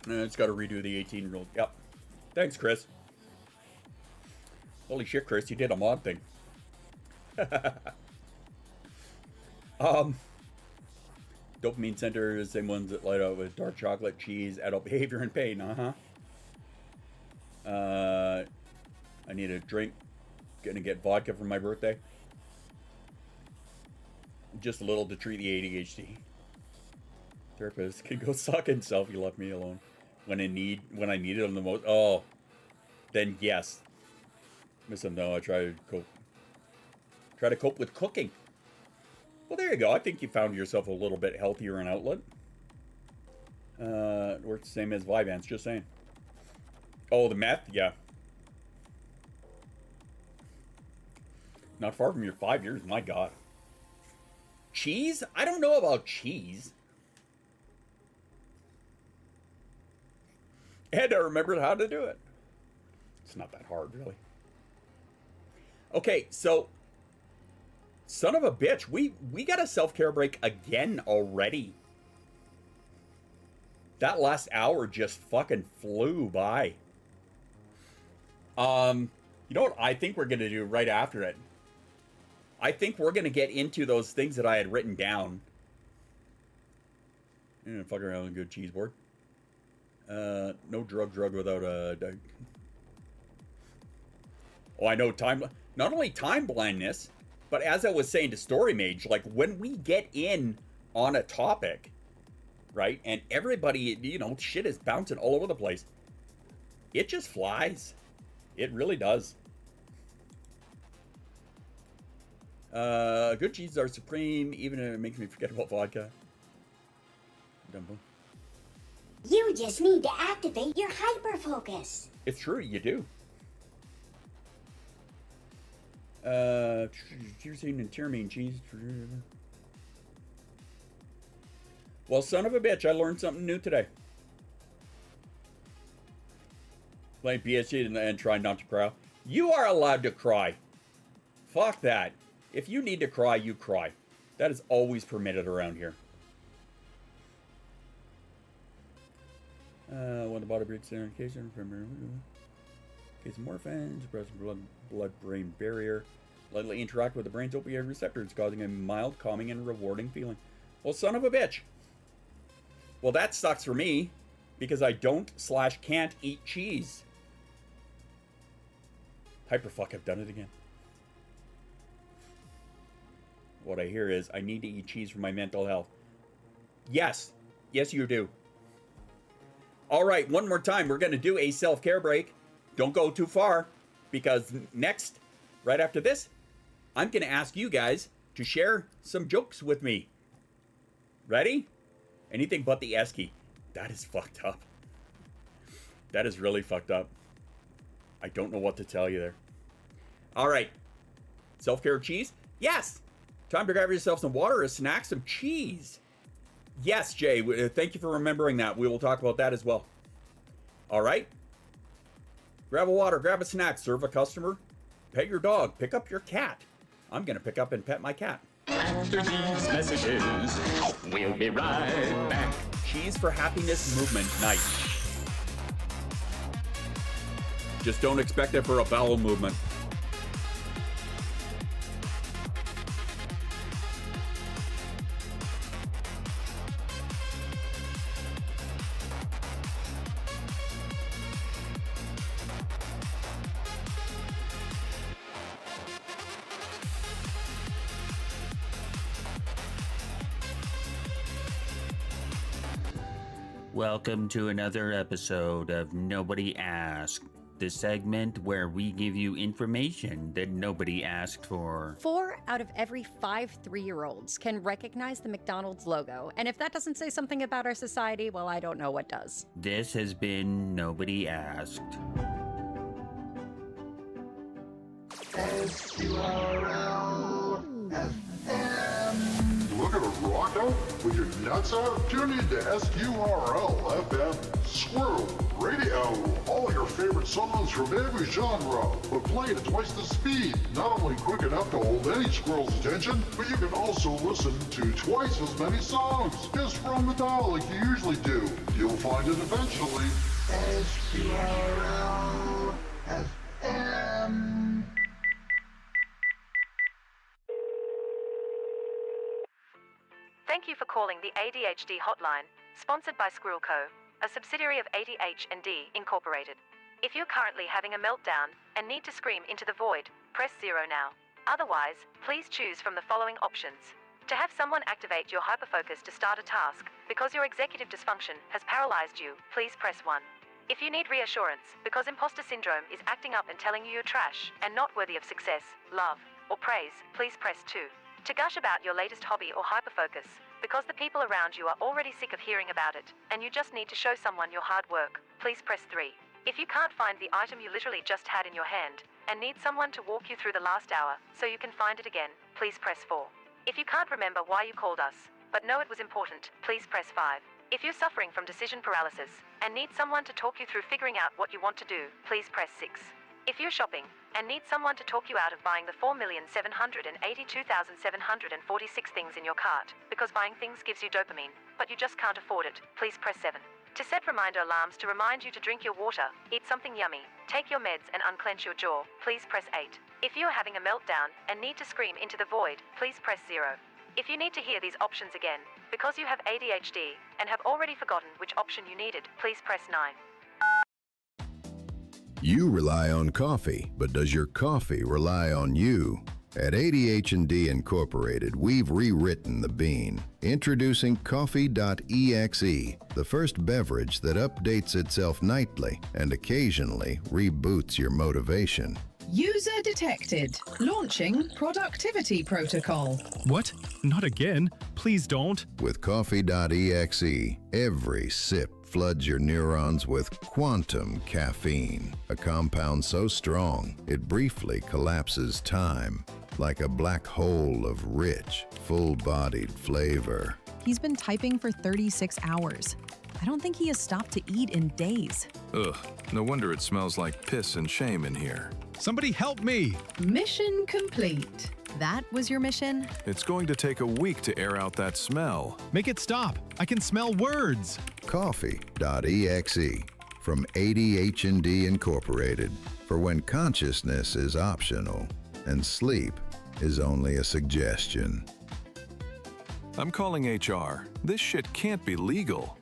It's got to redo the 18-year-old. Yep. Thanks, Chris. Holy shit, Chris, you did a mod thing. Dopamine center is the same ones that light up with dark chocolate, cheese, adult behavior, and pain. I need a drink. Gonna get vodka for my birthday. Just a little to treat the ADHD. Therapist can go suck himself. He left me alone when I needed him the most. Oh, then yes. Miss him though. I try to cope with cooking. Well, there you go. I think you found yourself a little bit healthier an outlet. Works the same as Vyvanse, just saying. Oh, the meth? Yeah. Not far from your 5 years, my God. Cheese? I don't know about cheese. And I remembered how to do it. It's not that hard, really. Okay, so... Son of a bitch, we got a self-care break again already. That last hour just fucking flew by. You know what I think we're going to do right after it? I think we're going to get into those things that I had written down. Fuck around with a good cheese board. No drug without a... Oh, I know not only time blindness, but as I was saying to Story Mage, like when we get in on a topic, right, and everybody, you know, shit is bouncing all over the place, it just flies. It really does. Good cheeses are supreme, even if it makes me forget about vodka. Dumbo. You just need to activate your hyperfocus. It's true, you do. Tyrosine and tyramine cheese. Well, son of a bitch, I learned something new today. Playing PSG and trying not to cry. You are allowed to cry. Fuck that. If you need to cry, you cry. That is always permitted around here. When the body breaks down, case of morphine, suppressing blood-brain barrier, lightly interact with the brain's opioid receptors, causing a mild, calming, and rewarding feeling. Well, son of a bitch. Well, that sucks for me, because I don't/can't eat cheese. Hyperfuck, I've done it again. What I hear is, I need to eat cheese for my mental health. Yes. Yes, you do. All right, one more time. We're going to do a self-care break. Don't go too far, because next, right after this, I'm going to ask you guys to share some jokes with me. Ready? Anything but the S key. That is fucked up. That is really fucked up. I don't know what to tell you there. All right. Self-care cheese? Yes. Time to grab yourself some water, a snack, some cheese. Yes, Jay. Thank you for remembering that. We will talk about that as well. All right. Grab a water, grab a snack, serve a customer, pet your dog, pick up your cat. I'm going to pick up and pet my cat. After these messages, we'll be right back. Cheese for Happiness movement night. Just don't expect it for a bowel movement. Welcome to another episode of Nobody Asked, the segment where we give you information that nobody asked for. 4 out of every 5 3-year-olds can recognize the McDonald's logo, and if that doesn't say something about our society, well, I don't know what does. This has been Nobody Asked. Looking to rock out with your nuts out? Tune in to SQRL FM, Squirrel Radio. All your favorite songs from every genre, but played at twice the speed. Not only quick enough to hold any squirrel's attention, but you can also listen to twice as many songs, just from the dial like you usually do. You'll find it eventually. SQRL FM. Thank you for calling the ADHD hotline, sponsored by Squirrel Co., a subsidiary of ADHD Incorporated. If you're currently having a meltdown and need to scream into the void, press 0 now. Otherwise, please choose from the following options. To have someone activate your hyperfocus to start a task because your executive dysfunction has paralyzed you, please press 1. If you need reassurance because imposter syndrome is acting up and telling you you're trash and not worthy of success, love, or praise, please press 2. To gush about your latest hobby or hyperfocus, because the people around you are already sick of hearing about it, and you just need to show someone your hard work, please press 3. If you can't find the item you literally just had in your hand, and need someone to walk you through the last hour so you can find it again, please press 4. If you can't remember why you called us, but know it was important, please press 5. If you're suffering from decision paralysis, and need someone to talk you through figuring out what you want to do, please press 6. If you're shopping, and need someone to talk you out of buying the 4,782,746 things in your cart, because buying things gives you dopamine, but you just can't afford it, please press 7. To set reminder alarms to remind you to drink your water, eat something yummy, take your meds and unclench your jaw, please press 8. If you're having a meltdown and need to scream into the void, please press 0. If you need to hear these options again, because you have ADHD and have already forgotten which option you needed, please press 9. You rely on coffee, but does your coffee rely on you? At ADHD Incorporated, we've rewritten the bean. Introducing Coffee.exe, the first beverage that updates itself nightly and occasionally reboots your motivation. User detected. Launching productivity protocol. What? Not again. Please don't. With Coffee.exe, every sip floods your neurons with quantum caffeine, a compound so strong it briefly collapses time, like a black hole of rich, full-bodied flavor. He's been typing for 36 hours. I don't think he has stopped to eat in days. Ugh, no wonder it smells like piss and shame in here. Somebody help me! Mission complete. That was your mission? It's going to take a week to air out that smell. Make it stop. I can smell words. Coffee.exe from ADHD Incorporated for when consciousness is optional and sleep is only a suggestion. I'm calling HR. This shit can't be legal.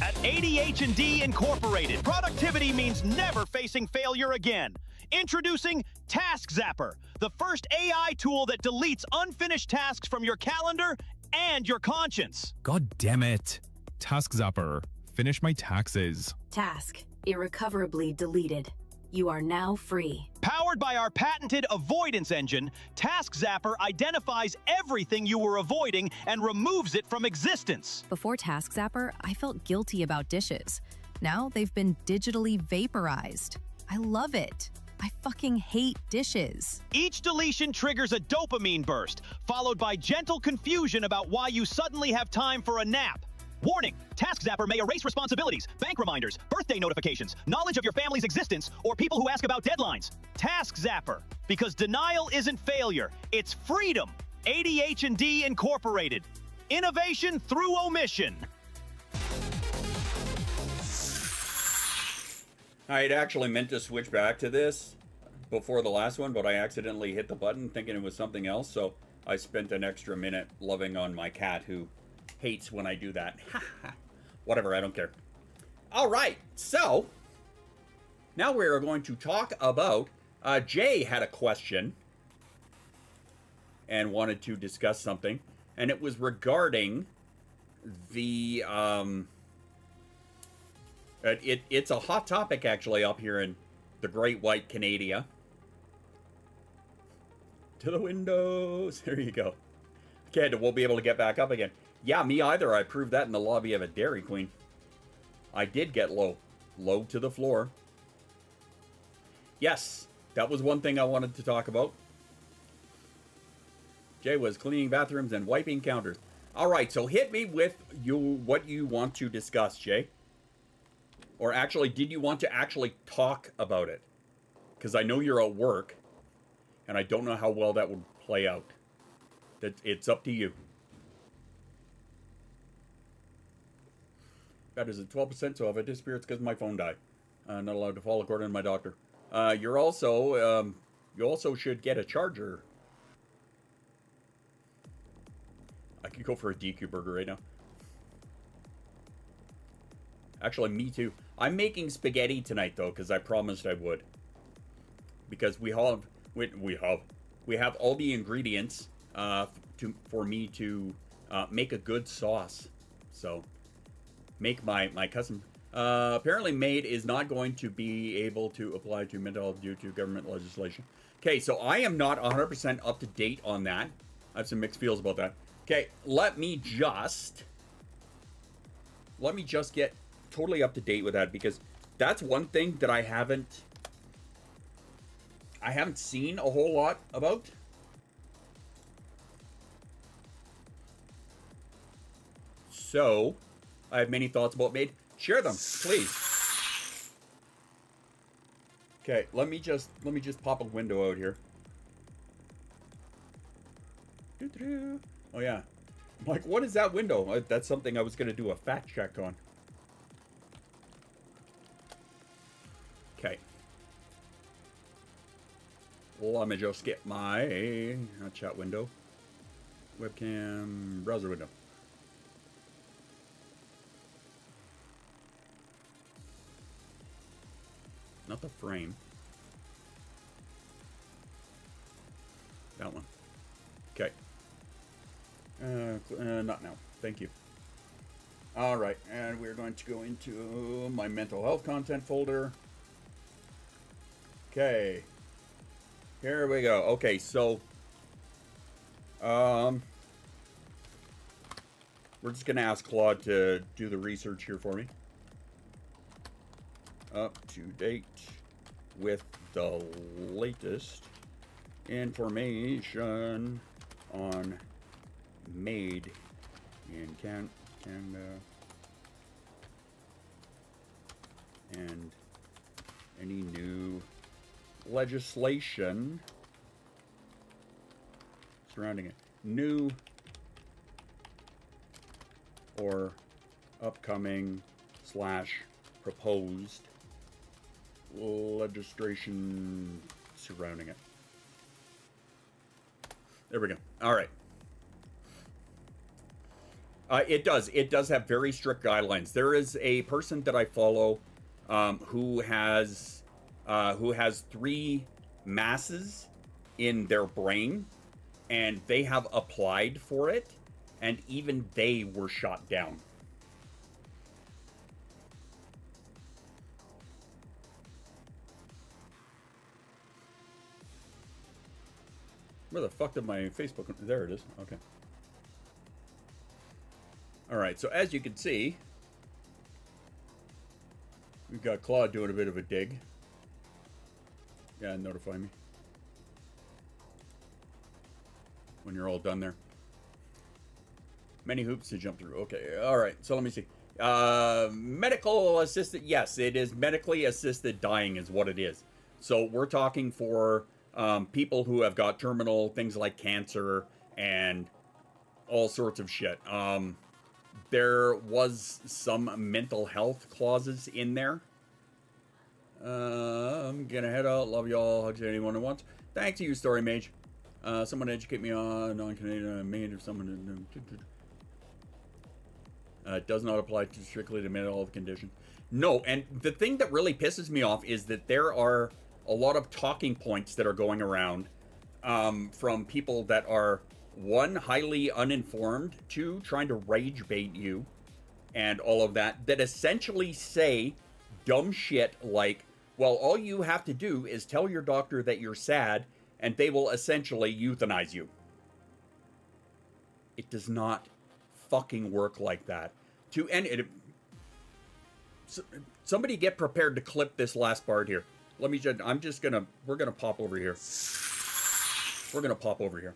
At ADHD Incorporated, productivity means never facing failure again. Introducing Task Zapper, the first AI tool that deletes unfinished tasks from your calendar and your conscience. God damn it. Task Zapper. Finish my taxes. Task irrecoverably deleted. You are now free. Powered by our patented avoidance engine, Task Zapper identifies everything you were avoiding and removes it from existence. Before Task Zapper, I felt guilty about dishes. Now they've been digitally vaporized. I love it. I fucking hate dishes. Each deletion triggers a dopamine burst, followed by gentle confusion about why you suddenly have time for a nap. Warning, Task Zapper may erase responsibilities, bank reminders, birthday notifications, knowledge of your family's existence, or people who ask about deadlines. Task Zapper, because denial isn't failure, it's freedom. ADHD Incorporated. Innovation through omission. I had actually meant to switch back to this before the last one, but I accidentally hit the button thinking it was something else, so I spent an extra minute loving on my cat who hates when I do that. Whatever, I don't care. All right, so now we're going to talk about Jay had a question and wanted to discuss something, and it was regarding the it's a hot topic actually up here in the Great White Canada. To the windows. There you go. Okay, we'll be able to get back up again. Yeah, me either. I proved that in the lobby of a Dairy Queen. I did get low to the floor. Yes, that was one thing I wanted to talk about. Jay was cleaning bathrooms and wiping counters. All right, so hit me with what you want to discuss, Jay. Or actually, did you want to actually talk about it? Because I know you're at work, and I don't know how well that would play out. It's up to you. That is at 12%, so if I disappear, it's because my phone died. Not allowed to fall according to my doctor. You also should get a charger. I could go for a DQ burger right now. Actually, me too. I'm making spaghetti tonight though, because I promised I would. Because we have all the ingredients for me to make a good sauce. So make my custom. Apparently, MAID is not going to be able to apply to mental health due to government legislation. Okay, so I am not 100% up to date on that. I have some mixed feels about that. Okay, let me just get totally up to date with that, because that's one thing that I haven't seen a whole lot about. So, I have many thoughts about MAID. Share them, please. Okay, let me just pop a window out here. Oh yeah. I'm like, what is that window? That's something I was going to do a fact check on. Okay. Let me just get my chat window, webcam, browser window. Not the frame. That one. Okay. Not now. Thank you. All right, and we're going to go into my mental health content folder. Okay. Here we go. Okay, so we're just gonna ask Claude to do the research here for me. Up to date with the latest information on MAID in Canada and any new legislation surrounding it. New or upcoming / proposed legislation surrounding it. There we go. All right. It does have very strict guidelines. There is a person that I follow who has 3 masses in their brain, and they have applied for it, and even they were shot down. Where the fuck did my Facebook... There it is. Okay. Alright, so as you can see, we've got Claude doing a bit of a dig. Yeah, notify me when you're all done there. Many hoops to jump through. Okay, alright, so let me see. Medical assisted... Yes, it is medically assisted dying is what it is. So we're talking for... people who have got terminal things like cancer and all sorts of shit. There was some mental health clauses in there. I'm gonna head out. Love y'all. Hugs to anyone who wants. Thanks to you, Story Mage. Someone educate me on non-Canadian made if someone does not apply to strictly to mental health conditions. No, and the thing that really pisses me off is that there are a lot of talking points that are going around from people that are, 1, highly uninformed, 2, trying to rage bait you, and all of that, that essentially say dumb shit like, well, all you have to do is tell your doctor that you're sad, and they will essentially euthanize you. It does not fucking work like that. Somebody get prepared to clip this last part here. Let me just, we're gonna pop over here. We're gonna pop over here.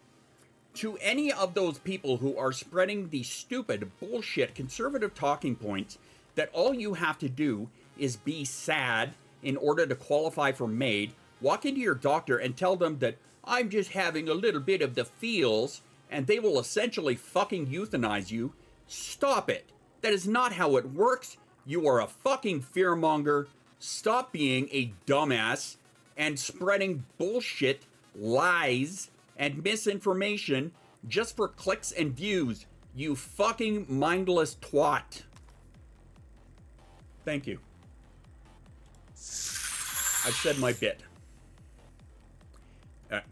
To any of those people who are spreading the stupid, bullshit, conservative talking points that all you have to do is be sad in order to qualify for MAID, walk into your doctor and tell them that I'm just having a little bit of the feels, and they will essentially fucking euthanize you. Stop it. That is not how it works. You are a fucking fearmonger. Stop being a dumbass and spreading bullshit, lies, and misinformation just for clicks and views. You fucking mindless twat. Thank you. I've said my bit.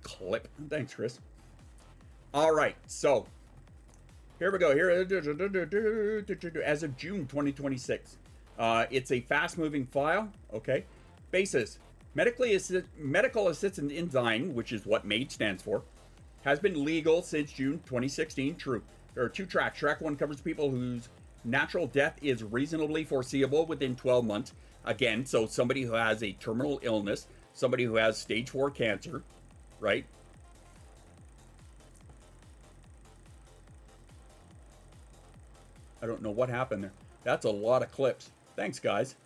Clip. Thanks, Chris. All right, so here we go. Here, as of June 2026. It's a fast-moving file, okay? Basis. Medical assistant in dying, which is what MAID stands for, has been legal since June 2016. True. There are 2 tracks. Track 1 covers people whose natural death is reasonably foreseeable within 12 months. Again, so somebody who has a terminal illness, somebody who has stage 4 cancer, right? I don't know what happened there. That's a lot of clips. Thanks, guys.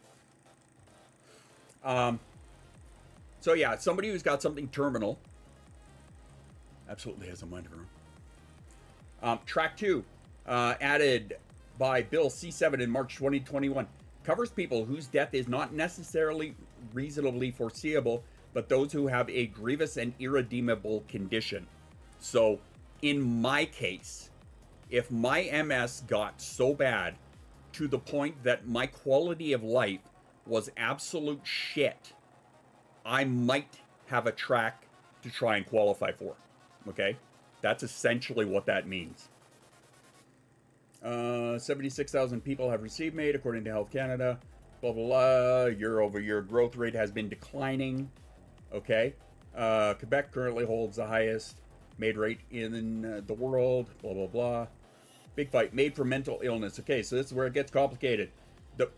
So yeah, somebody who's got something terminal absolutely has a mind of her own. Track 2, added by Bill C7 in March 2021, covers people whose death is not necessarily reasonably foreseeable but those who have a grievous and irredeemable condition. So, in my case, if my MS got so bad to the point that my quality of life was absolute shit, I might have a track to try and qualify for. Okay? That's essentially what that means. 76,000 people have received MAID according to Health Canada. Blah, blah, blah. Year-over-year growth rate has been declining. Okay? Quebec currently holds the highest MAID rate in the world. Blah, blah, blah. Big fight. MAID for mental illness. Okay, so this is where it gets complicated. The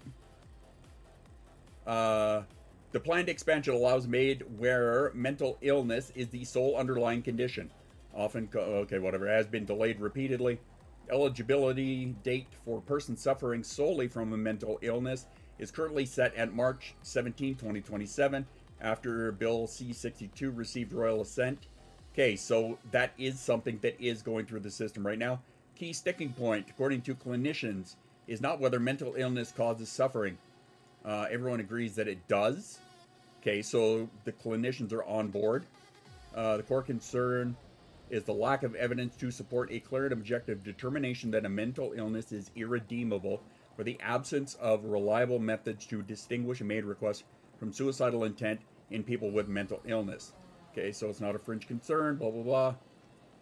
planned expansion allows MAID where mental illness is the sole underlying condition. Often, okay, whatever, has been delayed repeatedly. Eligibility date for persons suffering solely from a mental illness is currently set at March 17, 2027, after Bill C-62 received royal assent. Okay, so that is something that is going through the system right now. Key sticking point, according to clinicians, is not whether mental illness causes suffering. Everyone agrees that it does. Okay, so the clinicians are on board. The core concern is the lack of evidence to support a clear and objective determination that a mental illness is irredeemable, or the absence of reliable methods to distinguish a MAID request from suicidal intent in people with mental illness. Okay, so it's not a fringe concern, blah, blah,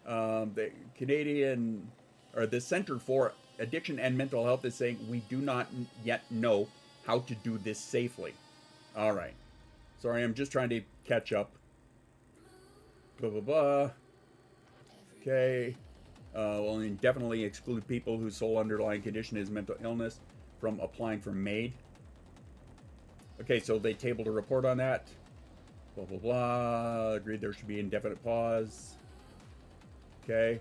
blah. The Canadian, or the Center for Addiction and Mental Health is saying we do not yet know how to do this safely. All right. Sorry, I'm just trying to catch up. Blah, blah, blah. Okay. Will indefinitely exclude people whose sole underlying condition is mental illness from applying for MAID. Okay, so they tabled a report on that. Blah, blah, blah. Agreed there should be indefinite pause. Okay.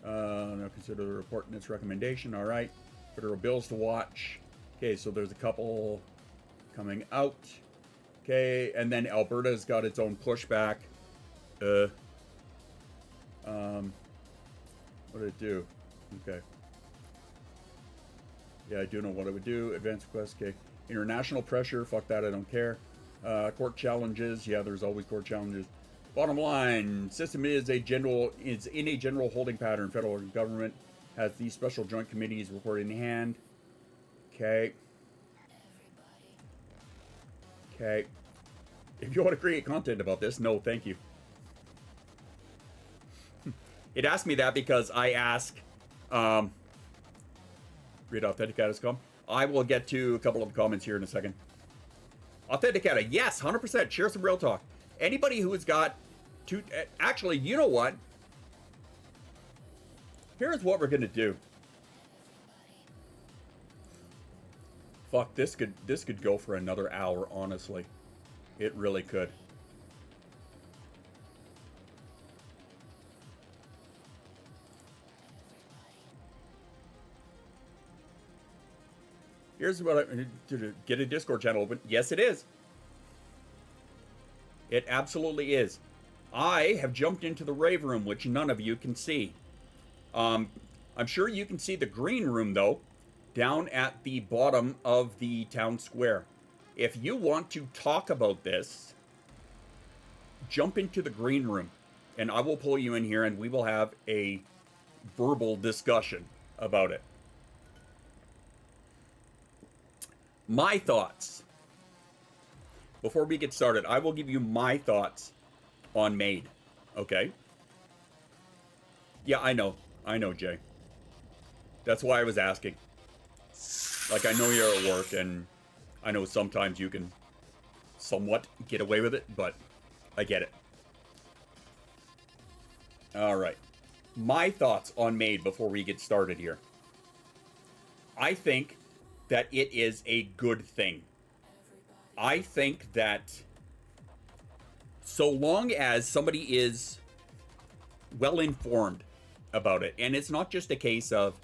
Now consider the report and its recommendation. All right. Federal bills to watch. Okay, so there's a couple coming out. Okay, and then Alberta's got its own pushback. What did it do? Okay. Yeah, I do know what it would do. Advance request, okay. International pressure, fuck that, I don't care. Court challenges, yeah, there's always court challenges. Bottom line, system is in a general holding pattern. Federal government has these special joint committees report in hand. Okay. Okay. If you want to create content about this, no, thank you. It asked me that because I ask, read Authenticatus.com. I will get to a couple of comments here in a second. Authenticator, yes, 100%. Share some real talk. Anybody who has got two, actually, you know what? Here's what we're gonna do. Fuck, this could go for another hour, honestly. It really could. Here's what I to get a Discord channel open. Yes, it is. It absolutely is. I have jumped into the rave room, which none of you can see. I'm sure you can see the green room, though, down at the bottom of the town square. If you want to talk about this, jump into the green room, and I will pull you in here, and we will have a verbal discussion about it. My thoughts. Before we get started, I will give you my thoughts on MAID. Okay? Yeah, I know, Jay. That's why I was asking. Like, I know you're at work, and I know sometimes you can somewhat get away with it, but I get it. All right. My thoughts on MAID before we get started here. I think that it is a good thing. I think that so long as somebody is well informed about it, and it's not just a case of,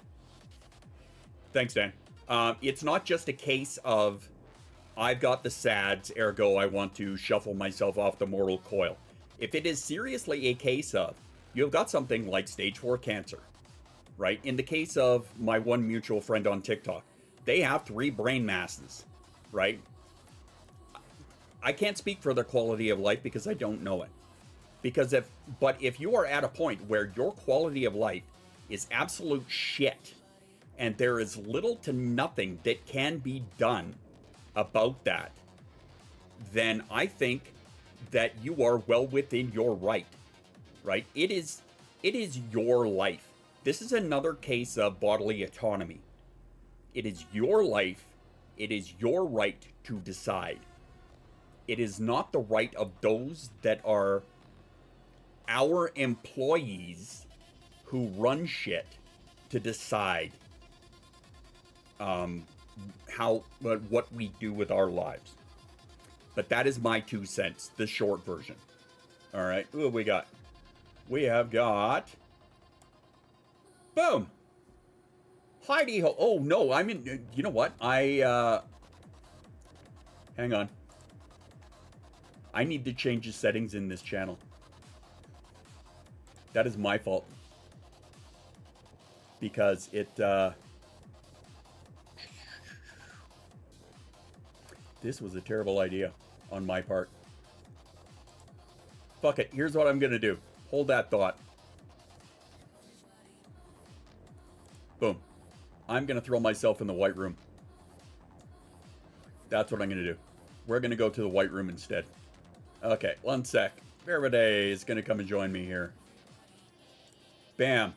thanks, Dan. It's not just a case of, I've got the SADS, ergo I want to shuffle myself off the mortal coil. If it is seriously a case of, you've got something like stage 4 cancer, right? In the case of my one mutual friend on TikTok, they have 3 brain masses, right? I can't speak for their quality of life because I don't know it. Because if you are at a point where your quality of life is absolute shit, and there is little to nothing that can be done about that, then I think that you are well within your right. Right? It is your life. This is another case of bodily autonomy. It is your life. It is your right to decide. It is not the right of those that are our employees who run shit to decide what we do with our lives. But that is my 2 cents, the short version. All right, who have we got? We have got... Boom! Heidi Ho... Oh, no, I'm in... You know what? Hang on. I need to change the settings in this channel. That is my fault. Because it... This was a terrible idea on my part. Fuck it. Here's what I'm going to do. Hold that thought. Boom. I'm going to throw myself in the white room. That's what I'm going to do. We're going to go to the white room instead. Okay, one sec. Vervide is going to come and join me here. Bam.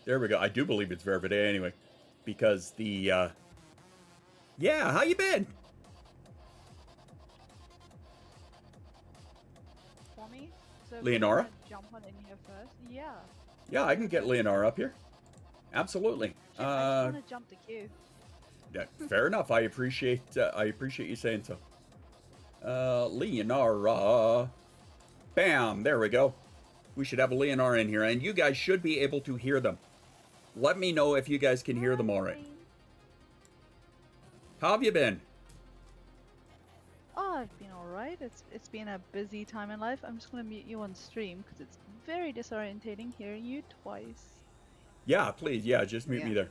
There we go. I do believe it's Vervide anyway. Because the, Yeah, how you been? For me? So Leonora? Jump on in here first? Yeah. Yeah, I can get Leonora up here. Absolutely. I just want to jump the queue. Yeah, fair enough. I appreciate you saying so. Leonora. Bam, there we go. We should have a Leonora in here, and you guys should be able to hear them. Let me know if you guys can hear them all right. How have you been? Oh, I've been alright. It's been a busy time in life. I'm just gonna mute you on stream because it's very disorientating hearing you twice. Yeah, please. Yeah, just mute me there.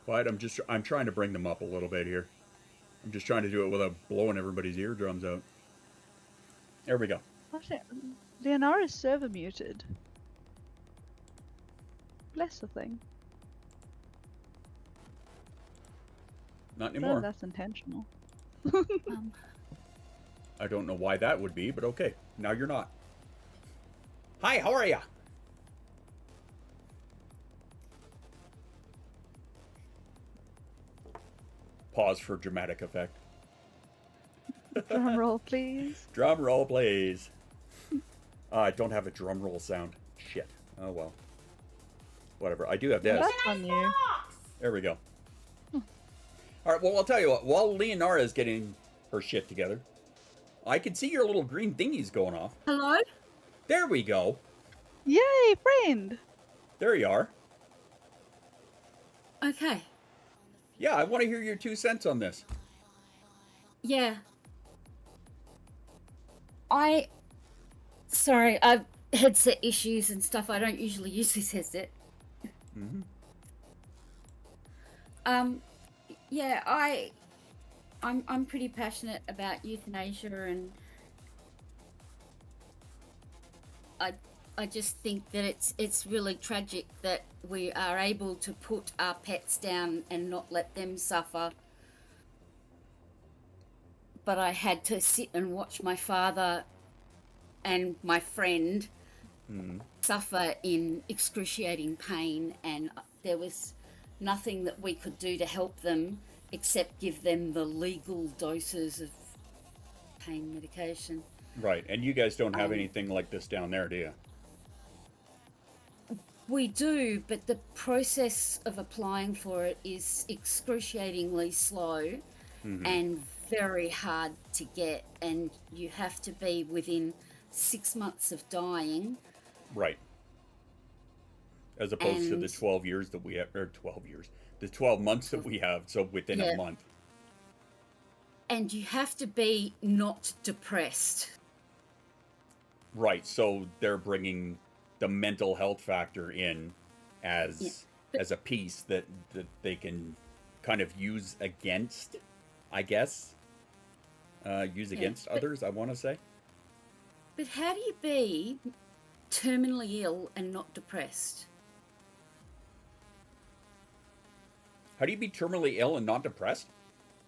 Quiet. I'm trying to bring them up a little bit here. I'm just trying to do it without blowing everybody's eardrums out. There we go. Actually, Leonora's server muted. Bless the thing. Not anymore. Oh, that's intentional. I don't know why that would be, but okay. Now you're not. Hi, how are ya? Pause for dramatic effect. Drum roll, please. Drum roll, please. I don't have a drum roll sound. Shit. Oh well. Whatever. I do have this. That's on you. There we go. All right. Well, I'll tell you what. While Leonora is getting her shit together, I can see your little green thingies going off. Hello? There we go. Yay, friend! There you are. Okay. Yeah, I want to hear your 2 cents on this. Yeah. Sorry, I've headset issues and stuff. I don't usually use this headset. Mm-hmm. Yeah, I'm pretty passionate about euthanasia, and I just think that it's really tragic that we are able to put our pets down and not let them suffer. But I had to sit and watch my father and my friend suffer in excruciating pain, and there was nothing that we could do to help them except give them the legal doses of pain medication. Right, and you guys don't have anything like this down there, do you? We do, but the process of applying for it is excruciatingly slow and very hard to get, and you have to be within 6 months of dying. Right. As opposed to the 12 years that we have, or 12 years, the 12 months that we have, so within a month. And you have to be not depressed. Right, so they're bringing the mental health factor in as a piece that they can kind of use against, I guess. use against others, I want to say. But how do you be terminally ill and not depressed? How do you be terminally ill and not depressed?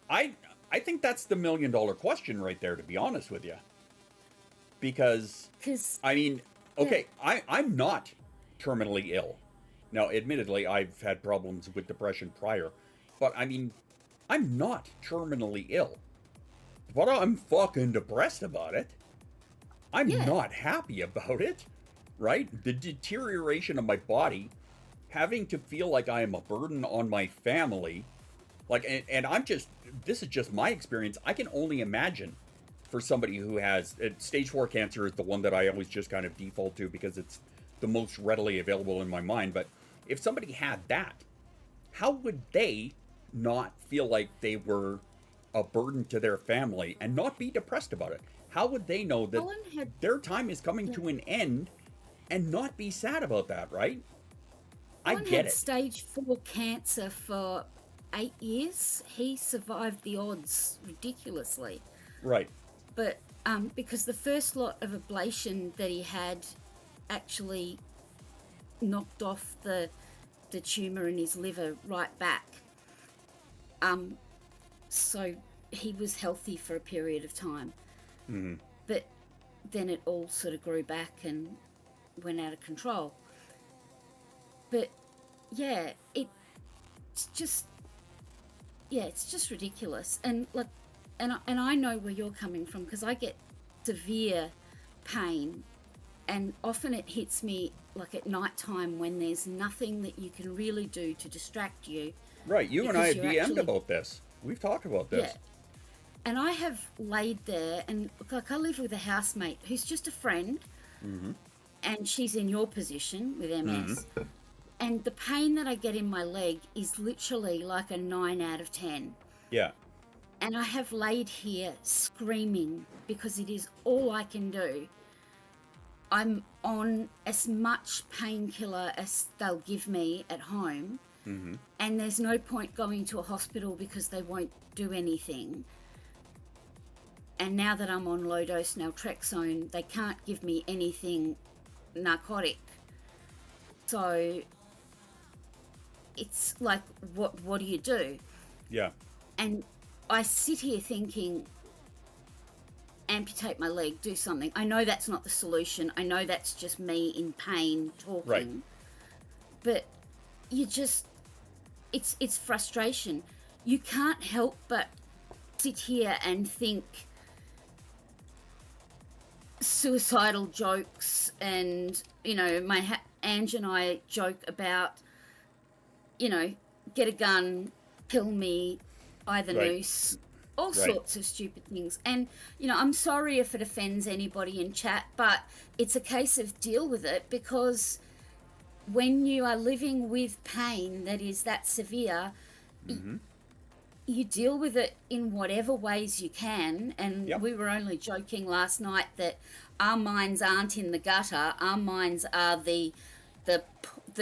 I think that's the $1 million question right there, to be honest with you. Because, I mean, okay, I'm not terminally ill. Now, admittedly, I've had problems with depression prior. But, I mean, I'm not terminally ill. But I'm fucking depressed about it. I'm not happy about it, right? The deterioration of my body, having to feel like I am a burden on my family, like, and I'm just, this is just my experience. I can only imagine for somebody who has, stage 4 cancer is the one that I always just kind of default to because it's the most readily available in my mind. But if somebody had that, how would they not feel like they were a burden to their family and not be depressed about it? How would they know that their time is coming to an end and not be sad about that, right? I get it. Stage 4 cancer for 8 years. He survived the odds ridiculously. Right. But because the first lot of ablation that he had actually knocked off the tumour in his liver right back. So he was healthy for a period of time. Mm-hmm. But then it all sort of grew back and went out of control. But yeah, it's just ridiculous. And like, and I know where you're coming from because I get severe pain, and often it hits me like at night time when there's nothing that you can really do to distract you. Right, you and I have DM'd about this. We've talked about this. Yeah. And I have laid there, and like I live with a housemate who's just a friend, and she's in your position with MS. And the pain that I get in my leg is literally like a 9 out of 10. Yeah. And I have laid here screaming because it is all I can do. I'm on as much painkiller as they'll give me at home. And there's no point going to a hospital because they won't do anything. And now that I'm on low-dose naltrexone, they can't give me anything narcotic. So it's like, what do you do? Yeah. And I sit here thinking, amputate my leg, do something. I know that's not the solution. I know that's just me in pain talking. Right. But you just, it's frustration. You can't help but sit here and think suicidal jokes, and Ange and I joke about, get a gun, kill me, either noose, all sorts of stupid things. And I'm sorry if it offends anybody in chat, but it's a case of deal with it, because when you are living with pain that is that severe, you deal with it in whatever ways you can. And we were only joking last night that our minds aren't in the gutter. Our minds are the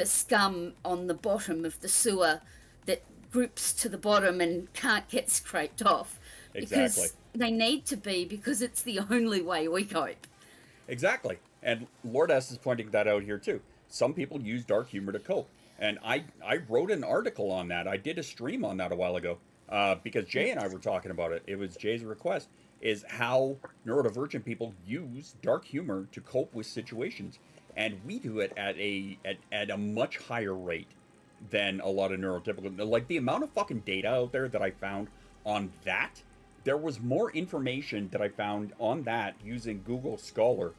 scum on the bottom of the sewer that groups to the bottom and can't get scraped off. Exactly. Because they need to be, because it's the only way we cope. Exactly. And Lord S is pointing that out here too. Some people use dark humor to cope. And I wrote an article on that. I did a stream on that a while ago. Because Jay and I were talking about it. It was Jay's request, is how neurodivergent people use dark humor to cope with situations. And we do it at a much higher rate than a lot of neurotypical. Like, the amount of fucking data out there that I found on that, there was more information that I found on that using Google Scholar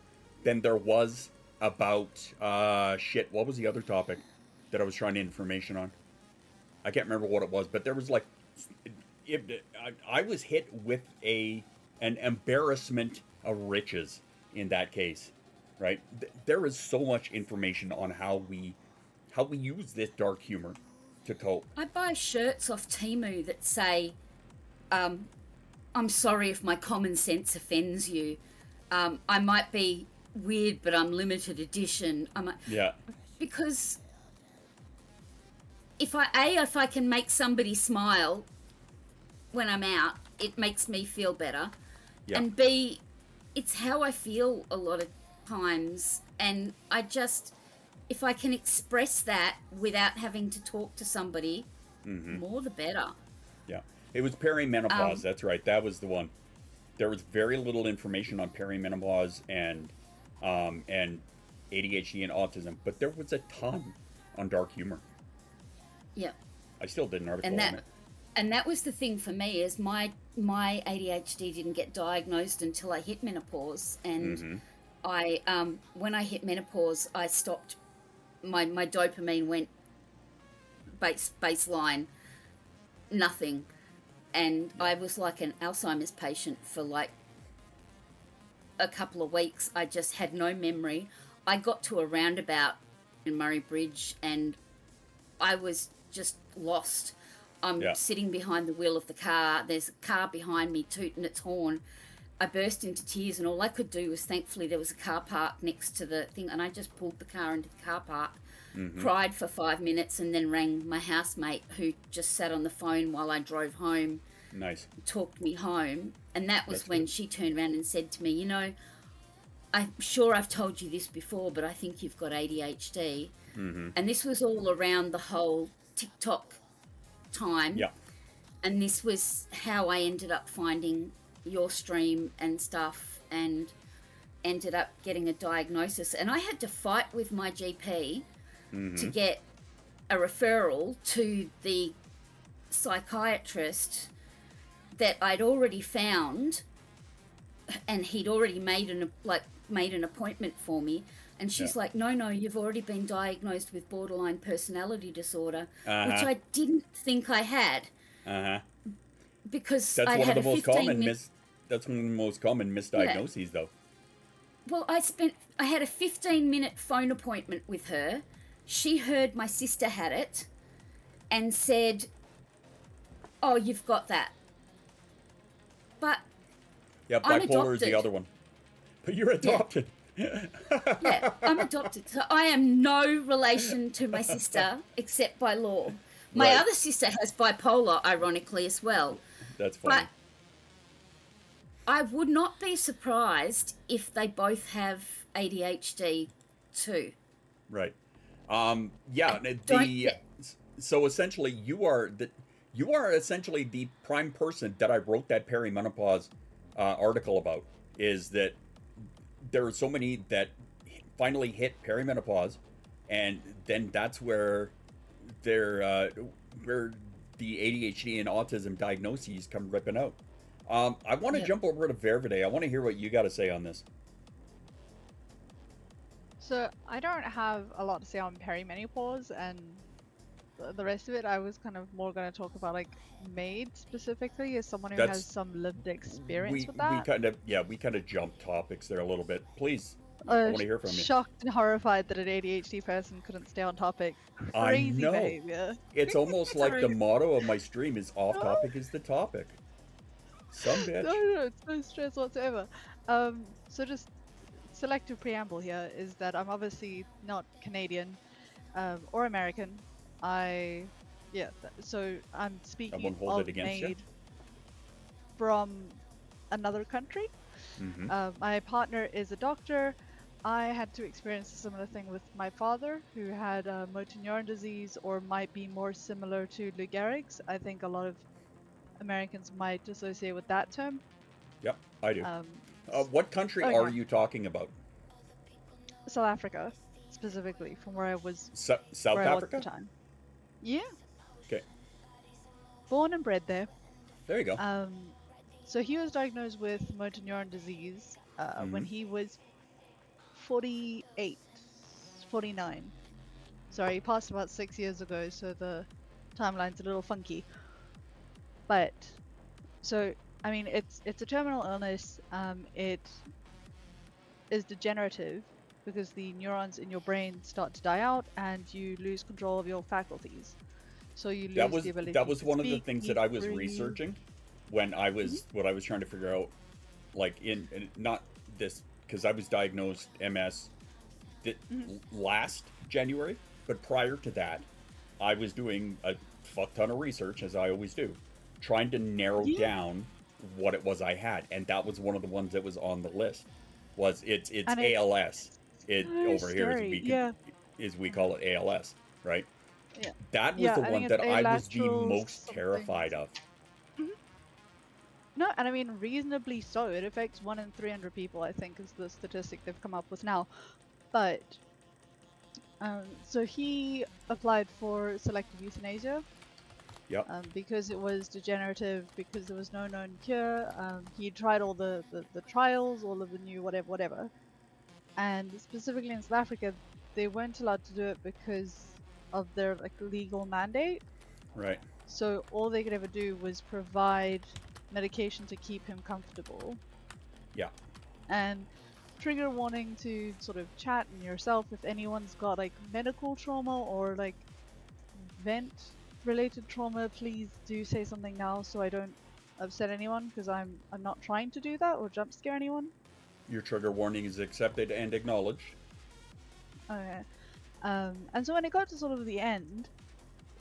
than there was about, what was the other topic that I was trying to information on? I can't remember what it was, but there was like, I was hit with an embarrassment of riches in that case, right? There is so much information on how we use this dark humor to cope. I buy shirts off Temu that say, I'm sorry if my common sense offends you. I might be weird, but I'm limited edition. Because if I can make somebody smile when I'm out, it makes me feel better. Yeah. And B, it's how I feel a lot of times. And I just, if I can express that without having to talk to somebody, more the better. Yeah. It was perimenopause. That's right. That was the one. There was very little information on perimenopause and ADHD and autism, but there was a ton on dark humor. Yeah. I still did an article on it. And that was the thing for me, is my ADHD didn't get diagnosed until I hit menopause. And I when I hit menopause, I stopped, my dopamine went baseline, nothing. And I was like an Alzheimer's patient for like a couple of weeks. I just had no memory. I got to a roundabout in Murray Bridge and I was just lost. I'm sitting behind the wheel of the car. There's a car behind me tooting its horn. I burst into tears, and all I could do was, thankfully, there was a car park next to the thing, and I just pulled the car into the car park, cried for 5 minutes, and then rang my housemate, who just sat on the phone while I drove home. Nice. Talked me home. And that was when she turned around and said to me, you know, I'm sure I've told you this before, but I think you've got ADHD. And this was all around the whole TikTok time. Yeah. And this was how I ended up finding your stream and stuff, and ended up getting a diagnosis. And I had to fight with my GP to get a referral to the psychiatrist that I'd already found, and he'd already made an appointment for me. And she's like, no, you've already been diagnosed with borderline personality disorder, which I didn't think I had. Because that's I one had of the most common that's one of the most common misdiagnoses, though. Well, I had a 15-minute phone appointment with her. She heard my sister had it and said, oh, you've got that. But yeah, bipolar is the other one. But you're adopted. Yeah, I'm adopted. So I am no relation to my sister except by law. My other sister has bipolar, ironically, as well. That's funny. But I would not be surprised if they both have ADHD too. Right. So essentially you are essentially the prime person that I wrote that perimenopause article about, is that there are so many that finally hit perimenopause, and then that's where where the ADHD and autism diagnoses come ripping out. I want to jump over to Vervide. I want to hear what you got to say on this. So I don't have a lot to say on perimenopause, and the rest of it I was kind of more going to talk about, like MAID specifically, as someone who has some lived experience with that. We kind of jumped topics there a little bit. Please, I want to hear from you. Shocked and horrified that an ADHD person couldn't stay on topic. Crazy behavior. It's almost like the motto of my stream is off topic is the topic. Some bitch. No, it's no stress whatsoever. So just selective preamble here is that I'm obviously not Canadian or American. So I'm speaking of MAID from another country. My partner is a doctor. I had to experience a similar thing with my father, who had motor neuron disease, or might be more similar to Lou Gehrig's. I think a lot of Americans might associate with that term. Yep, I do. What country are you talking about? South Africa, specifically, from where I was. South where I was Africa? at the time. Yeah. Okay. Born and bred there. There you go. So he was diagnosed with motor neuron disease when he was 49. Sorry, he passed about 6 years ago, so the timeline's a little funky. But, so, I mean, it's a terminal illness. It is degenerative because the neurons in your brain start to die out and you lose control of your faculties. So you lose the ability to That was one of the speak, things eat, that I was breathe. researching when I was what I was trying to figure out, like in not this, because I was diagnosed MS last January, but prior to that, I was doing a fuck ton of research, as I always do, trying to narrow down what it was I had, and that was one of the ones that was on the list. It's And it's ALS. It so over here scary. is we call it ALS, right? Yeah. That was Yeah, the I one think that it's I was the alateral most something. terrified of. No, and I mean reasonably so. It affects 1 in 300 people, I think, is the statistic they've come up with now. But so he applied for selective euthanasia. Yep. Because it was degenerative, because there was no known cure. He tried all the trials, all of the new whatever. And specifically in South Africa, they weren't allowed to do it because of their like legal mandate. Right. So all they could ever do was provide medication to keep him comfortable. Yeah. And trigger warning to sort of chat and yourself if anyone's got like medical trauma or like vent related trauma, please do say something now so I don't upset anyone, because I'm not trying to do that or jump scare anyone. Your trigger warning is accepted and acknowledged. Okay. And so when it got to sort of the end,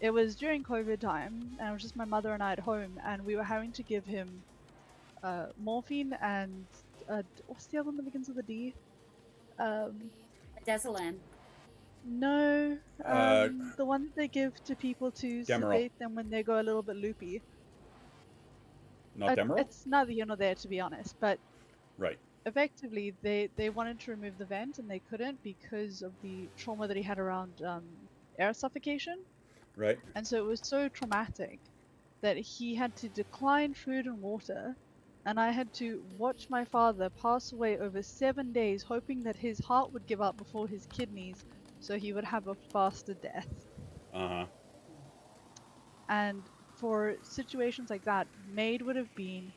it was during COVID time, and it was just my mother and I at home, and we were having to give him morphine and what's the other one that begins with a D? Dazalan. No, the one that they give to people to Demerol. sedate them when they go a little bit loopy. Not Demerol? It's neither here nor there, to be honest, but Right. effectively they wanted to remove the vent and they couldn't because of the trauma that he had around air suffocation. Right. And so it was so traumatic that he had to decline food and water, and I had to watch my father pass away over 7 days, hoping that his heart would give up before his kidneys, so he would have a faster death. Uh-huh. And for situations like that, MAID would have been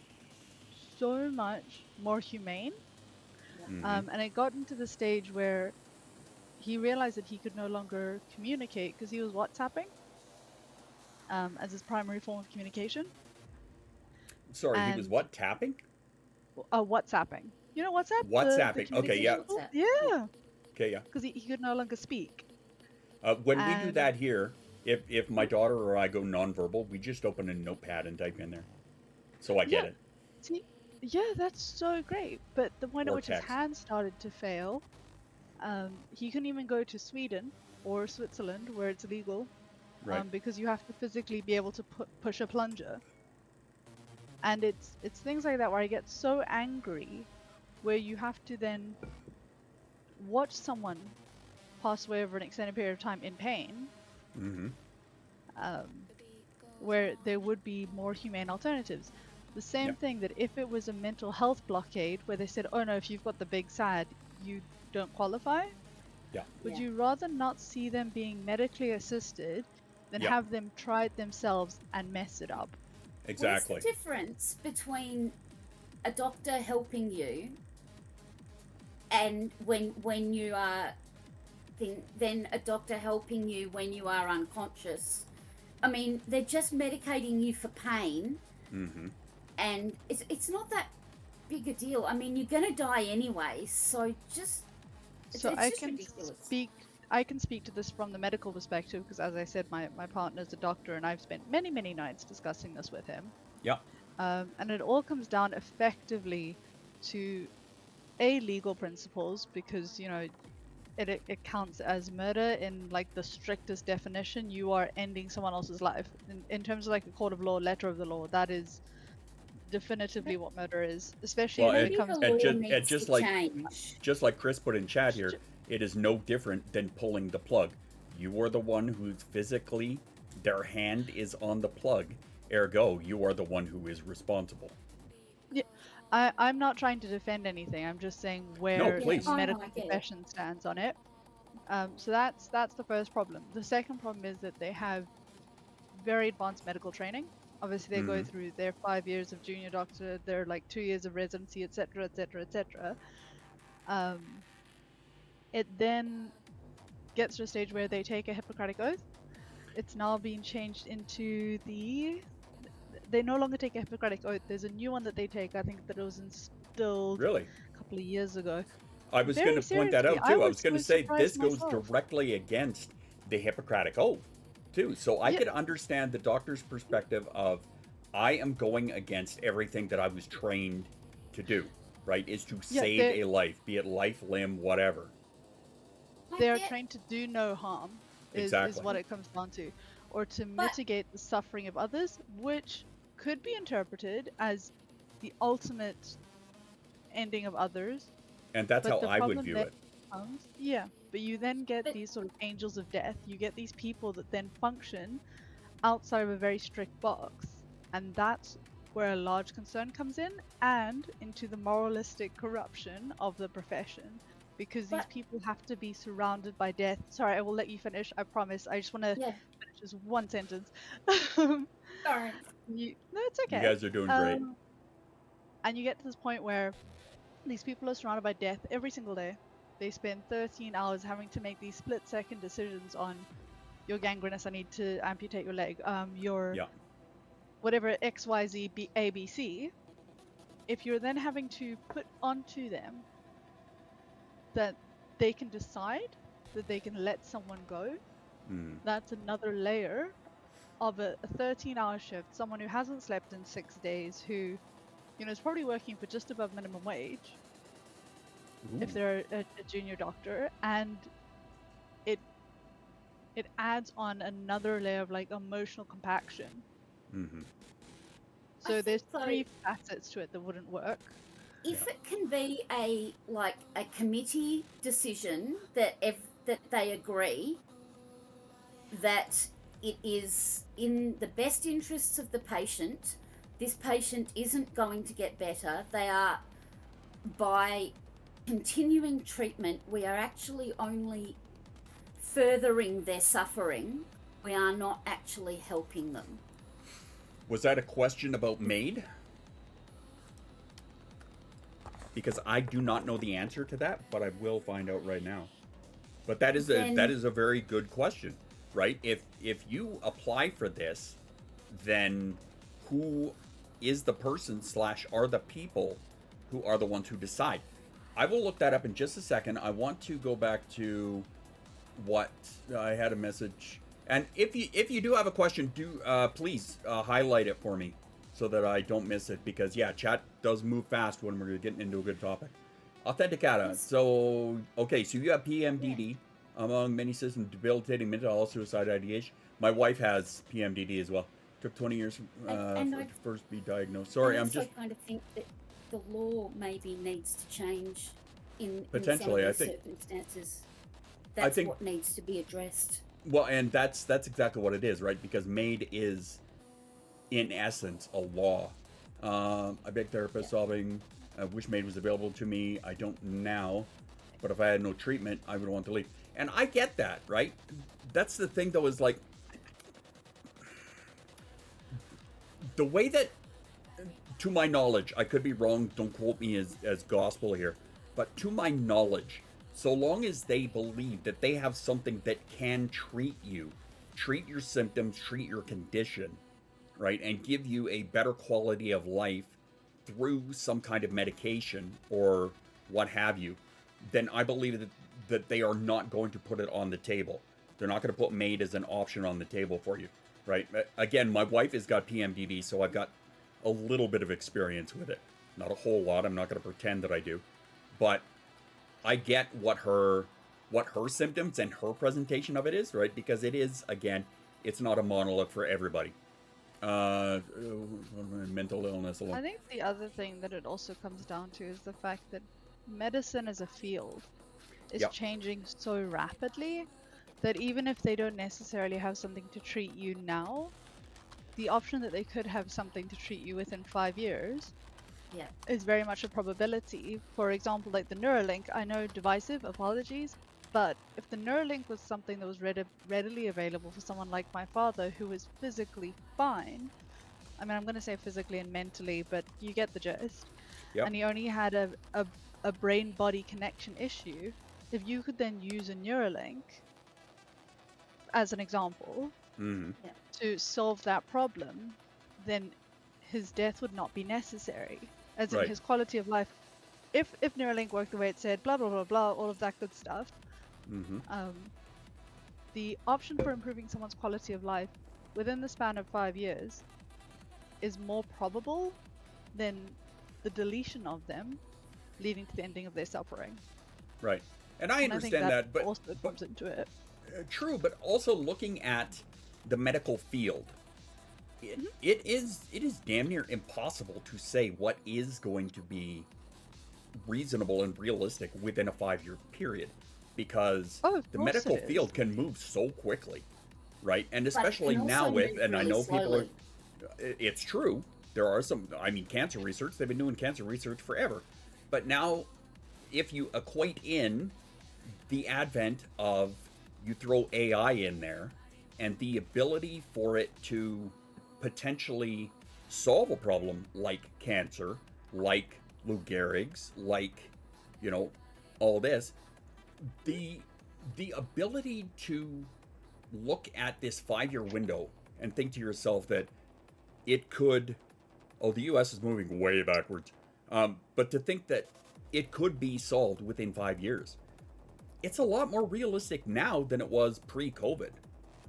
so much more humane. Mhm. And it got into the stage where he realized that he could no longer communicate because he was WhatsApping as his primary form of communication. Sorry, he was And- what? Tapping? WhatsApping. You know WhatsApp? WhatsApping. Okay, yeah. communication tool? Yeah. Okay, yeah. Because he could no longer speak. When we do And- that here, if my daughter or I go nonverbal, we just open a notepad and type in there. So I get Yeah. it. See, yeah, that's so great. But the point at Or which his text. hands started to fail, he couldn't even go to Sweden or Switzerland where it's illegal, Right. because you have to physically be able to push a plunger. And it's things like that where I get so angry, where you have to then watch someone pass away over an extended period of time in pain, Mm-hmm. where there would be more humane alternatives. The same Yep. thing that if it was a mental health blockade where they said, oh no, if you've got the big SAD, you don't qualify, Yeah. would you rather not see them being medically assisted than Yep. have them try it themselves and mess it up? Exactly. What's the difference between a doctor helping you and when you are then a doctor helping you when you are unconscious? I mean, they're just medicating you for pain, Mm-hmm. and it's not that big a deal. I mean, you're gonna die anyway, so just So it's I just can ridiculous. I can speak to this from the medical perspective because, as I said, my partner's a doctor and I've spent many nights discussing this with him. Yeah. And it all comes down effectively to legal principles, because it counts as murder in like the strictest definition. You are ending someone else's life in terms of like a court of law, letter of the law. That is definitively what murder is, especially Well, when it comes to just like Chris put in chat here, it is no different than pulling the plug. You are the one who's physically, their hand is on the plug, ergo, you are the one who is responsible. Yeah, I'm not trying to defend anything. I'm just saying where please. the medical profession stands on it. So that's the first problem. The second problem is that they have very advanced medical training. Obviously, they go Mhm. through their 5 years of junior doctor, their like 2 years of residency, etc., etc., etc. It then gets to a stage where they take a Hippocratic oath. It's now being changed into they no longer take a Hippocratic oath. There's a new one that they take. I think that it was instilled Really? a couple of years ago. I was Very going to point that seriously, out too. I was was going to so say this surprised goes myself. directly against the Hippocratic Oath too. So I Yeah. could understand the doctor's perspective of I am going against everything that I was trained to do, right? Is to Yeah, save a life, be it life, limb, whatever. They're trained to do no harm, is Exactly. what it comes down to, or to mitigate the suffering of others, which could be interpreted as the ultimate ending of others. And that's But how the I would problem view then it. comes- yeah, but you then get these sort of angels of death. You get these people that then function outside of a very strict box, and that's where a large concern comes in, and into the moralistic corruption of the profession, because these people have to be surrounded by death. Sorry, I will let you finish, I promise. I just want to finish this one sentence. Sorry. No, it's okay. You guys are doing great. And you get to this point where these people are surrounded by death every single day. They spend 13 hours having to make these split-second decisions on your gangrenous, I need to amputate your leg, your whatever XYZ ABC. If you're then having to put onto them that they can decide that they can let someone go, that's another layer of a 13-hour shift. Someone who hasn't slept in 6 days, who, you know, is probably working for just above minimum wage, if they're a junior doctor, and it adds on another layer of like emotional compaction. So there's three facets to it that wouldn't work. If it can be a committee decision that that they agree that it is in the best interests of the patient, this patient isn't going to get better. They are, by continuing treatment, we are actually only furthering their suffering. We are not actually helping them. Was that a question about MAID? Because I do not know the answer to that, but I will find out right now. But that is a very good question, right? If you apply for this, then who is the person / are the people who are the ones who decide? I will look that up in just a second. I want to go back to what I had a message. And if you do have a question, do please highlight it for me so that I don't miss it, because yeah, chat does move fast when we're getting into a good topic. Authenticata. So okay, so you have PMDD, among many symptoms, debilitating mental health, suicide, ideation. My wife has PMDD as well. Took 20 years to first be diagnosed. Sorry, I'm just kind of think that the law maybe needs to change in potentially. some I of these think circumstances. That's what needs to be addressed. Well, and that's exactly what it is, right? Because MAID is, in essence, a law. I beg therapist solving. I wish MAID was available to me. I don't now, but if I had no treatment, I would want to leave. And I get that, right? That's the thing, though, is like the way that, to my knowledge, I could be wrong. Don't quote me as gospel here, but to my knowledge, so long as they believe that they have something that can treat you, treat your symptoms, treat your condition, right, and give you a better quality of life through some kind of medication or what have you, then I believe that they are not going to put it on the table. They're not going to put MAID as an option on the table for you, right? Again, my wife has got PMDD, so I've got a little bit of experience with it. Not a whole lot. I'm not going to pretend that I do, but I get what her symptoms and her presentation of it is, right? Because it is, again, it's not a monolith for everybody. Mental illness alone. I think the other thing that it also comes down to is the fact that medicine as a field is changing so rapidly that even if they don't necessarily have something to treat you now, the option that they could have something to treat you within 5 years is very much a probability. For example, like the Neuralink, I know divisive, apologies, but if the Neuralink was something that was readily available for someone like my father, who was physically fine, I mean, I'm going to say physically and mentally, but you get the gist, and he only had a brain-body connection issue, if you could then use a Neuralink, as an example, to solve that problem, then his death would not be necessary. As in his quality of life, if Neuralink worked the way it said, blah blah blah blah, all of that good stuff, the option for improving someone's quality of life within the span of 5 years is more probable than the deletion of them, leading to the ending of their suffering. Right. And I think understand that, but also comes into it. True, but also looking at the medical field, it is damn near impossible to say what is going to be reasonable and realistic within a 5-year period, because the medical field can move so quickly, right? And especially now with, and I know people are, it's true, there are some, I mean, cancer research, they've been doing cancer research forever, but now if you equate in the advent of, you throw AI in there, and the ability for it to potentially solve a problem like cancer, like Lou Gehrig's, like, you know, all this, the ability to look at this 5-year window and think to yourself that it could, oh, the US is moving way backwards, but to think that it could be solved within 5 years, it's a lot more realistic now than it was pre-COVID,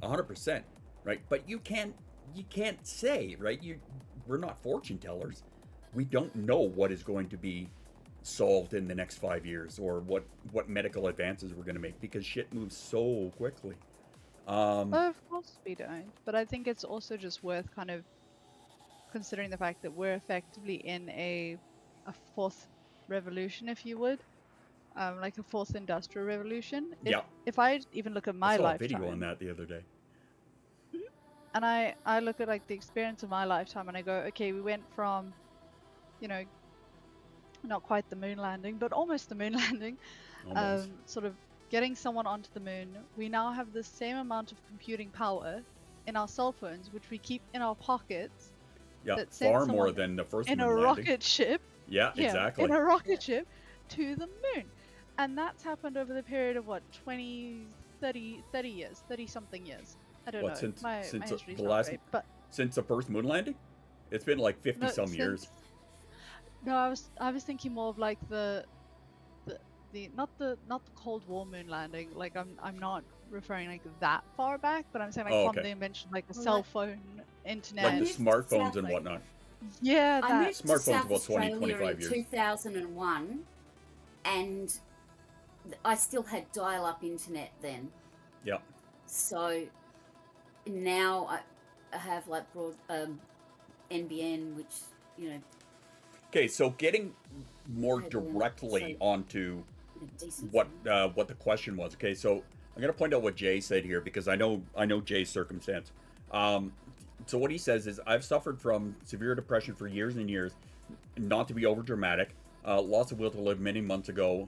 100%, right? But you can't say, right? We're not fortune tellers. We don't know what is going to be solved in the next 5 years, or what medical advances we're going to make, because shit moves so quickly. Of course we don't, but I think it's also just worth kind of considering the fact that we're effectively in a fourth revolution, if you would. Like a fourth industrial revolution. If I even look at my I saw lifetime, a video on that the other day. and I look at like the experience of my lifetime, and I go, okay, we went from, you know, not quite the moon landing, but almost the moon landing, sort of getting someone onto the moon. We now have the same amount of computing power in our cell phones, which we keep in our pockets. Yeah, far more than the first in moon a landing. rocket ship. Yeah, exactly. In a rocket ship to the moon. And that's happened over the period of what, 20, 30 years, 30-something years. I don't know. Since, my since history's the not last, great, but since the first moon landing, it's been like 50-some years. No, I was thinking more of like the not the Cold War moon landing. Like I'm not referring like that far back, but I'm saying like from the invention like the cell phone, internet, like the smartphones and whatnot. Yeah, I moved to Smartphones South about 20, Australia 25 in years. 2001, and I still had dial-up internet then. Yeah. So now I have like broad NBN, which, you know. Okay, so getting more directly onto what the question was. Okay, so I'm gonna point out what Jay said here, because I know Jay's circumstance. So what he says is, I've suffered from severe depression for years and years, not to be over dramatic, loss of will to live many months ago.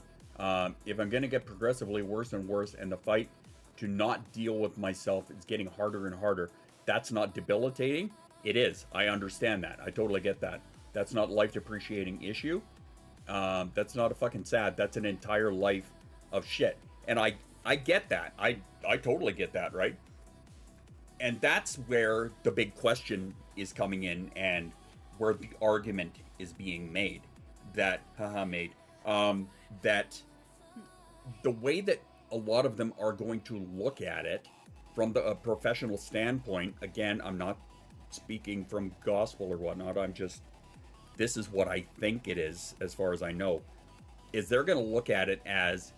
If I'm gonna get progressively worse and worse, and the fight to not deal with myself is getting harder and harder, that's not debilitating? It is. I understand that. I totally get that. That's not a life depreciating issue. That's not a fucking sad. That's an entire life of shit. And I get that. I totally get that, right? And that's where the big question is coming in, and where the argument is being made. That, that the way that a lot of them are going to look at it from the professional standpoint, again, I'm not speaking from gospel or whatnot, this is what I think it is, as far as I know, is they're going to look at it as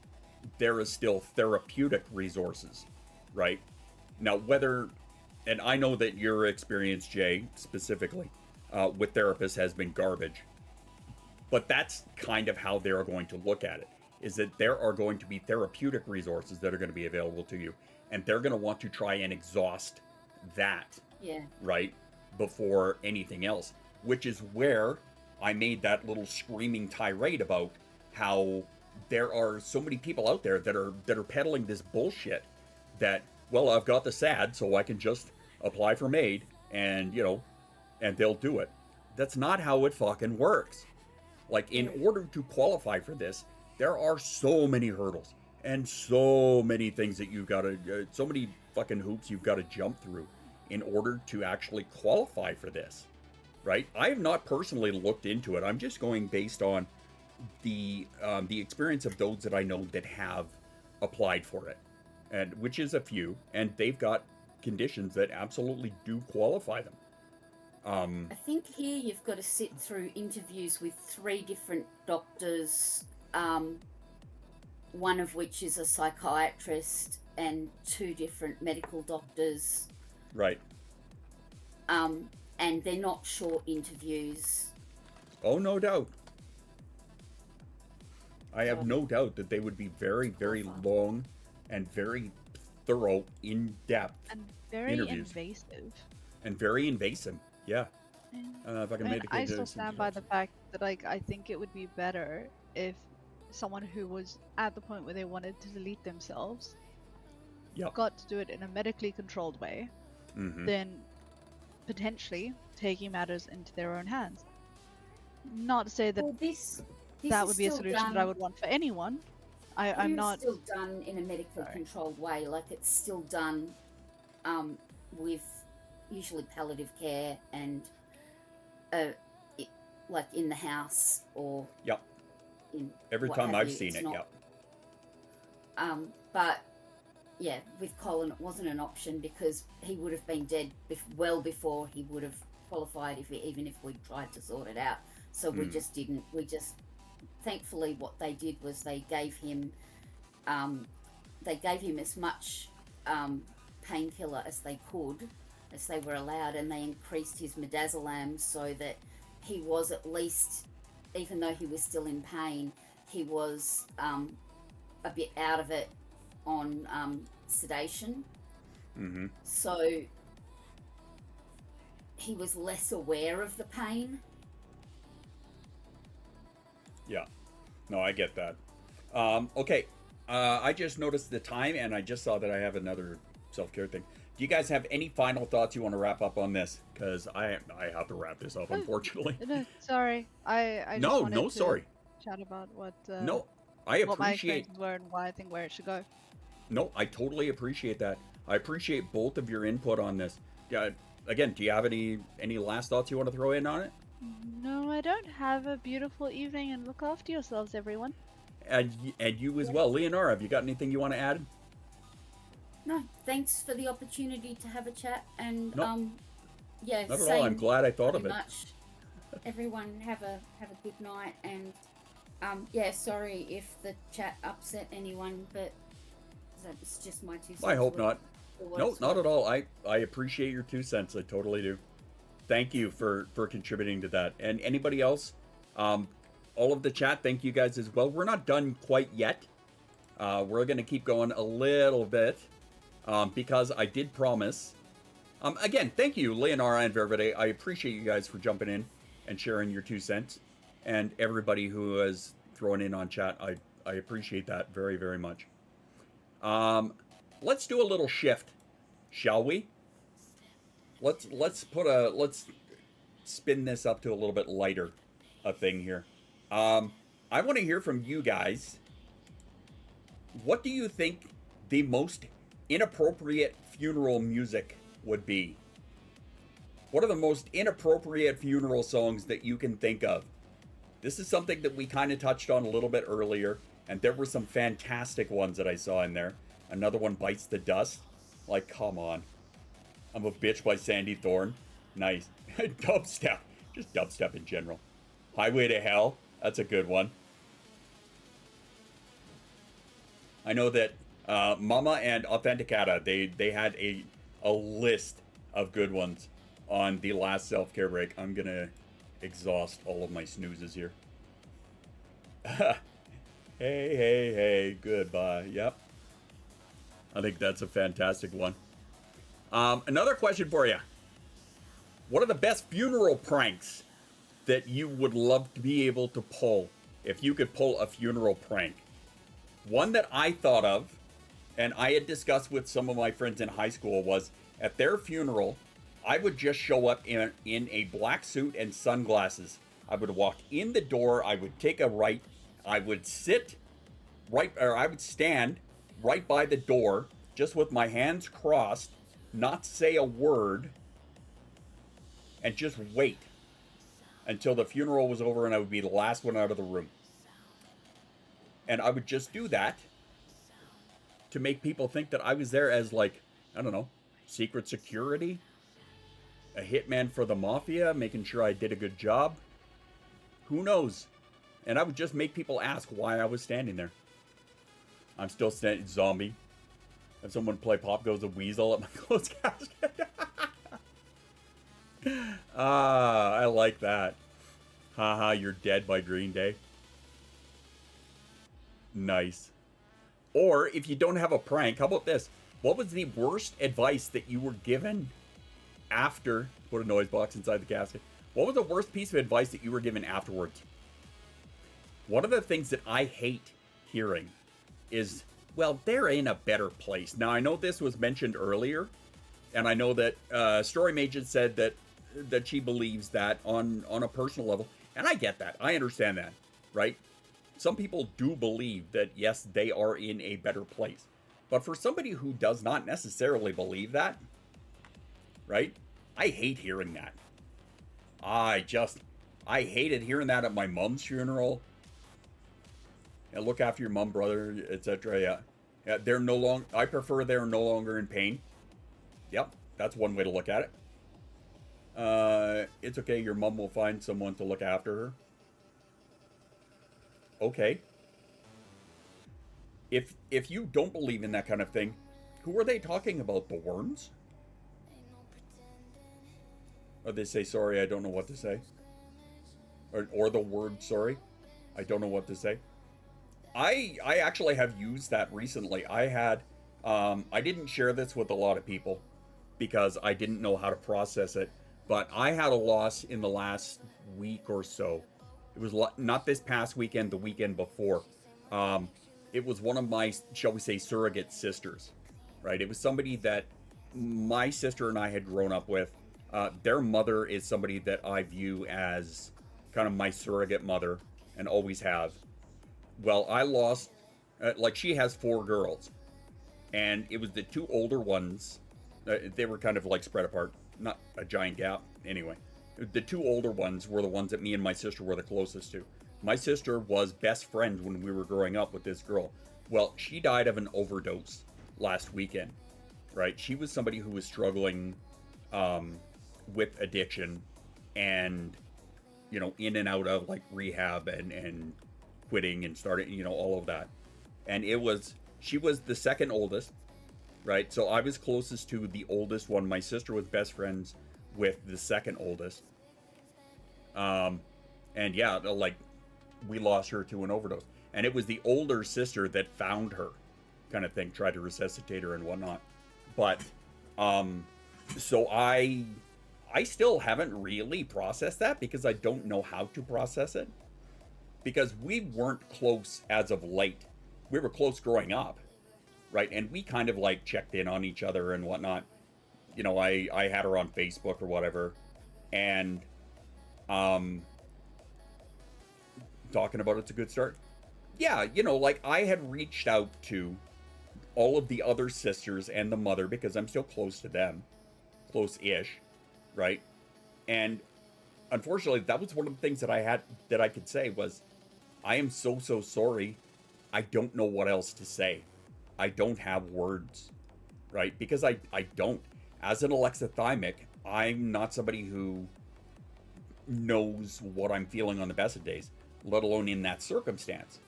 there is still therapeutic resources, right? Now, whether, and I know that your experience, Jay, specifically, with therapists has been garbage, but that's kind of how they're going to look at it, is that there are going to be therapeutic resources that are going to be available to you, and they're going to want to try and exhaust that, right, before anything else, which is where I made that little screaming tirade about how there are so many people out there that are peddling this bullshit that, well, I've got the SAD, so I can just apply for MAID, and, you know, and they'll do it. That's not how it fucking works. Like, in order to qualify for this, there are so many hurdles and so many things that you've got to, so many fucking hoops you've got to jump through in order to actually qualify for this, right? I have not personally looked into it. I'm just going based on the experience of those that I know that have applied for it, and which is a few, and they've got conditions that absolutely do qualify them. I think here you've got to sit through interviews with 3 different doctors, one of which is a psychiatrist, and 2 different medical doctors. Right. And they're not short interviews. Oh, no doubt. I have no doubt that they would be very, very long and very thorough, in-depth And very interviews. invasive. And very invasive, yeah. If I can make the I still stand by the fact that, like, I think it would be better if someone who was at the point where they wanted to delete themselves got to do it in a medically controlled way, than potentially taking matters into their own hands. Not to say that that would be a solution that I would want for anyone. I'm not. It's still done in a medically controlled way. Like, it's still done with usually palliative care and like in the house or in Every what time have I've you. seen It's it, not- But yeah, with Colin, it wasn't an option because he would have been dead well before he would have qualified even if we tried to sort it out. So we just didn't. We just, thankfully, what they did was they gave him as much painkiller as they could, as they were allowed, and they increased his midazolam so that he was at least, even though he was still in pain, he was a bit out of it on sedation. So he was less aware of the pain. Yeah. No, I get that. Okay. I just noticed the time, and I just saw that I have another self-care thing. Do you guys have any final thoughts you want to wrap up on this? Because I have to wrap this up, unfortunately. No, sorry. I just No, wanted no, to sorry. chat about what No, I what my appreciate. experiences were and why I think where it should go. No, I totally appreciate that. I appreciate both of your input on this. Yeah. Again, do you have any last thoughts you want to throw in on it? No, I don't. Have a beautiful evening and look after yourselves, everyone. And you as well, Leonora. Have you got anything you want to add? No, thanks for the opportunity to have a chat, and No. yeah, Not at all. same I'm glad I thought of pretty it. much. Everyone have a good night, and yeah, sorry if the chat upset anyone, but that's just my 2 cents. I hope not. for what No, it's not worth. at all. I appreciate your 2 cents. I totally do. Thank you for contributing to that. And anybody else, all of the chat, thank you guys as well. We're not done quite yet. We're going to keep going a little bit because I did promise. Again, thank you, Leonora and Vervede. I appreciate you guys for jumping in and sharing your 2 cents. And everybody who has thrown in on chat, I appreciate that very, very much. Let's do a little shift, shall we? Let's spin this up to a little bit lighter a thing here. I want to hear from you guys. What do you think the most inappropriate funeral music would be? What are the most inappropriate funeral songs that you can think of? This is something that we kind of touched on a little bit earlier, and there were some fantastic ones that I saw in there. Another one, Bites the Dust. Like, come on. I'm a Bitch by Sandy Thorne. Nice. Dubstep. Just dubstep in general. Highway to Hell. That's a good one. I know that Mama and Authenticata, they had a list of good ones on the last self-care break. I'm going to exhaust all of my snoozes here. Hey, goodbye. Yep. I think that's a fantastic one. Another question for you. What are the best funeral pranks that you would love to be able to pull if you could pull a funeral prank? One that I thought of, and I had discussed with some of my friends in high school, was at their funeral, I would just show up in a black suit and sunglasses. I would walk in the door, I would take a right, I would stand right by the door, just with my hands crossed, not say a word, and just wait until the funeral was over and I would be the last one out of the room. And I would just do that to make people think that I was there as, like, I don't know, secret security? a hitman for the mafia, making sure I did a good job. Who knows? And I would just make people ask why I was standing there. I'm still standing, zombie. If someone play Pop Goes a Weasel at my closed casket. I like that. Haha, you're dead by Green Day. Nice. Or, if you don't have a prank, how about this? What was the worst advice that you were given after... Put a noise box inside the casket. What was the worst piece of advice that you were given afterwards? One of the things that I hate hearing is, well, they're in a better place. Now, I know this was mentioned earlier, and I know that Story Mage said that she believes that on a personal level, and I get that. I understand that, right? Some people do believe that, yes, they are in a better place. But for somebody who does not necessarily believe that, right? I hate hearing that. I hated hearing that at my mom's funeral. And look after your mom, brother, etc. Yeah, they're no longer. I prefer they're no longer in pain. Yep, that's one way to look at it. It's okay. Your mom will find someone to look after her. Okay. If you don't believe in that kind of thing, who are they talking about? The worms? Or they say, sorry, I don't know what to say. Or the word sorry, I don't know what to say. I actually have used that recently. I had, I didn't share this with a lot of people because I didn't know how to process it, but I had a loss in the last week or so. It was not this past weekend, the weekend before. It was one of my, shall we say, surrogate sisters, right? It was somebody that my sister and I had grown up with. Their mother is somebody that I view as kind of my surrogate mother and always have. Well, I lost, like she has 4 girls, and it was the 2 older ones. They were kind of like spread apart, not a giant gap. Anyway, the 2 older ones were the ones that me and my sister were the closest to. My sister was best friends when we were growing up with this girl. Well, she died of an overdose last weekend, right? She was somebody who was struggling with addiction and, you know, in and out of like rehab and quitting and starting, you know, all of that. And she was the second oldest, right? So I was closest to the oldest one. My sister was best friends with the second oldest. And yeah, like we lost her to an overdose. And it was the older sister that found her, kind of thing, tried to resuscitate her and whatnot. But, so I still haven't really processed that because I don't know how to process it. Because we weren't close as of late. We were close growing up, right? And we kind of like checked in on each other and whatnot. You know, I had her on Facebook or whatever. And, talking about it's a good start. Yeah, you know, like I had reached out to all of the other sisters and the mother because I'm still close to them. Close-ish, right? And unfortunately, that was one of the things that I could say was, I am so sorry. I don't know what else to say. I don't have words, right? Because I don't. As an alexithymic, I'm not somebody who knows what I'm feeling on the best of days, let alone in that circumstance,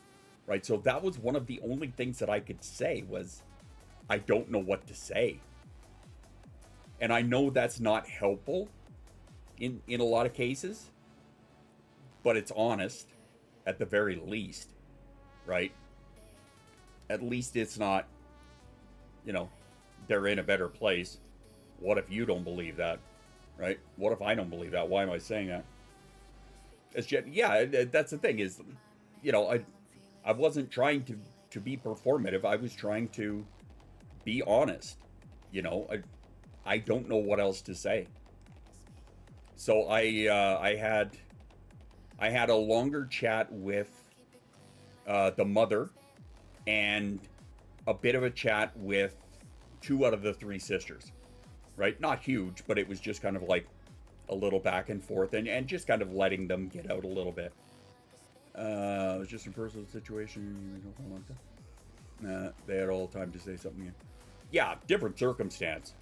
right? So that was one of the only things that I could say was, I don't know what to say. And I know that's not helpful in a lot of cases, but it's honest at the very least, right? At least it's not, you know, they're in a better place. What if you don't believe that, right? What if I don't believe that? Why am I saying that? It's just, yeah, that's the thing is, you know, I wasn't trying to be performative. I was trying to be honest, you know. I don't know what else to say. So I had a longer chat with the mother and a bit of a chat with 2 out of the 3 sisters, right? Not huge, but it was just kind of like a little back and forth and just kind of letting them get out a little bit. It was just a personal situation. They had all the time to say something. Yeah, different circumstance.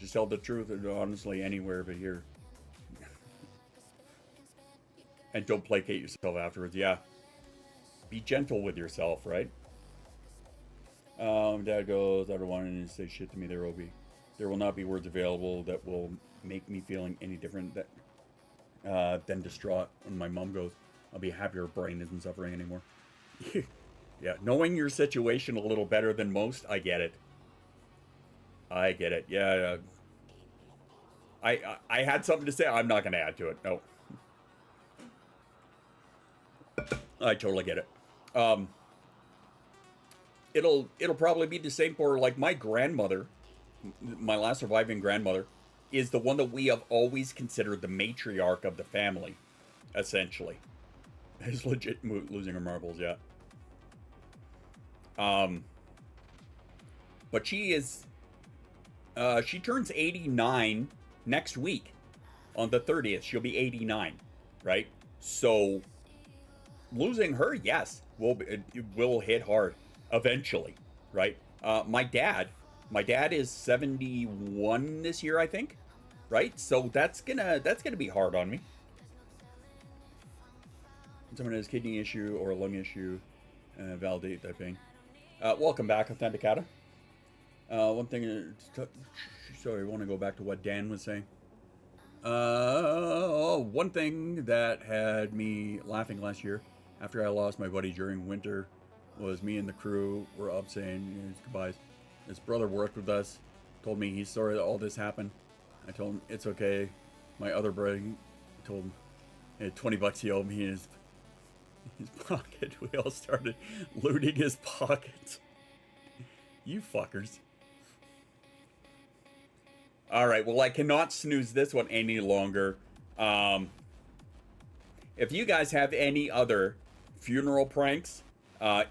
Just tell the truth, and honestly, anywhere but here. And don't placate yourself afterwards. Yeah. Be gentle with yourself, right? Dad goes, I don't want anyone to say shit to me. There will not be words available that will make me feeling any different than distraught. And my mom goes, I'll be happy her brain isn't suffering anymore. Yeah, knowing your situation a little better than most, I get it. I get it. Yeah. I had something to say. I'm not going to add to it. No. I totally get it. It'll probably be the same for like my grandmother. My last surviving grandmother is the one that we have always considered the matriarch of the family, essentially. Is legit losing her marbles, yeah. But she is, she turns 89 next week on the 30th. She'll be 89, right? So losing her, yes, it will hit hard eventually, right? My dad is 71 this year, I think, right? So that's gonna be hard on me. Someone has a kidney issue or a lung issue, validate that pain. Welcome back, Authenticata. One thing, sorry, I want to go back to what Dan was saying. One thing that had me laughing last year after I lost my buddy during winter was me and the crew were up saying his goodbyes. His brother worked with us, told me he's sorry that all this happened. I told him it's okay. My other brother told him he had $20 he owed me in his pocket. We all started looting his pockets. You fuckers. All right, well, I cannot snooze this one any longer. If you guys have any other funeral pranks,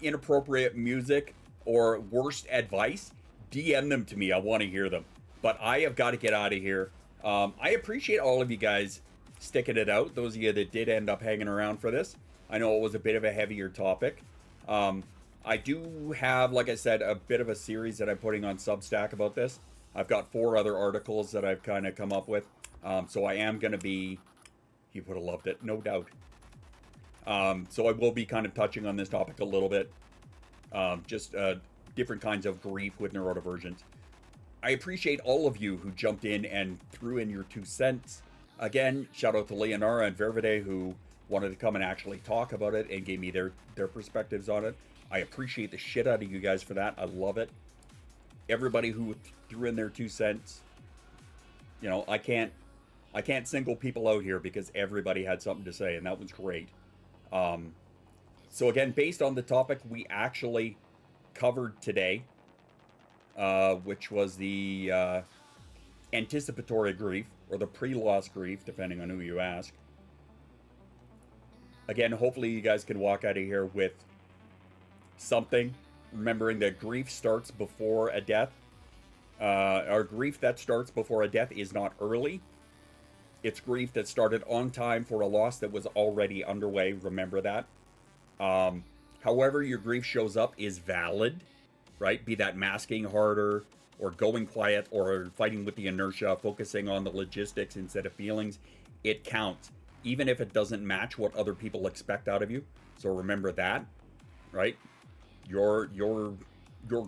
inappropriate music, or worst advice, DM them to me. I want to hear them. But I have got to get out of here. I appreciate all of you guys sticking it out. Those of you that did end up hanging around for this. I know it was a bit of a heavier topic. I do have, like I said, a bit of a series that I'm putting on Substack about this. I've got 4 other articles that I've kind of come up with. So I am going to be... He would have loved it, no doubt. So I will be kind of touching on this topic a little bit. Just different kinds of grief with neurodivergent. I appreciate all of you who jumped in and threw in your 2 cents. Again, shout out to Leonara and Vervide who wanted to come and actually talk about it and gave me their perspectives on it. I appreciate the shit out of you guys for that. I love it. Everybody who threw in their 2 cents. You know, I can't single people out here because everybody had something to say, and that was great. So again, based on the topic we actually covered today, which was the anticipatory grief, or the pre-loss grief, depending on who you ask. Again, hopefully you guys can walk out of here with something, remembering that grief starts before a death. Our grief that starts before a death is not early. It's grief that started on time for a loss that was already underway. Remember that. However your grief shows up is valid, right? Be that masking harder, or going quiet, or fighting with the inertia, focusing on the logistics instead of feelings. It counts, even if it doesn't match what other people expect out of you. So remember that, right? Your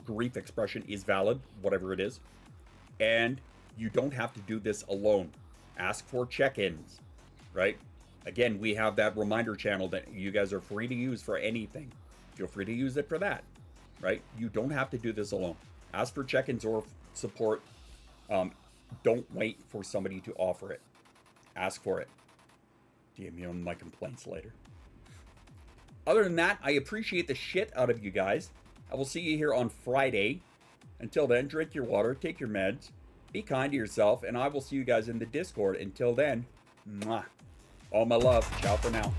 grief expression is valid, whatever it is. And you don't have to do this alone. Ask for check-ins, right? Again, we have that reminder channel that you guys are free to use for anything. Feel free to use it for that, right? You don't have to do this alone. Ask for check-ins or support. Don't wait for somebody to offer it. Ask for it. DM me on my complaints later. Other than that, I appreciate the shit out of you guys. I will see you here on Friday. Until then, drink your water, take your meds, be kind to yourself, and I will see you guys in the Discord. Until then, mwah. All my love. Ciao for now.